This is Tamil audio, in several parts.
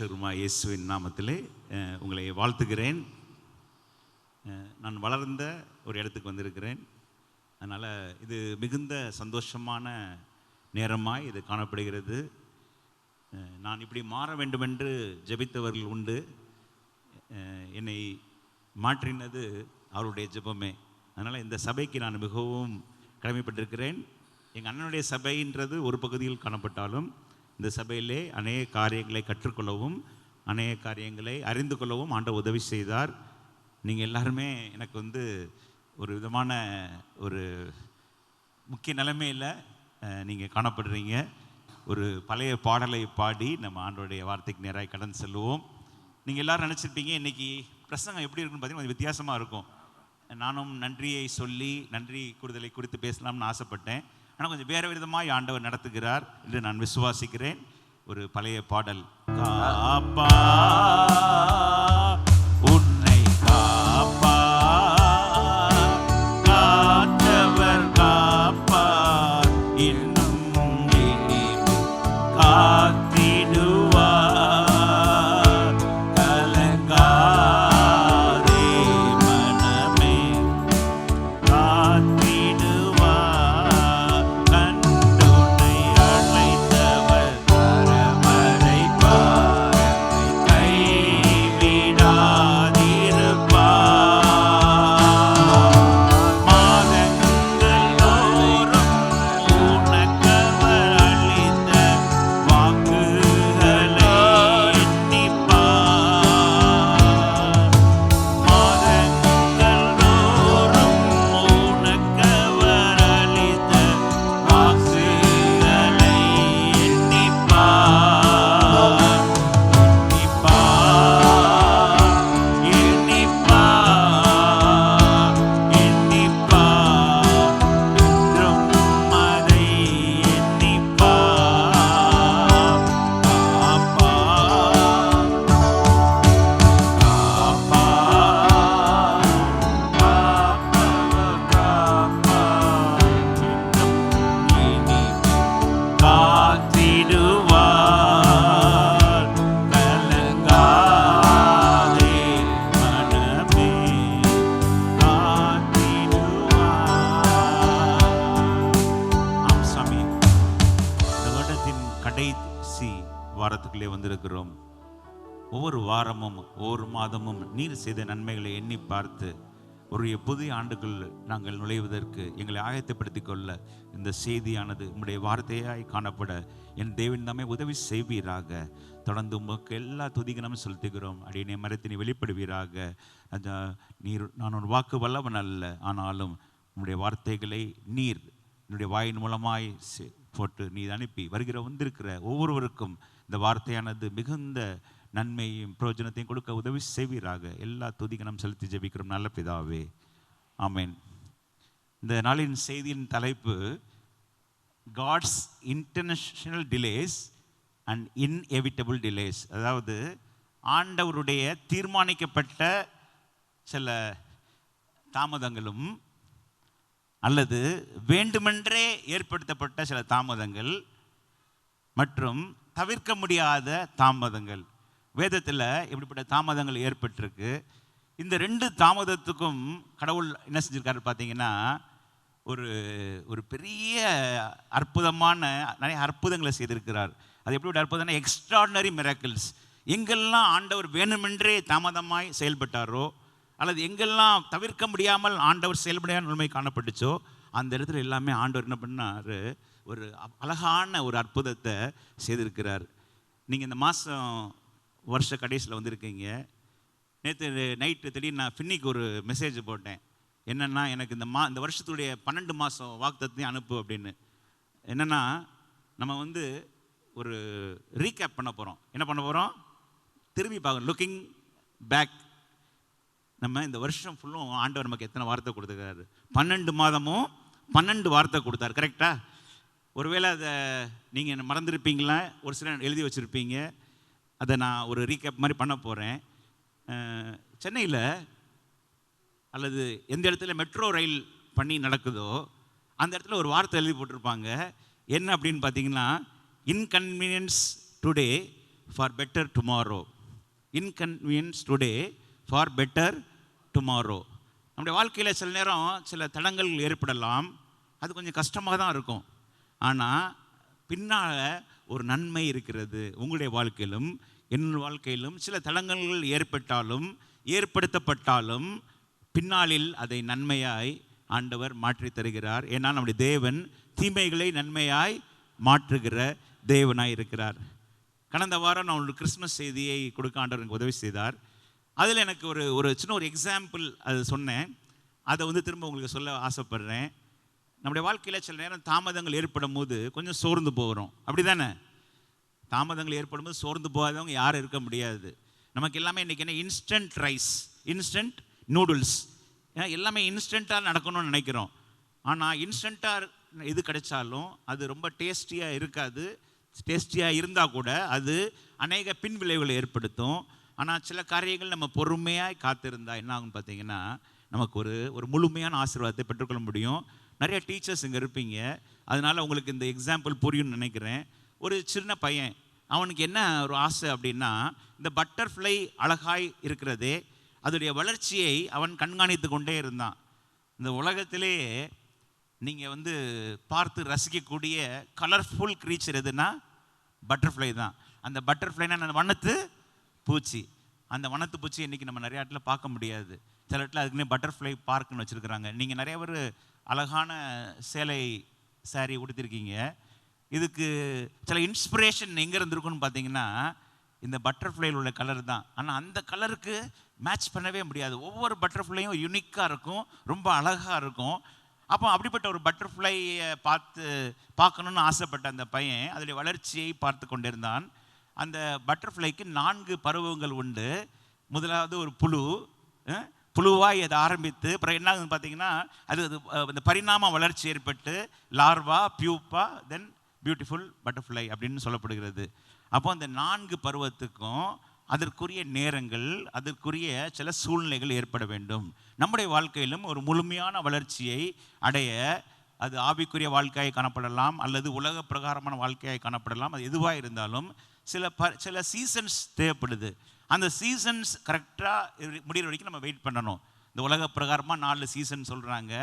இரட்சகருமாய் இயேசுவின் நாமத்திலே உங்களை வாழ்த்துகிறேன். நான் வளர்ந்த ஒரு இடத்துக்கு வந்திருக்கிறேன். அதனால் இது மிகுந்த சந்தோஷமான நேரமாய் இது காணப்படுகிறது. நான் இப்படி மாற வேண்டுமென்று ஜெபித்தவர்கள் உண்டு. என்னை மாற்றினது அவருடைய ஜெபமே. அதனால் இந்த சபைக்கு நான் மிகவும் கடமைப்பட்டிருக்கிறேன். எங்கள் அண்ணனுடைய சபைன்றது ஒரு பகுதியில் காணப்பட்டாலும் இந்த சபையிலே அநேக காரியங்களை கற்றுக்கொள்ளவும் அநேக காரியங்களை அறிந்து கொள்ளவும் ஆண்டவர் உதவி செய்தார். நீங்கள் எல்லாருமே எனக்கு ஒரு விதமான ஒரு முக்கிய நிலைமையில் நீங்கள் காணப்படுறீங்க. ஒரு பழைய பாடலை பாடி நம்ம ஆண்டவருடைய வார்த்தைக்கு நேராக கடந்து செல்லுவோம். நீங்கள் எல்லோரும் நினச்சிருப்பீங்க இன்றைக்கி பிரசங்கம் எப்படி இருக்குன்னு பார்த்தீங்கன்னா கொஞ்சம் வித்தியாசமாக இருக்கும். நானும் நன்றியை சொல்லி நன்றி கூடுதலை குறித்து பேசலாம்னு ஆசைப்பட்டேன். ஆனால் கொஞ்சம் வேறு விதமாக ஆண்டவர் நடத்துகிறார் என்று நான் விசுவாசிக்கிறேன். ஒரு பழைய பாடல். காப்பா உன்னை காப்பா காத்தவர் காப்பார் இன்னும் காத்திடுவார் கலங்காதே மனமே காத்திடுவார் கண்டுனை அழைத்தவர் அரவணைப்பார் கைவிடாதிருப்பார் மாதங்கள் தோறும் உனக்கவர் அளித்த வாக்குகளை எண்ணிப்பார் மாதங்கள் தோறும் உனக்கவர் அளித்த வாக்குகளை எண்ணிப்பார் என்றும் அதை எண்ணிப்பார். காப்பா காப்பா காத்திடுவார் கலங்காதே மனமே காத்திடுவார். ஆம் சாமி, இந்த வருடத்தின் கடைசி வாரத்துக்குள்ளே வந்திருக்கிறோம். ஒவ்வொரு வாரமும் ஒவ்வொரு மாதமும் நீர் செய்த நன்மைகளை எண்ணி பார்த்து ஒரு புதிய ஆண்டுக்குள் நாங்கள் நுழைவதற்கு எங்களை ஆயத்தப்படுத்திக் கொள்ள இந்த செய்தியானது உம்முடைய வார்த்தையாய் காணப்பட என் தேவன் தாமே உதவி செய்வீராக. தொடர்ந்து உமக்கு எல்லா துதிகனமும் செலுத்துகிறோம். அடியே மரத்தினை வெளிப்படுவீராக. நீர் நான் ஒரு வாக்கு வல்லவன் அல்ல, ஆனாலும் உம்முடைய வார்த்தைகளை நீர் என்னுடைய வாயின் மூலமாய் போட்டு நீர் அனுப்பி வந்திருக்கிற ஒவ்வொருவருக்கும் இந்த வார்த்தையானது மிகுந்த நன்மையும் பிரயோஜனத்தையும் கொடுக்க உதவி செய்வீராக. எல்லா துதிகனம் செலுத்தி ஜெபிக்கிறோம் நல்ல பிதாவே, ஆமென். இந்த நாளின் செய்தியின் தலைப்பு God's international delays and inevitable delays. அதாவது ஆண்டவருடைய தீர்மானிக்கப்பட்ட சில தாமதங்களும் அல்லது வேண்டுமென்றே ஏற்படுத்தப்பட்ட சில தாமதங்கள் மற்றும் தவிர்க்க முடியாத தாமதங்கள். வேதத்தில் இப்படிப்பட்ட தாமதங்கள் ஏற்பட்டிருக்கு. இந்த ரெண்டு தாமதத்துக்கும் கடவுள் என்ன செஞ்சிருக்காரு பார்த்தீங்கன்னா, ஒரு பெரிய அற்புதமான நிறைய அற்புதங்களை செய்திருக்கிறார். அது எப்படி அற்புதம்னா எக்ஸ்ட்ராடினரி மிராக்கிள்ஸ். எங்கெல்லாம் ஆண்டவர் வேணுமென்றே தாமதமாய் செயல்பட்டாரோ அல்லது எங்கெல்லாம் தவிர்க்க முடியாமல் ஆண்டவர் செயல்படையான நிலைமை காணப்பட்டுச்சோ அந்த இடத்துல எல்லாமே ஆண்டவர் என்ன பண்ணார், ஒரு அழகான ஒரு அற்புதத்தை செய்திருக்கிறார். நீங்கள் இந்த மாதம் வருஷ கடைசியில் வந்திருக்கீங்க. நேற்று நைட்டு திடீர்னு நான் ஃபின்னிக்கு ஒரு மெசேஜ் போட்டேன். என்னென்னா, எனக்கு இந்த வருஷத்துடைய 12 மாதம் வாக்குத்தத்தத்தையும் அனுப்பு அப்படின்னு. என்னென்னா, நம்ம ஒரு ரீகேப் பண்ண போகிறோம். என்ன பண்ண போகிறோம்? திரும்பி பார்க்கணும், லுக்கிங் பேக். நம்ம இந்த வருஷம் ஃபுல்லும் ஆண்டவர் நமக்கு எத்தனை வார்த்தை கொடுத்துருக்காரு? 12 மாதமும் 12 வார்த்தை கொடுத்தாரு. கரெக்டா? ஒருவேளை அதை நீங்கள் மறந்துருப்பீங்களா? ஒரு சில எழுதி வச்சுருப்பீங்க. அதை நான் ஒரு ரீகேப் மாதிரி பண்ண போகிறேன். சென்னையில் அல்லது எந்த இடத்துல மெட்ரோ ரயில் பண்ணி நடக்குதோ அந்த இடத்துல ஒரு வார்த்தை எழுதி போட்டிருப்பாங்க. என்ன அப்படின்னு பார்த்தீங்கன்னா, inconvenience today for better tomorrow. Inconvenience today for better tomorrow. நம்முடைய வாழ்க்கையில் சில நேரம் சில தடங்கள் ஏற்படலாம். அது கொஞ்சம் கஷ்டமாக தான் இருக்கும். ஆனால் பின்னால் ஒரு நன்மை இருக்கிறது. உங்களுடைய வாழ்க்கையிலும் என் வாழ்க்கையிலும் சில தடங்கல்கள் ஏற்பட்டாலும் ஏற்படுத்தப்பட்டாலும் பின்னாளில் அதை நன்மையாய் ஆண்டவர் மாற்றி தருகிறார். ஏன்னா நம்முடைய தேவன் தீமைகளை நன்மையாய் மாற்றுகிற தேவனாய் இருக்கிறார். கடந்த வாரம் நான் ஒரு கிறிஸ்மஸ் செய்தியை கொடுக்க ஆண்டவர் எனக்கு உதவி செய்தார். அதில் எனக்கு ஒரு சின்ன ஒரு எக்ஸாம்பிள் அது சொன்னேன். அதை திரும்ப உங்களுக்கு சொல்ல ஆசைப்படுறேன். நம்முடைய வாழ்க்கையில் சில நேரம் தாமதங்கள் ஏற்படும் போது கொஞ்சம் சோர்ந்து போகிறோம். அப்படி தானே? தாமதங்கள் ஏற்படும் போது சோர்ந்து போகாதவங்க யாரும் இருக்க முடியாது. நமக்கு எல்லாமே இன்றைக்கி என்ன, இன்ஸ்டன்ட் ரைஸ், இன்ஸ்டன்ட் நூடுல்ஸ், எல்லாமே இன்ஸ்டண்ட்டாக நடக்கணும்னு நினைக்கிறோம். ஆனால் இன்ஸ்டண்ட்டாக எது கிடைச்சாலும் அது ரொம்ப டேஸ்டியாக இருக்காது. டேஸ்டியாக இருந்தால் கூட அது அநேக பின் விளைவுகளை ஏற்படுத்தும். ஆனால் சில காரியங்கள் நம்ம பொறுமையாக காத்திருந்தால் என்ன ஆகும்னு பார்த்தீங்கன்னா நமக்கு ஒரு முழுமையான ஆசீர்வாதத்தை பெற்றுக்கொள்ள முடியும். நிறைய டீச்சர்ஸ் இங்கே இருப்பீங்க, அதனால் உங்களுக்கு இந்த எக்ஸாம்பிள் புரியும்னு நினைக்கிறேன். ஒரு சின்ன பையன், அவனுக்கு என்ன ஒரு ஆசை அப்படின்னா, இந்த பட்டர்ஃப்ளை அழகாய் இருக்கிறதே அதோடைய வளர்ச்சியை அவன் கண்காணித்து கொண்டே இருந்தான். இந்த உலகத்திலே நீங்கள் பார்த்து ரசிக்கக்கூடிய கலர்ஃபுல் க்ரீச்சர் எதுனா பட்டர்ஃப்ளை தான். அந்த பட்டர்ஃப்ளைனா அந்த வண்ணத்து பூச்சி. அந்த வண்ணத்து பூச்சி இன்றைக்கி நம்ம நிறைய இடத்துல பார்க்க முடியாது. சில இடத்துல அதுக்குன்னே பட்டர்ஃப்ளை பார்க்குன்னு வச்சுருக்குறாங்க. நீங்கள் நிறைய பேர் அழகான சேலை சாரி உடுத்திருக்கீங்க. இதுக்கு சில இன்ஸ்பிரேஷன் எங்கே இருந்திருக்குன்னு பார்த்தீங்கன்னா இந்த பட்டர்ஃப்ளையில் உள்ள கலர் தான். ஆனால் அந்த கலருக்கு மேட்ச் பண்ணவே முடியாது. ஒவ்வொரு பட்டர்ஃப்ளையும் யூனிக்காக இருக்கும், ரொம்ப அழகாக இருக்கும். அப்போ அப்படிப்பட்ட ஒரு பட்டர்ஃப்ளையை பார்க்கணுன்னு ஆசைப்பட்ட அந்த பையன் அதனுடைய வளர்ச்சியை பார்த்து கொண்டிருந்தான். அந்த பட்டர்ஃப்ளைக்கு 4 பருவங்கள் உண்டு. முதலாவது ஒரு புழுவாய் அதை ஆரம்பித்து அப்புறம் என்ன ஆகுதுன்னு பார்த்தீங்கன்னா அது இந்த பரிணாம வளர்ச்சி ஏற்பட்டு லார்வா, பியூப்பா, தென் பியூட்டிஃபுல் பட்டர்ஃப்ளை அப்படின்னு சொல்லப்படுகிறது. அப்போ அந்த 4 பருவத்துக்கும் அதற்குரிய நேரங்கள், அதற்குரிய சில சூழ்நிலைகள் ஏற்பட வேண்டும். நம்முடைய வாழ்க்கையிலும் ஒரு முழுமையான வளர்ச்சியை அடைய, அது ஆவிக்குரிய வாழ்க்கையாய் காணப்படலாம் அல்லது உலக பிரகாரமான வாழ்க்கையாய் காணப்படலாம். அது எதுவாக இருந்தாலும் சில சீசன்ஸ் தேவைப்படுது. அந்த சீசன்ஸ் கரெக்டாக முடிகிற வரைக்கும் நம்ம வெயிட் பண்ணணும். இந்த உலக பிரகாரமாக 4 சீசன் சொல்கிறாங்க.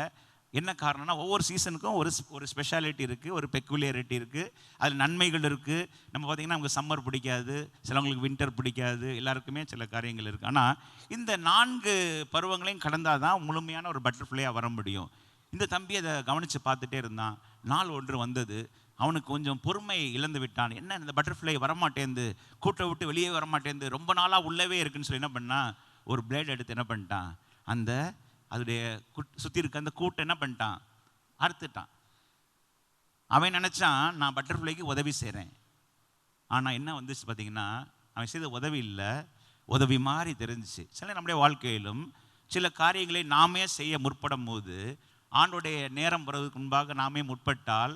என்ன காரணம்னா ஒவ்வொரு சீசனுக்கும் ஒரு ஸ்பெஷாலிட்டி இருக்குது, ஒரு பெக்குலியாரிட்டி இருக்குது, அதில் நன்மைகள் இருக்குது. நம்ம பார்த்திங்கன்னா நமக்கு சம்மர் பிடிக்காது, சிலவங்களுக்கு வின்டர் பிடிக்காது, எல்லாருக்குமே சில காரியங்கள் இருக்குது. ஆனால் இந்த 4 பருவங்களையும் கடந்தால் தான் முழுமையான ஒரு பட்டர்ஃப்ளையாக வர முடியும். இந்த தம்பி அதை கவனித்து பார்த்துட்டே இருந்தான். நாள் ஒன்று வந்தது, அவனுக்கு கொஞ்சம் பொறுமை இழந்து விட்டான். என்ன இந்த பட்டர்ஃப்ளை வரமாட்டேந்து, கூட்டை விட்டு வெளியே வரமாட்டேந்து, ரொம்ப நாளாக உள்ளவே இருக்குன்னு சொல்லி என்ன பண்ணான், ஒரு பிளேட் எடுத்து என்ன பண்ணிட்டான், அந்த அதோடைய சுற்றி இருக்க அந்த கூட்டை என்ன பண்ணிட்டான், அறுத்துட்டான். அவன் நினச்சான் நான் பட்டர்ஃப்ளைக்கு உதவி செய்கிறேன். ஆனால் என்ன வந்துச்சு பார்த்தீங்கன்னா அவன் செய்த உதவி இல்லை, உதவி மாதிரி தெரிஞ்சிச்சு. சில நம்முடைய வாழ்க்கையிலும் சில காரியங்களை நாமே செய்ய முற்படும் போது ஆண்டோடைய நேரம் வருவதற்கு முன்பாக நாமே முற்பட்டால்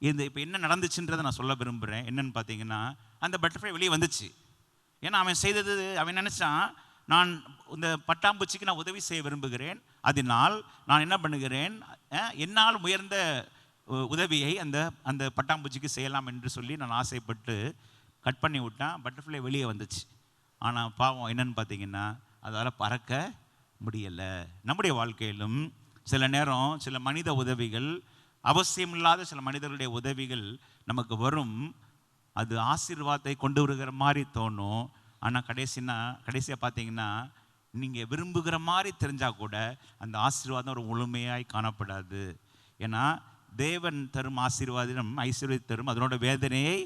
இப்போ என்ன நடந்துச்சுன்றதை நான் சொல்ல விரும்புகிறேன். என்னன்னு பார்த்தீங்கன்னா அந்த பட்டர்ஃப்ளை வெளியே வந்துச்சு. ஏன்னா அவன் செய்தது, அவன் நினச்சான் நான் இந்த பட்டாம்பூச்சிக்கு நான் உதவி செய்ய விரும்புகிறேன், அதனால் நான் என்ன பண்ணுகிறேன், என்னால் உயர்ந்த உதவியை அந்த பட்டாம்பூச்சிக்கு செய்யலாம் என்று சொல்லி நான் ஆசைப்பட்டு கட் பண்ணி விட்டான். பட்டர்ஃப்ளை வெளியே வந்துச்சு. ஆனால் பாவம் என்னன்னு பார்த்தீங்கன்னா அதால் பறக்க முடியலை. நம்முடைய வாழ்க்கையிலும் சில நேரம் சில மனித உதவிகள், அவசியமில்லாத சில மனிதர்களுடைய உதவிகள் நமக்கு வரும். அது ஆசீர்வாதத்தை கொண்டு வருகிற மாதிரி தோணும். ஆனால் கடைசியாக பார்த்தீங்கன்னா நீங்கள் விரும்புகிற மாதிரி தெரிஞ்சால் கூட அந்த ஆசீர்வாதம் ஒரு முழுமையாய் காணப்படாது. ஏன்னா தேவன் தரும் ஆசீர்வாதம் ஐஸ்வர்யத்தை தரும், அதனோட வேதனையை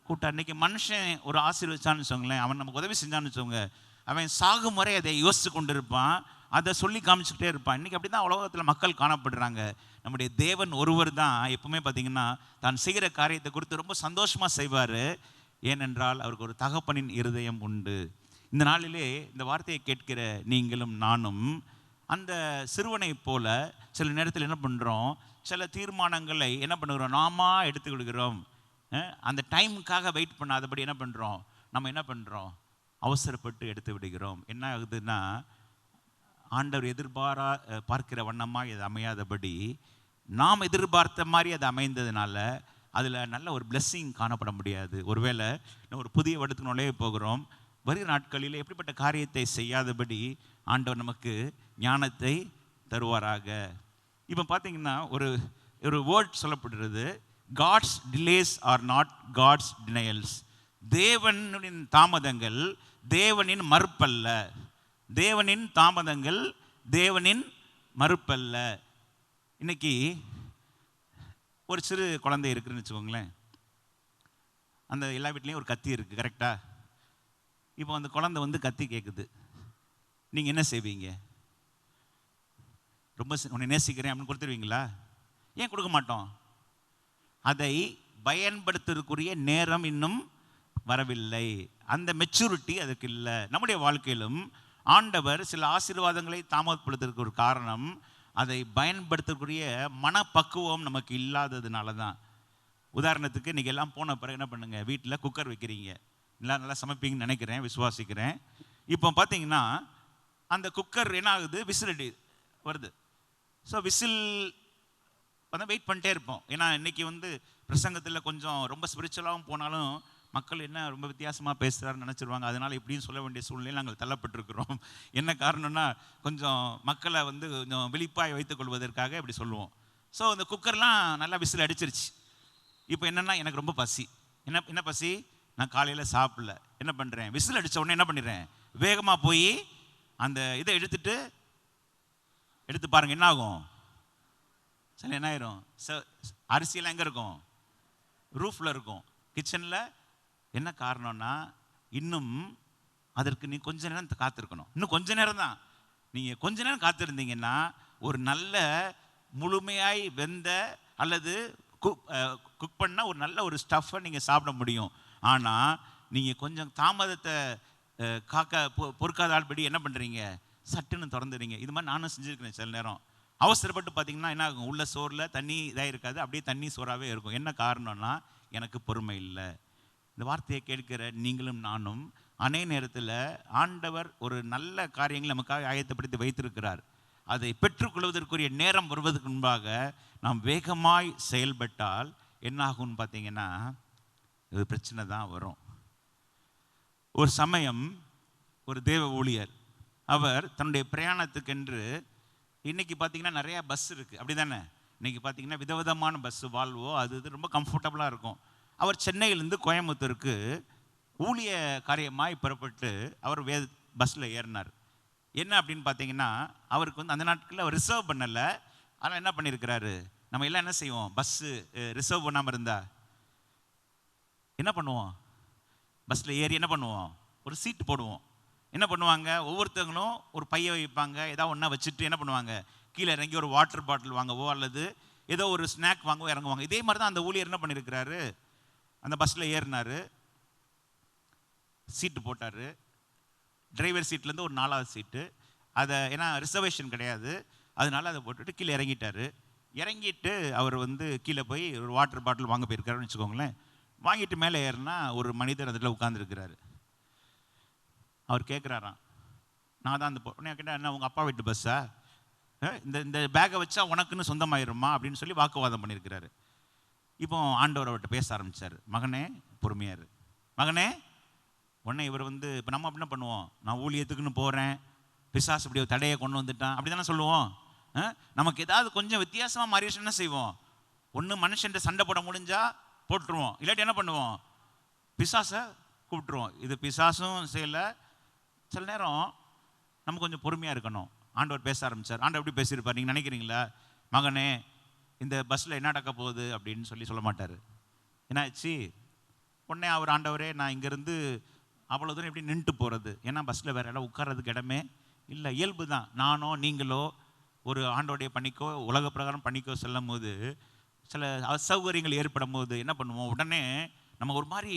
கூட்ட. அன்றைக்கி மனுஷன் ஒரு ஆசீர்வதிச்சான்னு வச்சுக்கோங்களேன், அவன் நமக்கு உதவி செஞ்சான்னு வச்சுக்கோங்க, அவன் சாகும் வரை அதை யோசித்து கொண்டு இருப்பான், அதை சொல்லி காமிச்சுக்கிட்டே இருப்பான். இன்றைக்கி அப்படி தான் உலகத்தில் மக்கள் காணப்படுறாங்க. நம்முடைய தேவன் ஒருவர் தான் எப்பவுமே பார்த்திங்கன்னா தான் செய்கிற காரியத்தை குறித்து ரொம்ப சந்தோஷமாக செய்வார். ஏனென்றால் அவருக்கு ஒரு தகப்பனின் இருதயம் உண்டு. இந்த நாளிலே இந்த வார்த்தையை கேட்கிற நீங்களும் நானும் அந்த சிறுவனை போல சில நேரத்தில் என்ன பண்ணுறோம், சில தீர்மானங்களை என்ன பண்ணுகிறோம், நாம எடுத்துக்கிடுகிறோம். அந்த டைமுக்காக வெயிட் பண்ணாதபடி என்ன பண்ணுறோம், நம்ம என்ன பண்ணுறோம், அவசரப்பட்டு எடுத்து விடுகிறோம். என்ன ஆகுதுன்னா ஆண்டவர் பார்க்கிற வண்ணமாக இது அமையாதபடி நாம் எதிர்பார்த்த மாதிரி அது அமைந்ததுனால அதில் நல்ல ஒரு blessing காணப்பட முடியாது. ஒருவேளை ஒரு புதிய வருடத்துக்கு நுழைய போகிறோம். வருகிற நாட்களில் எப்படிப்பட்ட காரியத்தை செய்யாதபடி ஆண்டவர் நமக்கு ஞானத்தை தருவாராக. இப்போ பார்த்தீங்கன்னா ஒரு ஒரு வேர்ட் சொல்லப்படுகிறது, God's delays are not God's denials. தேவனின் தாமதங்கள் தேவனின் மறுப்பல்ல. தேவனின் தாமதங்கள் தேவனின் மறுப்பல்ல. இன்னைக்கு ஒரு சிறு குழந்தை இருக்குன்னு வச்சுக்கோங்களேன். அந்த எல்லா வீட்லேயும் ஒரு கத்தி இருக்குது, கரெக்டா? இப்போ அந்த குழந்தை வந்து கத்தி கேட்குது, நீங்கள் என்ன செய்வீங்க? ரொம்ப உன்னை நேசிக்கிறேன் அப்படின்னு கொடுத்துருவீங்களா? ஏன் கொடுக்க மாட்டோம்? அதை பயன்படுத்துறதுக்குரிய நேரம் இன்னும் வரவில்லை. அந்த மெச்சூரிட்டி அதுக்கு இல்லை. நம்முடைய வாழ்க்கையிலும் ஆண்டவர் சில ஆசீர்வாதங்களை தாமதப்படுத்துறதுக்கு ஒரு காரணம், அதை பயன்படுத்தக்கூடிய மனப்பக்குவம் நமக்கு இல்லாததுனால தான். உதாரணத்துக்கு இன்றைக்கி எல்லாம் போன பிறகு என்ன பண்ணுங்க, வீட்டில் குக்கர் வைக்கிறீங்க, எல்லாம் நல்லா சமைப்பீங்கன்னு நினைக்கிறேன், விசுவாசிக்கிறேன். இப்போ பார்த்தீங்கன்னா அந்த குக்கர் என்ன ஆகுது, விசில் அடி வருது. ஸோ விசில் வந்து வெயிட் பண்ணிட்டே இருப்போம். ஏன்னா இன்றைக்கி வந்து பிரசங்கத்தில் கொஞ்சம் ரொம்ப ஸ்பிரிச்சுவலாகவும் போனாலும் மக்கள் என்ன ரொம்ப வித்தியாசமாக பேசுகிறாருன்னு நினச்சிருவாங்க. அதனால் இப்படியும் சொல்ல வேண்டிய சூழ்நிலையில் நாங்கள் தள்ளப்பட்டிருக்கிறோம். என்ன காரணம்னா கொஞ்சம் மக்களை வந்து கொஞ்சம் விழிப்பாய் வைத்துக் கொள்வதற்காக இப்படி சொல்லுவோம். ஸோ இந்த குக்கர்லாம் நல்லா விசில் அடிச்சிருச்சு. இப்போ என்னென்னா எனக்கு ரொம்ப பசி. என்ன பசி? நான் காலையில் சாப்பிடல. என்ன பண்ணுறேன், விசில் அடித்த உடனே என்ன பண்ணிடுறேன், வேகமாக போய் அந்த இதை எடுத்து பாருங்கள், என்ன ஆகும்? சரி, என்ன ஆயிரும்? அரிசியெல்லாம் எங்கே இருக்கும்? ரூஃபில் இருக்கும், கிச்சனில். என்ன காரணம்னா இன்னும் அதற்கு நீ கொஞ்ச நேரம் காத்திருக்கணும். இன்னும் கொஞ்ச நேரம் தான். நீங்கள் கொஞ்ச நேரம் காத்திருந்தீங்கன்னா ஒரு நல்ல முழுமையாய் வெந்த அல்லது குக் பண்ண ஒரு நல்ல ஒரு ஸ்டஃப்பை நீங்கள் சாப்பிட முடியும். ஆனால் நீங்கள் கொஞ்சம் தாமதத்தை பொறுக்காத ஆள்படி என்ன பண்ணுறீங்க, சட்டுன்னு திறந்துடுறீங்க. இது மாதிரி நானும் செஞ்சுருக்கிறேன். சில நேரம் அவசரப்பட்டு பார்த்தீங்கன்னா என்ன ஆகும், உள்ள சோறில் தண்ணி இதாக இருக்காது, அப்படியே தண்ணி சோறாகவே இருக்கும். என்ன காரணம்னா எனக்கு பொறுமை இல்லை. இந்த வார்த்தையை கேட்கிற நீங்களும் நானும் அநேக நேரத்தில் ஆண்டவர் ஒரு நல்ல காரியங்களை நமக்காக ஆயத்தப்படுத்தி வைத்திருக்கிறார். அதை பெற்றுக்கொள்வதற்குரிய நேரம் வருவதற்கு முன்பாக நாம் வேகமாய் செயல்பட்டால் என்ன ஆகும்னு பார்த்தீங்கன்னா இது பிரச்சனை தான் வரும். ஒரு சமயம் ஒரு தேவ ஊழியர் அவர் தன்னுடைய பிரயாணத்துக்கென்று, இன்றைக்கி பார்த்தீங்கன்னா நிறையா பஸ் இருக்குது, அப்படி தானே? இன்றைக்கி பார்த்தீங்கன்னா விதவிதமான பஸ்ஸு, வால்வோ, அது ரொம்ப கம்ஃபர்டபுளாக இருக்கும். அவர் சென்னையிலேருந்து கோயம்புத்தூருக்கு ஊழிய காரியமாய் புறப்பட்டு அவர் பஸ்ஸில் ஏறினார். என்ன அப்படின்னு பார்த்தீங்கன்னா அவருக்கு வந்து அந்த நாட்களில் அவர் ரிசர்வ் பண்ணலை. ஆனால் என்ன பண்ணியிருக்கிறாரு, நம்ம எல்லாம் என்ன செய்வோம், பஸ்ஸு ரிசர்வ் பண்ணாமல் இருந்தா என்ன பண்ணுவோம், பஸ்ஸில் ஏறி என்ன பண்ணுவோம், ஒரு சீட்டு போடுவோம். என்ன பண்ணுவாங்க, ஒவ்வொருத்தவங்களும் ஒரு பையை வைப்பாங்க, ஏதாவது ஒன்றா வச்சுட்டு என்ன பண்ணுவாங்க, கீழே இறங்கி ஒரு வாட்டர் பாட்டில் வாங்கவோ அல்லது ஏதோ ஒரு ஸ்நாக் வாங்கவோ இறங்குவாங்க. இதே மாதிரி தான் அந்த ஊழியர் என்ன பண்ணியிருக்கிறாரு, அந்த பஸ்ஸில் ஏறினார், சீட்டு போட்டார். டிரைவர் சீட்லேருந்து ஒரு 4வது சீட்டு, அதை ஏன்னா ரிசர்வேஷன் கிடையாது, அதனால அதை போட்டுட்டு கீழே இறங்கிட்டார். இறங்கிட்டு அவர் வந்து கீழே போய் ஒரு வாட்டர் பாட்டில் வாங்க போயிருக்காருன்னு வச்சுக்கோங்களேன். வாங்கிட்டு மேலே ஏறினா ஒரு மனிதர் அதில் உட்காந்துருக்கிறாரு. அவர் கேட்குறாராம், நான் தான் அந்த உடனே கேட்டால், என்ன உங்கள் அப்பா வீட்டு பஸ்ஸா, இந்த பேக்கை வச்சா உனக்குன்னு சொந்தமாயிருமா அப்படின்னு சொல்லி வாக்குவாதம் பண்ணியிருக்கிறாரு. இப்போ ஆண்டவர் அவர்கிட்ட பேச ஆரம்பித்தார், மகனே பொறுமையாரு, மகனே. உடனே இவர் வந்து இப்போ நம்ம என்ன பண்ணுவோம், நான் ஊழியத்துக்குன்னு போகிறேன், பிசாசு இப்படி தடையை கொண்டு வந்துட்டான் அப்படி தானே சொல்லுவோம். நமக்கு ஏதாவது கொஞ்சம் வித்தியாசமாக மாறிடுச்சு என்ன செய்வோம், ஒன்று மனுஷன்ட்ட சண்டை போட முடிஞ்சால் போட்டுருவோம், இல்லாட்டி என்ன பண்ணுவோம், பிசாசை கூப்பிட்டுருவோம். இது பிசாசும் செய்யலை. சில நேரம் நம்ம கொஞ்சம் பொறுமையாக இருக்கணும். ஆண்டவர் பேச ஆரம்பித்தார். ஆண்டவர் எப்படி பேசியிருப்பார் நீங்கள் நினைக்கிறீங்களா? மகனே இந்த பஸ்ஸில் என்ன நடக்க போகுது அப்படின்னு சொல்ல மாட்டார். என்னாச்சு, உடனே அவர், ஆண்டவரே நான் இங்கேருந்து அவ்வளோ தூரம் எப்படி நின்றுட்டு போகிறது, ஏன்னா பஸ்ஸில் வேறு இடம் உட்கார்றதுக்கு இடமே இல்லை. இயல்பு தான், நானோ நீங்களோ ஒரு ஆண்டோடைய பணிக்கோ உலக பிரகாரம் பணிக்கோ செல்லும் போது சில அசௌகரியங்கள் ஏற்படும் போது என்ன பண்ணுவோம், உடனே நம்ம ஒரு மாதிரி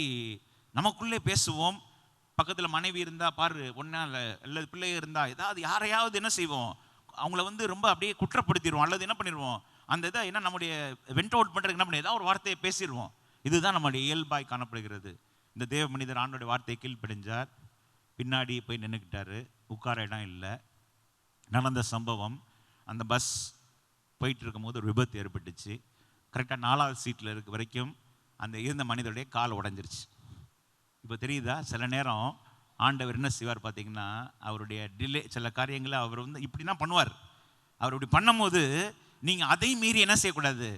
நமக்குள்ளே பேசுவோம். பக்கத்தில் மனைவி இருந்தால் பாரு ஒன்றா இல்லை, அல்லது பிள்ளை இருந்தால் ஏதாவது யாரையாவது என்ன செய்வோம், அவங்கள வந்து ரொம்ப அப்படியே குற்றப்படுத்திடுவோம், அல்லது என்ன பண்ணிடுவோம், அந்த இதை என்ன நம்முடைய வெண்ட் அவுட் பண்ணுறதுக்கு என்ன பண்ணி ஏதாவது ஒரு வார்த்தையை பேசிடுவோம். இதுதான் நம்முடைய இயல்பாய் காணப்படுகிறது. இந்த தேவ மனிதர் ஆண்டோடைய வார்த்தையை கீழ்ப்படிஞ்சார், பின்னாடி போய் நின்றுக்கிட்டாரு, உட்கார இடம் இல்லை. நடந்த சம்பவம், அந்த பஸ் போயிட்டு இருக்கும் போது ஒரு விபத்து ஏற்பட்டுச்சு. கரெக்டாக 4வது சீட்டில் இருக்க வரைக்கும் அந்த இருந்த மனிதருடைய கால் உடைஞ்சிருச்சு. இப்போ தெரியுதா? சில நேரம் ஆண்டவர் என்ன செய்வார் பார்த்தீங்கன்னா, அவருடைய டிலே சில காரியங்களை அவர் வந்து இப்படின்னா பண்ணுவார். அவர் இப்படி பண்ணும்போது நீங்கள் அதை மீறி என்ன செய்யக்கூடாது,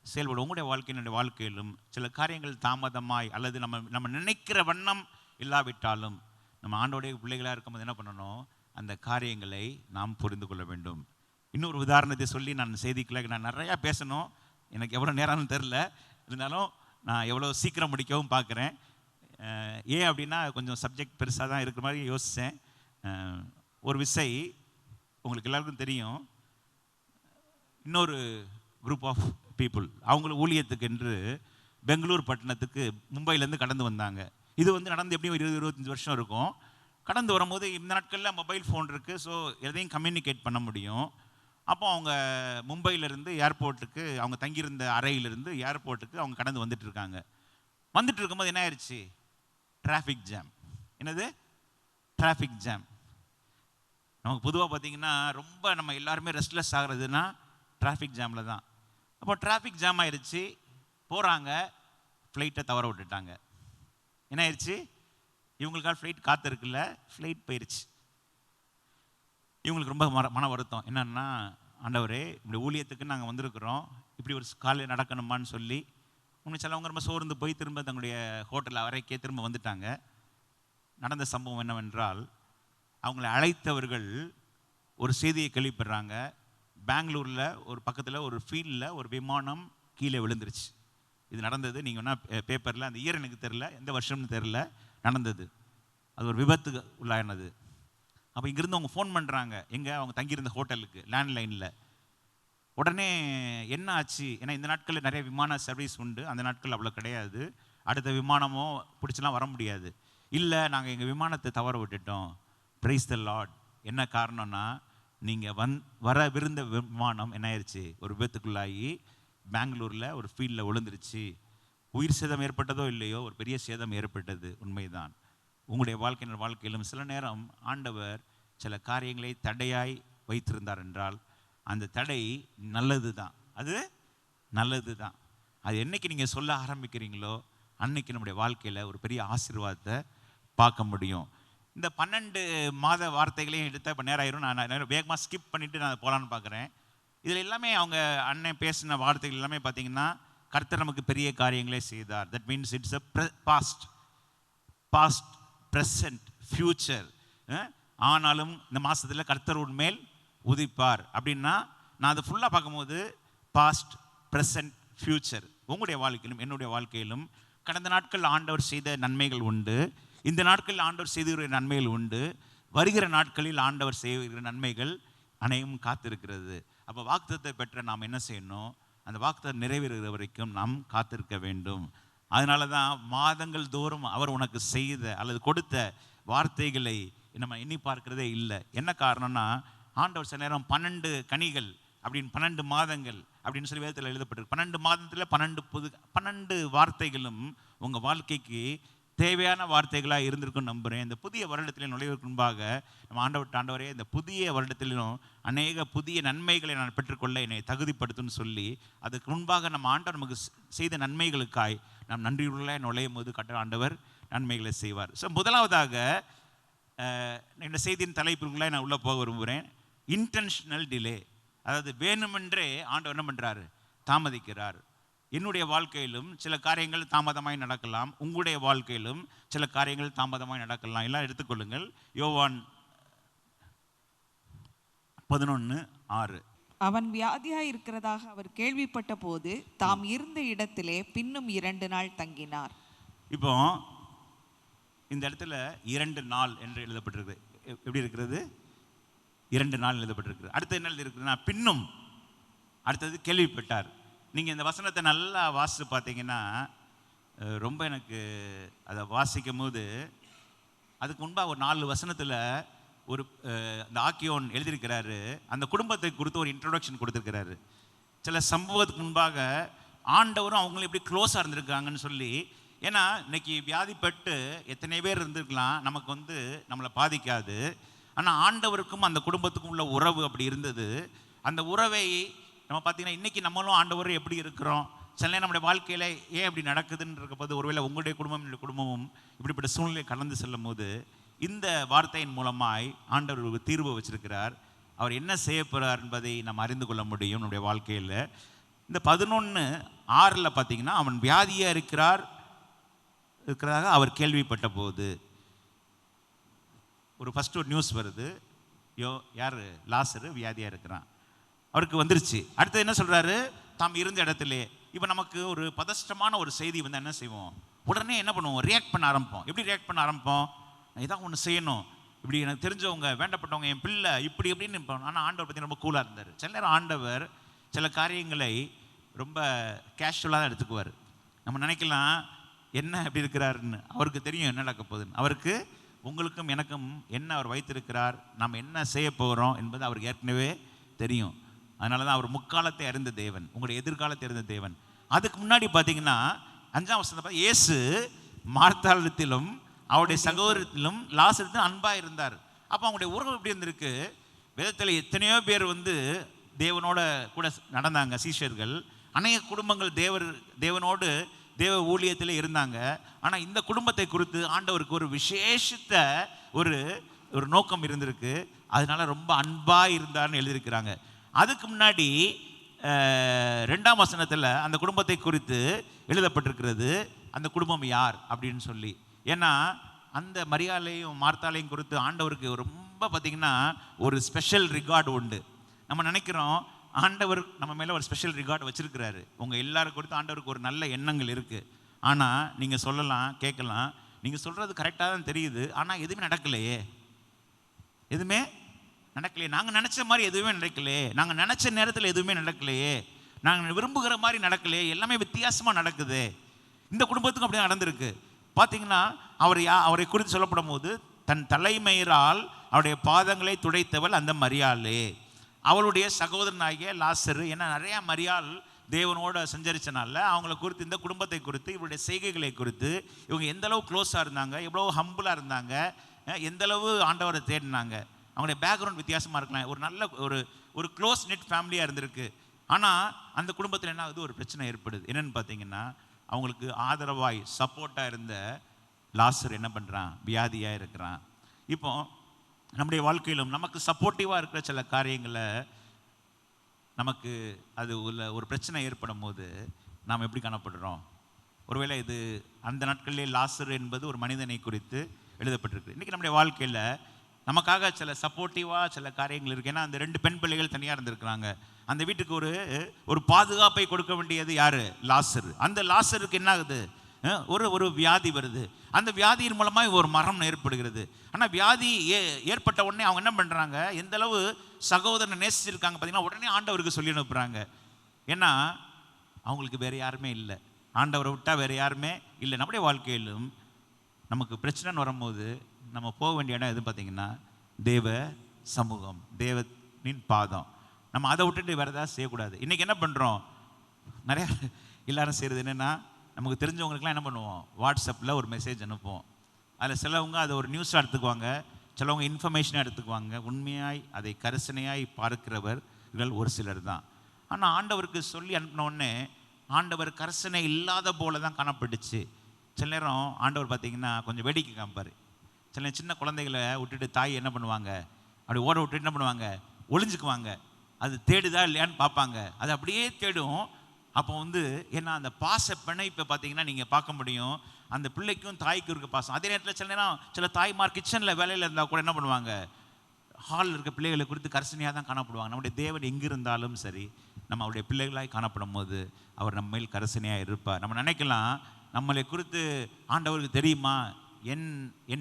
செயல்படும். உங்களுடைய வாழ்க்கையினுடைய வாழ்க்கையிலும் சில காரியங்கள் தாமதமாய் அல்லது நம்ம நினைக்கிற வண்ணம் இல்லாவிட்டாலும் நம்ம ஆண்டோடைய பிள்ளைகளாக இருக்கும்போது என்ன பண்ணணும், அந்த காரியங்களை நாம் புரிந்து கொள்ள வேண்டும். இன்னொரு உதாரணத்தை சொல்லி நான் செய்திக்குள்ள நான் நிறையா பேசணும், எனக்கு எவ்வளோ நேரம்னு தெரில, இருந்தாலும் நான் எவ்வளோ சீக்கிரம் முடிக்கவும் பார்க்குறேன். ஏன் அப்படின்னா கொஞ்சம் சப்ஜெக்ட் பெருசாக தான் இருக்கிற மாதிரி யோசித்தேன். ஒரு விசை உங்களுக்கு எல்லாருக்கும் தெரியும், இன்னொரு குரூப் ஆஃப் பீப்புள் அவங்களுக்கு ஊழியத்துக்கு என்று பெங்களூர் பட்டணத்துக்கு மும்பையிலேருந்து கடந்து வந்தாங்க. இது வந்து நடந்து எப்படியும் 20-25 வருஷம் இருக்கும். கடந்து வரும்போது இந்த நாட்களில் மொபைல் ஃபோன் இருக்குது, ஸோ எதையும் கம்யூனிகேட் பண்ண முடியும். அப்போ அவங்க மும்பையிலேருந்து ஏர்போர்ட்டுக்கு, அவங்க தங்கியிருந்த அறையிலிருந்து ஏர்போர்ட்டுக்கு அவங்க கடந்து வந்துட்டுருக்காங்க. வந்துட்டு இருக்கும்போது என்ன ஆயிடுச்சு, டிராஃபிக் ஜாம். என்னது டிராஃபிக் ஜாம்? நமக்கு பொதுவாக பார்த்திங்கன்னா ரொம்ப நம்ம எல்லாருமே ரெஸ்ட்லெஸ் ஆகிறதுனா டிராஃபிக் ஜாமில் தான். அப்போ டிராஃபிக் ஜாம் ஆயிடுச்சு, போகிறாங்க, ஃப்ளைட்டை தவற விட்டுட்டாங்க. என்ன ஆயிடுச்சு, இவங்களுக்காக ஃப்ளைட் காத்திருக்குல்ல, ஃப்ளைட் போயிடுச்சு. இவங்களுக்கு ரொம்ப மன வருத்தம். என்னன்னா, ஆண்டவரே இப்படி ஊழியத்துக்கு நாங்கள் வந்திருக்கிறோம், இப்படி ஒரு காலையில் நடக்கணுமான்னு சொல்லி இன்னும் சிலவங்க ரொம்ப சோர்ந்து போய் திரும்ப தங்களுடைய ஹோட்டல் அறைக்கே திரும்ப வந்துட்டாங்க. நடந்த சம்பவம் என்னவென்றால், அவங்களை அழைத்தவர்கள் ஒரு செய்தியை கேள்விப்படுறாங்க. பெங்களூரில் ஒரு பக்கத்தில் ஒரு ஃபீல்டில் ஒரு விமானம் கீழே விழுந்துருச்சு. இது நடந்தது, நீங்கள் வேணால் பேப்பரில், அந்த இயர் எனக்கு தெரில, எந்த வருஷம்னு தெரில, நடந்தது. அது ஒரு விபத்து உள்ளானது. அப்போ இங்கேருந்து அவங்க ஃபோன் பண்ணுறாங்க, எங்கே அவங்க தங்கியிருந்த ஹோட்டலுக்கு, லேண்ட்லைனில். உடனே என்ன ஆச்சு, ஏன்னா இந்த நாட்களில் நிறைய விமான சர்வீஸ் உண்டு, அந்த நாட்கள் அவ்வளோ கிடையாது. அடுத்த விமானமோ பிடிச்சலாம் வர முடியாது. இல்லை, நாங்கள் எங்கள் விமானத்தை தவற விட்டுட்டோம். Praise the Lord. என்ன காரணம்னா, நீங்கள் வரவிருந்த விமானம் என்ன ஆயிடுச்சு, ஒரு விபத்துக்குள்ளாகி பெங்களூரில் ஒரு ஃபீல்டில் விழுந்துருச்சு. உயிர் சேதம் ஏற்பட்டதோ இல்லையோ, ஒரு பெரிய சேதம் ஏற்பட்டது, உண்மைதான். உங்களுடைய வாழ்க்கையிலும் சில நேரம் ஆண்டவர் சில காரியங்களை தடையாய் வைத்திருந்தார் என்றால் அந்த தடை நல்லது தான், அது நல்லது தான். அது என்னைக்கு நீங்கள் சொல்ல ஆரம்பிக்கிறீங்களோ அன்னைக்கு நம்முடைய வாழ்க்கையில் ஒரு பெரிய ஆசீர்வாதத்தை பார்க்க முடியும். இந்த 12 மாத வார்த்தைகளையும் எடுத்தால் இப்போ நேரம் ஆயிரும். நான் வேகமாக ஸ்கிப் பண்ணிவிட்டு நான் போகலான்னு பார்க்குறேன். இதில் எல்லாமே அவங்க அண்ணன் பேசின வார்த்தைகள் எல்லாமே பார்த்தீங்கன்னா, கர்த்தர் நமக்கு பெரிய காரியங்களே செய்தார். That means it's a past, present, future. ஆனாலும் இந்த மாதத்தில் கர்த்தர் உன்மேல் உதிப்பார் அப்படின்னா, நான் அதை ஃபுல்லாக பார்க்கும்போது பாஸ்ட், ப்ரெசன்ட், ஃப்யூச்சர். உங்களுடைய வாழ்க்கையிலும் என்னுடைய வாழ்க்கையிலும் கடந்த நாட்கள் ஆண்டவர் செய்த நன்மைகள் உண்டு, இந்த நாட்களில் ஆண்டவர் செய்துகிற நன்மைகள் உண்டு, வருகிற நாட்களில் ஆண்டவர் செய்கிற நன்மைகள் அனைவரும் காத்திருக்கிறது. அப்போ வாக்குத்தத்தை பெற்ற நாம் என்ன செய்யணும், அந்த வாக்குத்தம் நிறைவேறுகிற வரைக்கும் நாம் காத்திருக்க வேண்டும். அதனால தான் மாதங்கள் தோறும் அவர் உனக்கு செய்த அல்லது கொடுத்த வார்த்தைகளை நம்ம எண்ணி பார்க்கிறதே இல்லை. என்ன காரணம்னா, ஆண்டவர் சில நேரம் 12 கனிகள் அப்படின்னு 12 மாதங்கள் அப்படின்னு சொல்லி வேதத்தில் எழுதப்பட்டிருக்கு. 12 மாதத்தில் 12 வார்த்தைகளும் உங்கள் வாழ்க்கைக்கு தேவையான வார்த்தைகளாக இருந்திருக்கும் நம்புகிறேன். இந்த புதிய வருடத்தில் நுழைவதற்கு முன்பாக நம்ம ஆண்டவரே, இந்த புதிய வருடத்திலும் அநேக புதிய நன்மைகளை நான் பெற்றுக்கொள்ள என்னை தகுதிப்படுத்துன்னு சொல்லி, அதுக்கு முன்பாக நம்ம ஆண்டவர் நமக்கு செய்த நன்மைகளுக்காய் நாம் நன்றியுள்ள நுழையும் போது ஆண்டவர் நன்மைகளை செய்வார். ஸோ முதலாவதாக இந்த செய்தியின் தலைப்புக்குள்ளே நான் உள்ளே போக விரும்புகிறேன். இன்டென்ஷனல் டிலே, அதாவது வேணுமென்றே ஆண்டவர் என்ன பண்ணுறாரு, தாமதிக்கிறார். என்னுடைய வாழ்க்கையிலும் சில காரியங்கள் தாமதமாய் நடக்கலாம், உங்களுடைய வாழ்க்கையிலும் சில காரியங்கள் தாமதமாய் நடக்கலாம். எல்லாம் எடுத்துக்கொள்ளுங்கள். யோவான் 11:6. அவன் வியாதியாய் இருக்கிறதாக அவர் கேள்விப்பட்ட போது தாம் இருந்த இடத்திலே பின்னும் 2 நாள் தங்கினார். இப்போ இந்த இடத்துல 2 நாள் என்று எழுதப்பட்டிருக்கு. எப்படி இருக்கிறது? 2 நாள் எழுதப்பட்டிருக்கு. அடுத்து என்ன எழுதியிருக்குன்னா, பின்னும், அடுத்தது கேள்விப்பட்டார். நீங்கள் இந்த வசனத்தை நல்லா வாசித்து பார்த்தீங்கன்னா, ரொம்ப எனக்கு அதை வாசிக்கும் போது அதுக்கு முன்பாக ஒரு 4 வசனத்தில் ஒரு இந்த ஆக்கியோன் எழுதியிருக்கிறாரு. அந்த குடும்பத்தை குறித்து ஒரு இன்ட்ரோடக்ஷன் கொடுத்துருக்கிறாரு. சில சம்பவத்துக்கு முன்பாக ஆண்டவரும் அவங்களும் எப்படி க்ளோஸாக இருந்திருக்காங்கன்னு சொல்லி. ஏன்னா இன்னைக்கு வியாதிப்பட்டு எத்தனை பேர் இருந்திருக்கலாம், நமக்கு நம்மளை பாதிக்காது. ஆனால் ஆண்டவருக்கும் அந்த குடும்பத்துக்கும் உள்ள உறவு அப்படி இருந்தது. அந்த உறவை நம்ம பார்த்தீங்கன்னா இன்றைக்கி நம்மளும் ஆண்டவரும் எப்படி இருக்கிறோம், சில நேரம் நம்முடைய வாழ்க்கையில் ஏன் இப்படி நடக்குதுன்ற போது, ஒருவேளை உங்களுடைய குடும்பம் என்னுடைய குடும்பமும் இப்படிப்பட்ட சூழ்நிலை கடந்து செல்லும் போது இந்த வார்த்தையின் மூலமாய் ஆண்டவர் ஒரு தீர்வு வச்சிருக்கிறார். அவர் என்ன செய்ய போகிறார் என்பதை நாம் அறிந்து கொள்ள முடியும் நம்முடைய வாழ்க்கையில். இந்த 11:6 பார்த்தீங்கன்னா, அவன் வியாதியாக இருக்கிறதாக அவர் கேள்விப்பட்ட போது ஃபஸ்ட்டு ஒரு நியூஸ் வருது. யார்? லாசரு வியாதியாக இருக்கிறான், அவருக்கு வந்துருச்சு. அடுத்தது என்ன சொல்கிறாரு? தாம் இருந்த இடத்துல. இப்போ நமக்கு ஒரு பதஷ்டமான ஒரு செய்தி வந்து என்ன செய்வோம்? உடனே என்ன பண்ணுவோம்? ரியாக்ட் பண்ண ஆரம்பிப்போம். எப்படி ரியாக்ட் பண்ண ஆரம்பிப்போம்? இதான் ஒன்று செய்யணும், இப்படி எனக்கு தெரிஞ்சவங்க, வேண்டப்பட்டவங்க, என் பிள்ளை இப்படி எப்படின்னு நினைப்போம். ஆனால் ஆண்டவர் பற்றி ரொம்ப கூலாக இருந்தார். சில நேரம் ஆண்டவர் சில காரியங்களை ரொம்ப கேஷுவலாக தான் எடுத்துக்குவார். நம்ம நினைக்கலாம் என்ன அப்படி இருக்கிறாருன்னு. அவருக்கு தெரியும் என்ன நடக்க போகுதுன்னு. அவருக்கு, உங்களுக்கும் எனக்கும் என்ன அவர் வைத்திருக்கிறார், நாம் என்ன செய்ய போகிறோம் என்பது அவருக்கு ஏற்கனவே தெரியும். அதனால தான் அவர் முக்காலத்தை அறிந்த தேவன், உங்களுடைய எதிர்காலத்தை அறிந்த தேவன். அதுக்கு முன்னாடி பார்த்தீங்கன்னா 5ஆம் வசனத்தை இயேசு மார்த்தாளிடத்திலும் அவருடைய சகோதரத்திலும் லாசரிடத்திலும் அன்பாக இருந்தார். அப்போ அவங்களுடைய உறவு எப்படி இருந்திருக்கு? வேதத்தில் எத்தனையோ பேர் வந்து தேவனோட கூட நடந்தாங்க, சீஷர்கள். அநேக குடும்பங்கள் தேவனோடு தேவ ஊழியத்தில் இருந்தாங்க. ஆனால் இந்த குடும்பத்தை குறித்து ஆண்டவருக்கு ஒரு விசேஷித்த ஒரு நோக்கம் இருந்திருக்கு. அதனால ரொம்ப அன்பாக இருந்தார்னு எழுதியிருக்கிறாங்க. அதுக்கு முன்னாடி 2ஆம் வசனத்தில் அந்த குடும்பத்தை குறித்து எழுதப்பட்டிருக்கிறது, அந்த குடும்பம் யார் அப்படின்னு சொல்லி. ஏன்னா அந்த மரியாதையும் மார்த்தாளையும் குறித்து ஆண்டவருக்கு ரொம்ப பார்த்திங்கன்னா ஒரு ஸ்பெஷல் ரிகார்டு உண்டு. நம்ம நினைக்கிறோம் ஆண்டவர் நம்ம மேலே ஒரு ஸ்பெஷல் ரிகார்டு வச்சுருக்கிறாரு. உங்கள் எல்லாரும் குறித்து ஆண்டவருக்கு ஒரு நல்ல எண்ணங்கள் இருக்குது. ஆனால் நீங்கள் சொல்லலாம், கேட்கலாம், நீங்கள் சொல்கிறது கரெக்டாக தான் தெரியுது, ஆனால் எதுவுமே நடக்கலையே, எதுவுமே நடக்கலையே, நாங்கள் நினச்ச மாதிரி எதுவுமே நடக்கலையே, நாங்கள் நினச்ச நேரத்தில் எதுவுமே நடக்கலையே, நாங்கள் விரும்புகிற மாதிரி நடக்கலையே, எல்லாமே வித்தியாசமாக நடக்குது. இந்த குடும்பத்துக்கும் அப்படி நடந்திருக்கு. பார்த்தீங்கன்னா அவரை குறித்து சொல்லப்படும் போது, தன் தலைமயிரால் அவருடைய பாதங்களை துடைத்தவள் அந்த மரியாளே, அவளுடைய சகோதரனாகிய லாசரு. ஏன்னா நிறையா மரியாள் தேவனோட சஞ்சரிச்சனால அவங்கள குறித்து, இந்த குடும்பத்தை குறித்து, இவருடைய செய்கைகளை குறித்து, இவங்க எந்த அளவு க்ளோஸாக இருந்தாங்க, எவ்வளோ ஹம்பிளாக இருந்தாங்க, எந்த அளவு ஆண்டவரை தேடினாங்க, அவங்களுடைய பேக்ரவுண்ட் வித்தியாசமாக இருக்கலாம், ஒரு நல்ல ஒரு க்ளோஸ் நெட் ஃபேமிலியாக இருந்திருக்கு. ஆனால் அந்த குடும்பத்தில் என்ன ஆகுது? ஒரு பிரச்சனை ஏற்படுது. என்னென்னு பார்த்தீங்கன்னா, அவங்களுக்கு ஆதரவாய் சப்போர்ட்டாக இருந்த லாசர் என்ன பண்ணுறான்? வியாதியாக இருக்கிறான். இப்போ நம்முடைய வாழ்க்கையிலும் நமக்கு சப்போர்ட்டிவாக இருக்கிற சில காரியங்களை, நமக்கு அது ஒரு பிரச்சனை ஏற்படும் போது நாம் எப்படி காணப்படுறோம்? ஒருவேளை இது அந்த நாட்களிலே லாசர் என்பது ஒரு மனிதனை குறித்து எழுதப்பட்டிருக்கு. இன்றைக்கி நம்முடைய வாழ்க்கையில் நமக்காக சில சப்போர்ட்டிவாக சில காரியங்கள் இருக்குது. ஏன்னா அந்த 2 பெண் பிள்ளைகள் தனியாக இருந்திருக்கிறாங்க. அந்த வீட்டுக்கு ஒரு பாதுகாப்பை கொடுக்க வேண்டியது யார்? லாசர். அந்த லாசருக்கு என்ன ஆகுது? ஒரு வியாதி வருது. அந்த வியாதியின் மூலமாக ஒரு மரணம் ஏற்படுகிறது. ஆனால் வியாதி ஏற்பட்ட உடனே அவங்க என்ன பண்ணுறாங்க? எந்த அளவு சகோதரனை நேசிச்சிருக்காங்க பார்த்தீங்கன்னா, உடனே ஆண்டவருக்கு சொல்லி அனுப்புகிறாங்க. ஏன்னா அவங்களுக்கு வேறு யாருமே இல்லை, ஆண்டவரை விட்டால் வேறு யாருமே இல்லை. நம்முடைய வாழ்க்கையிலும் நமக்கு பிரச்சனைன்னு வரும்போது நம்ம போக வேண்டிய இடம் எது பார்த்தீங்கன்னா, தேவ சமூகம், தேவனின் பாதம். நம்ம அதை விட்டுட்டு வேறு ஏதாவது செய்யக்கூடாது. இன்றைக்கி என்ன பண்ணுறோம்? நிறையா எல்லாரும் செய்கிறது என்னென்னா, நமக்கு தெரிஞ்சவங்களுக்குலாம் என்ன பண்ணுவோம்? வாட்ஸ்அப்பில் ஒரு மெசேஜ் அனுப்புவோம். அதில் சிலவங்க அதை ஒரு நியூஸாக எடுத்துக்குவாங்க, சிலவங்க இன்ஃபர்மேஷனாக எடுத்துக்குவாங்க. உண்மையாய் அதை கரிசனையாய் பார்க்கிறவர்கள் ஒரு சிலர் தான். ஆனால் ஆண்டவருக்கு சொல்லி அனுப்பினோடனே ஆண்டவர் கரிசனை இல்லாத போல தான் காணப்பட்டுச்சு. சில நேரம் ஆண்டவர் பார்த்திங்கன்னா கொஞ்சம் வேடிக்கை காமிப்பார். சில சின்ன குழந்தைகளை விட்டுட்டு தாய் என்ன பண்ணுவாங்க? அப்படி ஓட விட்டுட்டு என்ன பண்ணுவாங்க? ஒளிஞ்சுக்குவாங்க. அது தேடுதா இல்லையான்னு பார்ப்பாங்க. அது அப்படியே தேடும். அப்போ ஏன்னா அந்த பாச பிணைப்பை பார்த்தீங்கன்னா நீங்கள் பார்க்க முடியும். அந்த பிள்ளைக்கும் தாய்க்கும் இருக்க பாசம். அதே நேரத்தில் சில நேரம் சில தாய்மார் கிச்சனில் வேலையில் இருந்தால் கூட என்ன பண்ணுவாங்க? ஹாலில் இருக்க பிள்ளைகளை குறித்து கரிசனையாக தான் காணப்படுவாங்க. நம்முடைய தேவன் எங்கே இருந்தாலும் சரி, நம்ம அவருடைய பிள்ளைகளாய் காணப்படும் போது அவர் நம்ம மேல் கரிசனையாக இருப்பார். நம்ம நினைக்கலாம், நம்மளை குறித்து ஆண்டவருக்கு தெரியுமா? என்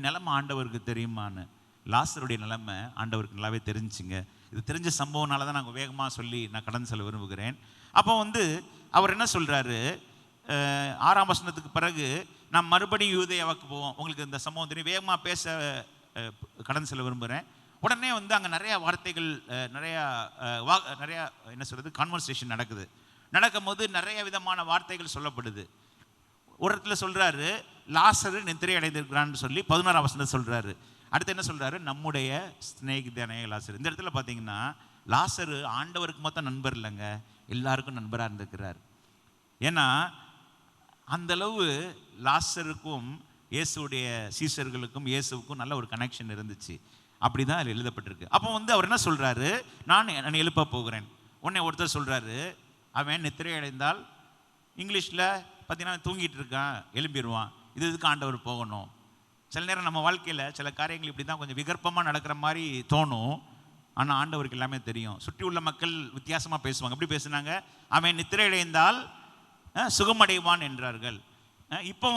நிலைமை ஆண்டவருக்கு தெரியுமான்னு. லாசருடைய நிலைமை ஆண்டவருக்கு நல்லாவே தெரிஞ்சுங்க. இது தெரிஞ்ச சம்பவம்னால தான் நாங்கள் வேகமாக சொல்லி நான் கடந்து செல்ல விரும்புகிறேன். அப்போ அவர் என்ன சொல்கிறாரு? 6ஆம் வசனத்துக்கு பிறகு நான் மறுபடியும் யூதேயாவுக்கு போவோம். உங்களுக்கு இந்த சம்பவம் தெரியும். வேகமாக பேச கடந்து செல்ல விரும்புகிறேன். உடனே அங்கே நிறையா வார்த்தைகள், நிறையா என்ன சொல்கிறது, கான்வர்சேஷன் நடக்கும்போது நிறைய விதமான வார்த்தைகள் சொல்லப்படுது. ஒரு இடத்துல சொல்கிறாரு, லாசரு நித்திரை அடைந்திருக்கிறான்னு சொல்லி 11ஆம் வசனத்தை சொல்கிறாரு. அடுத்து என்ன சொல்கிறாரு? நம்முடைய ஸ்நேகிதனே லாசரு. இந்த இடத்துல பார்த்தீங்கன்னா லாசரு ஆண்டவருக்கு மொத்தம் நண்பர் இல்லைங்க, எல்லாருக்கும் நண்பராக இருந்திருக்கிறார். ஏன்னா அந்த அளவு லாசருக்கும் இயேசுடைய சீஷர்களுக்கும் இயேசுவுக்கும் நல்ல ஒரு கனெக்ஷன் இருந்துச்சு. அப்படி தான் அதில் எழுதப்பட்டிருக்கு. அப்போ அவர் என்ன சொல்கிறாரு, நான் எழுப்ப போகிறேன். உடனே ஒருத்தர் சொல்கிறாரு, அவன் நித்திரை அடைந்தால், இங்கிலீஷில் பார்த்தீங்கன்னா தூங்கிட்டு இருக்கான், எழும்பிடுவான், இதுக்கு ஆண்டவர் போகணும். சில நேரம் நம்ம வாழ்க்கையில் சில காரியங்கள் இப்படி தான் கொஞ்சம் விகற்பமாக நடக்கிற மாதிரி தோணும். ஆனால் ஆண்டவருக்கு எல்லாமே தெரியும். சுற்றி உள்ள மக்கள் வித்தியாசமாக பேசுவாங்க. எப்படி பேசுனாங்க, அவன் நித்திரை அடைந்தால் சுகமடைவான் என்றார்கள். இப்போ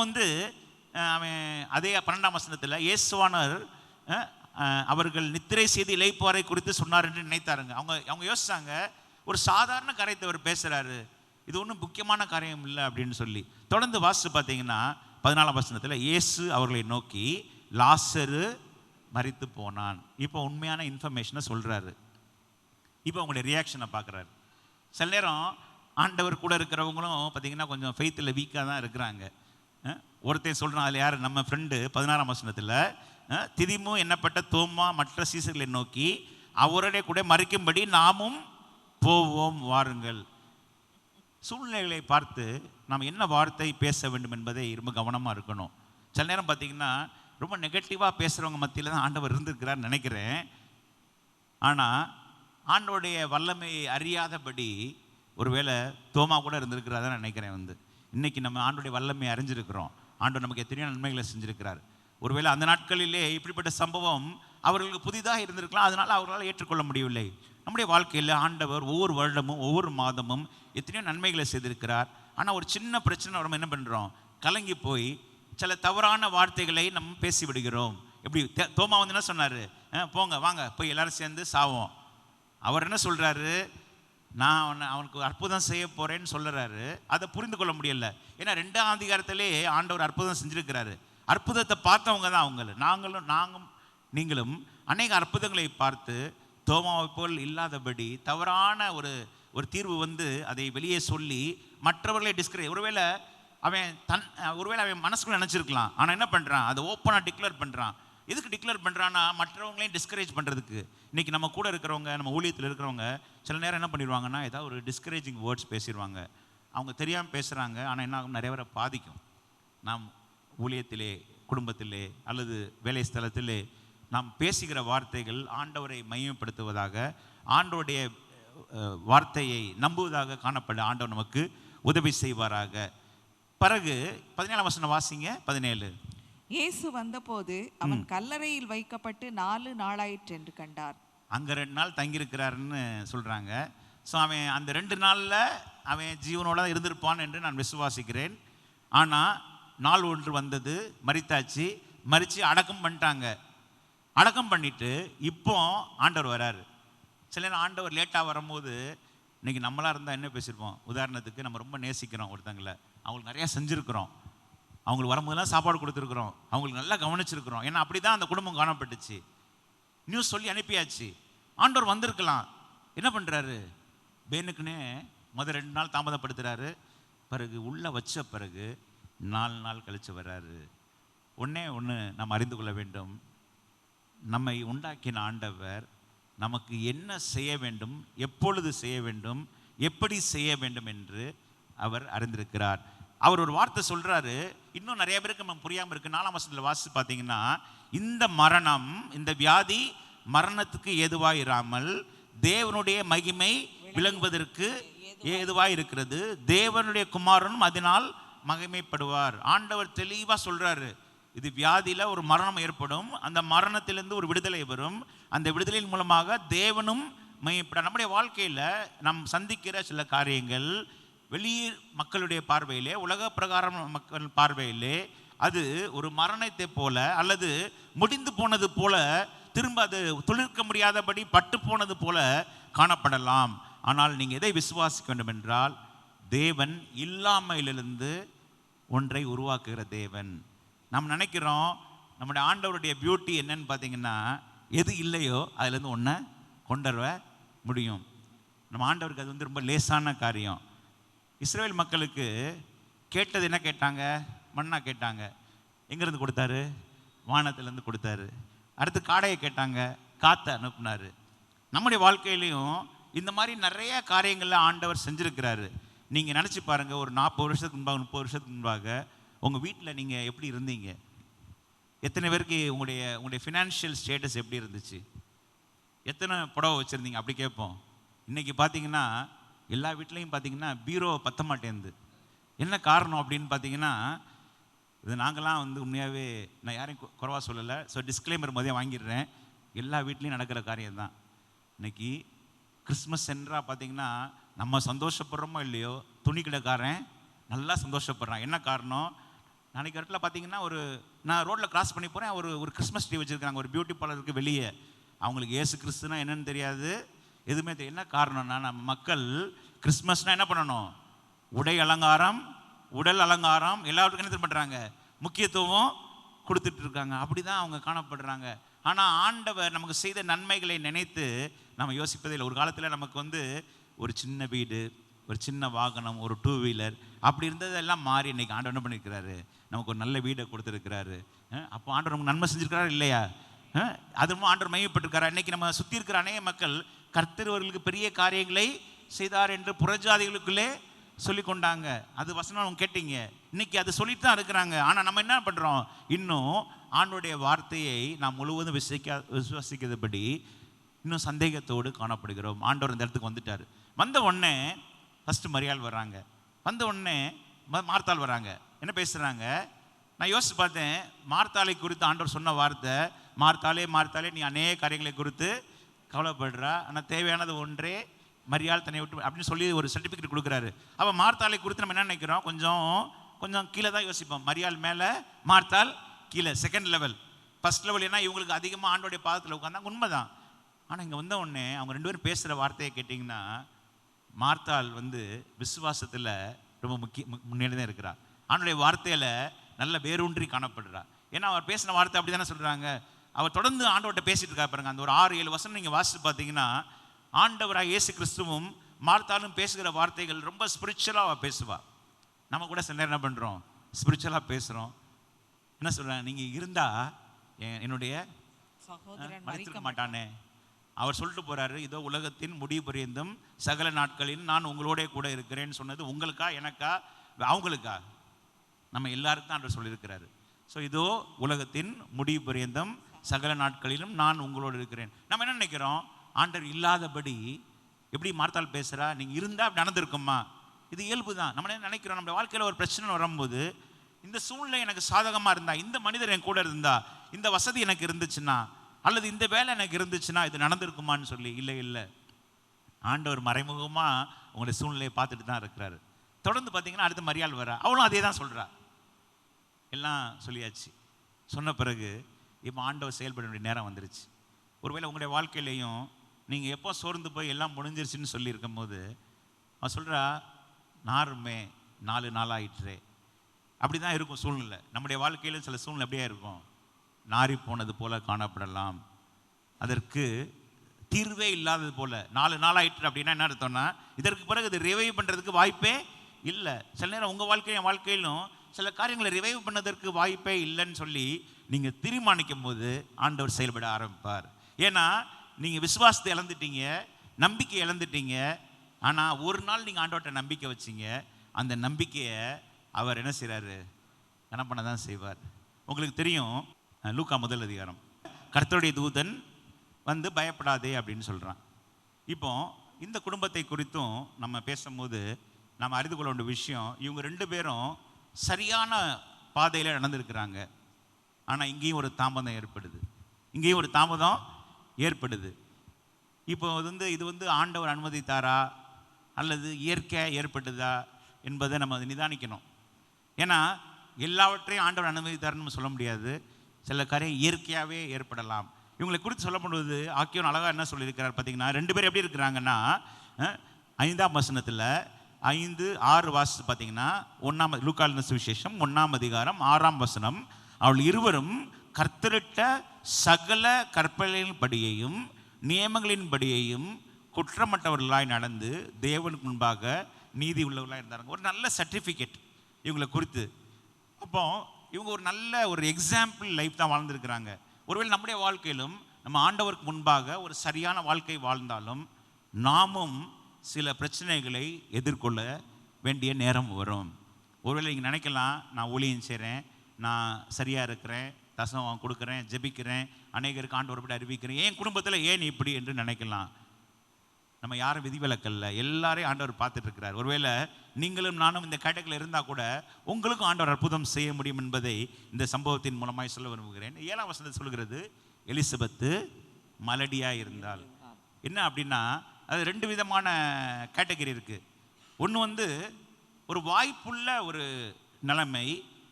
அவன் அதே 12ஆம் வசனத்தில் இயேசுவானர் அவர்கள் நித்திரை செய்து இளைப்பாறை குறித்து சொன்னார் என்று நினைத்தாருங்க. அவங்க யோசிச்சாங்க, ஒரு சாதாரண காரியத்தை அவர் பேசுகிறாரு, இது ஒன்றும் முக்கியமான காரியம் இல்லை அப்படின்னு சொல்லி. தொடர்ந்து வாசித்து பார்த்தீங்கன்னா 14ஆம் வசனத்தில் இயேசு அவர்களை நோக்கி, லாசரு மரித்து போனான். இப்போ உண்மையான இன்ஃபர்மேஷனை சொல்கிறாரு. இப்போ அவங்களுடைய ரியாக்ஷனை பார்க்குறாரு. சில நேரம் ஆண்டவர் கூட இருக்கிறவங்களும் பார்த்தீங்கன்னா கொஞ்சம் ஃபெய்த்தில் வீக்காக தான் இருக்கிறாங்க. ஒருத்தன் சொல்கிறான், அதில் யார், நம்ம ஃப்ரெண்டு 16ஆம் வசனத்தில், திதிமு என்னப்பட்ட தோமா மற்ற சீசர்களை நோக்கி அவருடைய கூட மறிக்கும்படி நாமும் போவோம் வாருங்கள். சூழ்நிலைகளை பார்த்து நாம் என்ன வார்த்தை பேச வேண்டும் என்பதை ரொம்ப கவனமாக இருக்கணும். சில நேரம் பார்த்தீங்கன்னா ரொம்ப நெகட்டிவாக பேசுகிறவங்க மத்தியில் தான் ஆண்டவர் இருந்திருக்கிறான்னு நினைக்கிறேன். ஆனால் ஆண்டவருடைய வல்லமையை அறியாதபடி ஒருவேளை தோமா கூட இருந்திருக்கிறதா நினைக்கிறேன். இன்றைக்கி நம்ம ஆண்டோடைய வல்லமையை அறிஞ்சிருக்கிறோம். ஆண்டவர் நமக்கு எத்தனையோ நன்மைகளை செஞ்சுருக்கிறார். ஒருவேளை அந்த நாட்களிலே இப்படிப்பட்ட சம்பவம் அவர்களுக்கு புதிதாக இருந்திருக்கலாம், அதனால் அவர்களால் ஏற்றுக்கொள்ள முடியவில்லை. நம்முடைய வாழ்க்கையில் ஆண்டவர் ஒவ்வொரு வருடமும் ஒவ்வொரு மாதமும் எத்தனையோ நன்மைகளை செய்திருக்கிறார். ஆனால் ஒரு சின்ன பிரச்சனை நம்ம என்ன பண்ணுறோம், கலங்கி போய் சில தவறான வார்த்தைகளை நம்ம பேசி விடுகிறோம். எப்படி தோமா என்ன சொன்னார், போங்க வாங்க போய் எல்லாரும் சேர்ந்து சாவோம். அவர் என்ன சொல்கிறாரு, நான் அவனுக்கு அற்புதம் செய்ய போகிறேன்னு சொல்லுறாரு. அதை புரிந்து கொள்ள முடியல. ஏன்னா 2ஆம் அதிகாரத்திலே ஆண்டவர் அற்புதம் செஞ்சுருக்கிறாரு. அற்புதத்தை பார்த்தவங்க தான் நாங்களும் நீங்களும் அநேக அற்புதங்களை பார்த்து தோமாவை போல் இல்லாதபடி தவறான ஒரு தீர்வு அதை வெளியே சொல்லி மற்றவர்களை டிஸ்கரேஜ். ஒருவேளை அவன் மனசுக்குள்ள நினச்சிருக்கலாம். ஆனால் என்ன பண்ணுறான், அதை ஓப்பனாக டிக்ளேர் பண்ணுறான். எதுக்கு டிக்ளேர் பண்ணுறான்னா மற்றவங்களையும் டிஸ்கரேஜ் பண்ணுறதுக்கு. இன்றைக்கி நம்ம கூட இருக்கிறவங்க, நம்ம ஊழியத்தில் இருக்கிறவங்க சில நேரம் என்ன பண்ணிடுவாங்கன்னா, ஏதாவது ஒரு டிஸ்கரேஜிங் வேர்ட்ஸ் பேசிடுவாங்க. அவங்க தெரியாமல் பேசுகிறாங்க, ஆனால் என்ன ஆகும், நிறைய பேரை பாதிக்கும். நாம் ஊழியத்திலே, குடும்பத்திலே அல்லது வேலை ஸ்தலத்திலே நாம் பேசுகிற வார்த்தைகள் ஆண்டவரை மையப்படுத்துவதாக, ஆண்டவருடைய வார்த்தையை நம்புவதாக காணப்பட ஆண்டவர் நமக்கு உதவி செய்வாராக. பிறகு 17ஆம் வசனம் வாசிங்க. 17. இயேசு வந்தபோது அவன் கல்லறையில் வைக்கப்பட்டு 4 நாளாயிற்று என்று கண்டார். அங்கே 2 நாள் தங்கியிருக்கிறாருன்னு சொல்கிறாங்க. ஸோ அவன் அந்த 2 நாளில் அவன் ஜீவனோட இருந்திருப்பான் என்று நான் விசுவாசிக்கிறேன். ஆனால் நாள் ஒன்று வந்தது, மரித்தாச்சு, மரித்து அடக்கம் பண்ணிட்டாங்க. அடக்கம் பண்ணிவிட்டு இப்போ ஆண்டவர் வராரு. சில நேரம் ஆண்டவர் லேட்டாக வரும்போது, இன்றைக்கி நம்மளாக இருந்தால் என்ன பேசியிருப்போம். உதாரணத்துக்கு நம்ம ரொம்ப நேசிக்கிறோம் ஒருத்தங்களை, அவங்களுக்கு நிறையா செஞ்சுருக்கிறோம், அவங்களுக்கு வரும்போதெல்லாம் சாப்பாடு கொடுத்துருக்குறோம், அவங்களுக்கு நல்லா கவனிச்சிருக்கிறோம். ஏன்னா அப்படி தான் அந்த குடும்பம் காணப்பட்டுச்சு. நியூஸ் சொல்லி அனுப்பியாச்சு. ஆண்டவர் வந்திருக்கலாம். என்ன பண்ணுறாரு, பேனுக்குன்னே முதல் 2 நாள் தாமதப்படுத்துகிறாரு. பிறகு உள்ளே வச்ச பிறகு 4 நாள் கழித்து வர்றாரு. ஒன்று நம்ம அறிந்து கொள்ள வேண்டும், நம்மை உண்டாக்கின ஆண்டவர் நமக்கு என்ன செய்ய வேண்டும், எப்பொழுது செய்ய வேண்டும், எப்படி செய்ய வேண்டும் என்று அவர் அறிந்திருக்கிறார். அவர் ஒரு வார்த்தை சொல்கிறாரு, இன்னும் நிறைய பேருக்கு நம்ம புரியாமல் இருக்குது. 4ஆம் வசனத்தில் வாசித்து பார்த்தீங்கன்னா, இந்த மரணம், இந்த வியாதி மரணத்துக்கு ஏதுவாக இராமல் தேவனுடைய மகிமை விளங்குவதற்கு ஏதுவாக இருக்கிறது, தேவனுடைய குமாரனும் அதனால் மகிமைப்படுவார். ஆண்டவர் தெளிவாக சொல்கிறாரு, இது வியாதியில் ஒரு மரணம் ஏற்படும், அந்த மரணத்திலிருந்து ஒரு விடுதலை வரும், அந்த விடுதலையின் மூலமாக தேவனும் மகிமைப்பட. நம்முடைய வாழ்க்கையில் நாம் சந்திக்கிற சில காரியங்கள் வெளியே மக்களுடைய பார்வையிலே, உலக பிரகாரம் மக்கள் பார்வையிலே அது ஒரு மரணத்தை போல அல்லது முடிந்து போனது போல, திரும்ப அது துளிர்க்க முடியாதபடி பட்டு போனது போல காணப்படலாம். ஆனால் நீங்கள் எதை விசுவாசிக்க வேண்டும் என்றால், தேவன் இல்லாமையிலிருந்து ஒன்றை உருவாக்குகிற தேவன். நாம் நினைக்கிறோம் நம்முடைய ஆண்டவருடைய பியூட்டி என்னன்னு பார்த்தீங்கன்னா, எது இல்லையோ அதுலேருந்து ஒன்றை கொண்டு வர முடியும். நம்ம ஆண்டவருக்கு அது ரொம்ப லேசான காரியம். இஸ்ரேல் மக்களுக்கு கேட்டது என்ன கேட்டாங்க, மண்ணா கேட்டாங்க, எங்கேருந்து கொடுத்தாரு, வானத்திலேருந்து கொடுத்தாரு. அடுத்து காடையை கேட்டாங்க, காற்றை அனுப்புனார். நம்முடைய வாழ்க்கையிலையும் இந்த மாதிரி நிறைய காரியங்களில் ஆண்டவர் செஞ்சுருக்கிறாரு. நீங்கள் நினச்சி பாருங்கள், ஒரு 40 வருஷத்துக்கு முன்பாக 30 வருஷத்துக்கு முன்பாக உங்கள் வீட்டில் நீங்கள் எப்படி இருந்தீங்க? எத்தனை பேருக்கு உங்களுடைய ஃபினான்ஷியல் ஸ்டேட்டஸ் எப்படி இருந்துச்சு? எத்தனை புடவை வச்சுருந்தீங்க? அப்படி கேட்போம். இன்றைக்கி பார்த்தீங்கன்னா எல்லா வீட்லேயும் பார்த்தீங்கன்னா பீரோ பத்த மாட்டேங்குது. என்ன காரணம் அப்படின்னு பார்த்தீங்கன்னா, இது நாங்களாம் வந்து உண்மையாகவே நான் யாரையும் குறைவாக சொல்லலை. ஸோ டிஸ்க்ளைமர் மதியம் வாங்கிடுறேன். எல்லா வீட்லேயும் நடக்கிற காரியம் தான். இன்றைக்கி கிறிஸ்மஸ் சென்றால் பார்த்தீங்கன்னா நம்ம சந்தோஷப்படுறோமோ இல்லையோ, துணி கடைக்காரன் நல்லா சந்தோஷப்படுறான். என்ன காரணம்? நாளைக்கு இடத்துல பார்த்தீங்கன்னா நான் ரோட்டில் கிராஸ் பண்ணி போகிறேன், ஒரு கிறிஸ்மஸ் ட்ரீ வச்சுருக்காங்க ஒரு பியூட்டி பார்லருக்கு வெளியே. அவங்களுக்கு ஏசு கிறிஸ்துனா என்னன்னு தெரியாது, எதுவுமே தெரியும். என்ன காரணம்னா, நம்ம மக்கள் கிறிஸ்மஸ்னால் என்ன பண்ணணும்? உடை அலங்காரம், உடல் அலங்காரம் எல்லாத்துக்கும் என்ன பண்ணுறாங்க? முக்கியத்துவம் கொடுத்துட்டு இருக்காங்க. அப்படி தான் அவங்க காணப்படுறாங்க. ஆனால் ஆண்டவர் நமக்கு செய்த நன்மைகளை நினைத்து நம்ம யோசிப்பதே இல்லை. ஒரு காலத்தில் நமக்கு வந்து ஒரு சின்ன வீடு, ஒரு சின்ன வாகனம், ஒரு 2 வீலர் அப்படி இருந்ததெல்லாம் மாறி இன்றைக்கி ஆண்டவர் என்ன பண்ணியிருக்கிறாரு? நமக்கு ஒரு நல்ல வீடை கொடுத்துருக்கிறாரு. அப்போ ஆண்டவர் நமக்கு நன்மை செஞ்சுருக்கிறாரு இல்லையா? அதுவும் ஆண்டவர் மையப்பட்டிருக்காரு. இன்றைக்கி நம்ம சுற்றி இருக்கிற அநேக மக்கள் கர்த்தர்களுக்கு பெரிய காரியங்களை செய்தார் என்று புறஜாதிகளுக்குள்ளே சொல்லி கொண்டாங்க. அது வசனம் அவங்க கேட்டீங்க. இன்னைக்கு அது சொல்லிட்டு தான் இருக்கிறாங்க. ஆனால் நம்ம என்ன பண்ணுறோம்? இன்னும் ஆண்டவருடைய வார்த்தையை நாம் முழுவதும் விசுவாசிக்கிறபடி இன்னும் சந்தேகத்தோடு காணப்படுகிறோம். ஆண்டவர் இந்த இடத்துக்கு வந்துட்டார். வந்த உடனே ஃபஸ்ட்டு மரியாள் வர்றாங்க. வந்த உடனே மார்த்தாள் வராங்க. என்ன பேசுகிறாங்க? நான் யோசித்து பார்த்தேன். மார்த்தாளை குறித்து ஆண்டவர் சொன்ன வார்த்தை, மார்த்தாளே மார்த்தாளே நீ அநேக காரியங்களை குறித்து கவலைப்படுறா, ஆனால் தேவையானது ஒன்றே, மரியாள் தன்னை விட்டு அப்படின்னு சொல்லி ஒரு சர்டிஃபிகேட் கொடுக்குறாரு. அப்போ மார்த்தாளை குறித்து நம்ம என்ன நினைக்கிறோம்? கொஞ்சம் கீழே தான் யோசிப்போம். மரியாள் மேலே, மார்த்தாள் கீழே, செகண்ட் லெவல். ஃபர்ஸ்ட் லெவல் ஏன்னா இவங்களுக்கு அதிகமாக ஆண்டோடைய பாதத்தில் உட்காந்தாங்க, உண்மைதான். ஆனால் இங்கே வந்த உடனே அவங்க 2 பேரும் பேசுகிற வார்த்தையை கேட்டிங்கன்னா, மார்த்தாள் வந்து விசுவாசத்தில் ரொம்ப முன்னேறி தான் இருக்கிறா. ஆண்டோடைய வார்த்தையில் நல்ல வேரூன்றி காணப்படுறா. ஏன்னா அவர் பேசின வார்த்தை அப்படி தானே சொல்கிறாங்க. அவர் தொடர்ந்து ஆண்டவர்கிட்ட பேசிகிட்டு இருக்கா பாருங்க. அந்த ஒரு 6-7 வசனம் நீங்கள் வாசித்து பார்த்தீங்கன்னா, ஆண்டவராக இயேசு கிறிஸ்துவும் மார்த்தாலும் பேசுகிற வார்த்தைகள் ரொம்ப ஸ்பிரிச்சுவலாக பேசுவா. நம்ம கூட சில நேரம் என்ன பண்ணுறோம்? ஸ்பிரிச்சுவலாக பேசுகிறோம். என்ன சொல்கிறாங்க? நீங்கள் இருந்தால் என்னுடைய சகோதரன் மறிக்க மாட்டானே. அவர் சொல்லிட்டு போகிறாரு, இதோ உலகத்தின் முடிவு பரியந்தம் சகல நாட்களில் நான் உங்களோட கூட இருக்கிறேன்னு சொன்னது உங்களுக்கா, எனக்கா, அவங்களுக்கா? நம்ம எல்லாருக்கும் ஆண்டவர் சொல்லியிருக்கிறாரு. ஸோ இதோ உலகத்தின் முடிவு பரியந்தம் சகல நாட்களிலும் நான் உங்களோடு இருக்கிறேன். நம்ம என்ன நினைக்கிறோம்? ஆண்டவர் இல்லாதபடி எப்படி மார்த்தாள் பேசுகிறா? நீங்கள் இருந்தால் அப்படி நடந்திருக்குமா? இது இயல்பு தான். நம்ம என்ன நினைக்கிறோம்? நம்ம வாழ்க்கையில் ஒரு பிரச்சனை வரும்போது, இந்த சூழ்நிலை எனக்கு சாதகமாக இருந்தா, இந்த மனிதர் என் கூட இருந்தா, இந்த வசதி எனக்கு இருந்துச்சுன்னா, அல்லது இந்த வேலை எனக்கு இருந்துச்சுன்னா இது நடந்திருக்குமான்னு சொல்லி இல்லை. ஆண்டவர் மறைமுகமாக உங்களுடைய சூழ்நிலையை பார்த்துட்டு தான் இருக்கிறாரு. தொடர்ந்து பார்த்தீங்கன்னா அடுத்த மரியாள் வரா. அவளும் அதே தான் சொல்கிறா. எல்லாம் சொல்லியாச்சு. சொன்ன பிறகு இப்போ ஆண்டவர் செயல்பட வேண்டிய நேரம் வந்துருச்சு. ஒருவேளை உங்களுடைய வாழ்க்கையிலையும் நீங்கள் எப்போ சோர்ந்து போய் எல்லாம் முடிஞ்சிருச்சுன்னு சொல்லியிருக்கும் போது அவன் சொல்கிறா, நாருமே 4 நாளாயிற்றே. அப்படி தான் இருக்கும் சூழ்நிலை. நம்முடைய வாழ்க்கையிலும் சில சூழ்நிலை அப்படியே இருக்கும். நாரி போனது போல காணப்படலாம். அதற்கு தீர்வே இல்லாதது போல 4 நாளாயிற்று அப்படின்னா என்ன அர்த்தம்னா, இதற்கு பிறகு இது ரிவைவ் பண்ணுறதுக்கு வாய்ப்பே இல்லை. சில நேரம் உங்கள் வாழ்க்கையும் வாழ்க்கையிலும் சில காரியங்களை ரிவைவ் பண்ணதற்கு வாய்ப்பே இல்லைன்னு சொல்லி நீங்கள் தீர்மானிக்கும் போது ஆண்டவர் செயல்பட ஆரம்பிப்பார். ஏன்னா நீங்கள் விசுவாசத்தை இழந்துட்டீங்க, நம்பிக்கை இழந்துட்டீங்க. ஆனால் ஒரு நாள் நீங்கள் ஆண்டவர்கிட்ட நம்பிக்கை வச்சிங்க. அந்த நம்பிக்கையை அவர் என்ன செய்கிறாரு? என்ன பண்ண தான் செய்வார். உங்களுக்கு தெரியும், லூக்கா 1 அதிகாரம், கர்த்தருடைய தூதன் வந்து பயப்படாதே அப்படின்னு சொல்கிறான். இப்போ இந்த குடும்பத்தை குறித்தும் நம்ம பேசும்போது நம்ம அறிந்து கொள்ள வேண்டிய விஷயம், இவங்க 2 பேரும் சரியான பாதையில் நடந்திருக்கிறாங்க. ஆனால் இங்கேயும் ஒரு தாமதம் ஏற்படுது. இப்போ இது வந்து ஆண்டவர் அனுமதித்தாரா அல்லது இயற்கையாக ஏற்பட்டதா என்பதை நம்ம நிதானிக்கணும். ஏன்னா எல்லாவற்றையும் ஆண்டவர் அனுமதித்தாருன்னு நம்ம சொல்ல முடியாது. சில காரியம் இயற்கையாகவே ஏற்படலாம். இவங்களை குறித்து சொல்லப்படுவது ஆக்கியோன் அழகாக என்ன சொல்லியிருக்கிறார் பார்த்தீங்கன்னா, 2 பேர் எப்படி இருக்கிறாங்கன்னா, 5ஆம் வசனத்தில் 5-6 வாசித்து பார்த்தீங்கன்னா, லூக்கான சுவிசேஷம் 1ஆம் அதிகாரம் 6ஆம் வசனம், அவள் இருவரும் கர்த்தரிட்ட சகல கற்பனைகளின்படியையும் நியமங்களின்படியையும் குற்றமற்றவர்களாய் நடந்து தேவனுக்கு முன்பாக நீதி உள்ளவர்களாக இருந்தாங்க. ஒரு நல்ல சர்டிஃபிகேட் இவங்களை குறித்து. அப்போ இவங்க ஒரு நல்ல ஒரு எக்ஸாம்பிள் லைஃப் தான் வாழ்ந்துருக்கிறாங்க. ஒருவேளை நம்முடைய வாழ்க்கையிலும் நம்ம ஆண்டவருக்கு முன்பாக ஒரு சரியான வாழ்க்கை வாழ்ந்தாலும் நாமும் சில பிரச்சனைகளை எதிர்கொள்ள வேண்டிய நேரம் வரும். ஒருவேளை நீங்கள் நினைக்கலாம், நான் ஊழியம் செய்கிறேன், நான் சரியாக இருக்கிறேன், தசமம் கொடுக்குறேன், ஜெபிக்கிறேன், அநேகருக்கு ஆண்டவரை பற்றி அறிவிக்கிறேன், என் குடும்பத்தில் ஏன் இப்படி என்று நினைக்கலாம். நம்ம யாரும் விதிவிலக்கல்ல, எல்லாரையும் ஆண்டவர் பார்த்துட்டு இருக்கிறார். ஒருவேளை நீங்களும் நானும் இந்த கேட்டகரியில் இருந்தால் கூட உங்களுக்கும் ஆண்டவர் அற்புதம் செய்ய முடியும் என்பதை இந்த சம்பவத்தின் மூலமாய் சொல்ல விரும்புகிறேன். 7ஆம் வசனத்தை சொல்கிறது, எலிசபெத்து மலடியாக இருந்தால். என்ன அப்படின்னா, அது 2 விதமான கேட்டகரி இருக்குது. ஒன்று ஒரு வாய்ப்புள்ள ஒரு நிலைமை,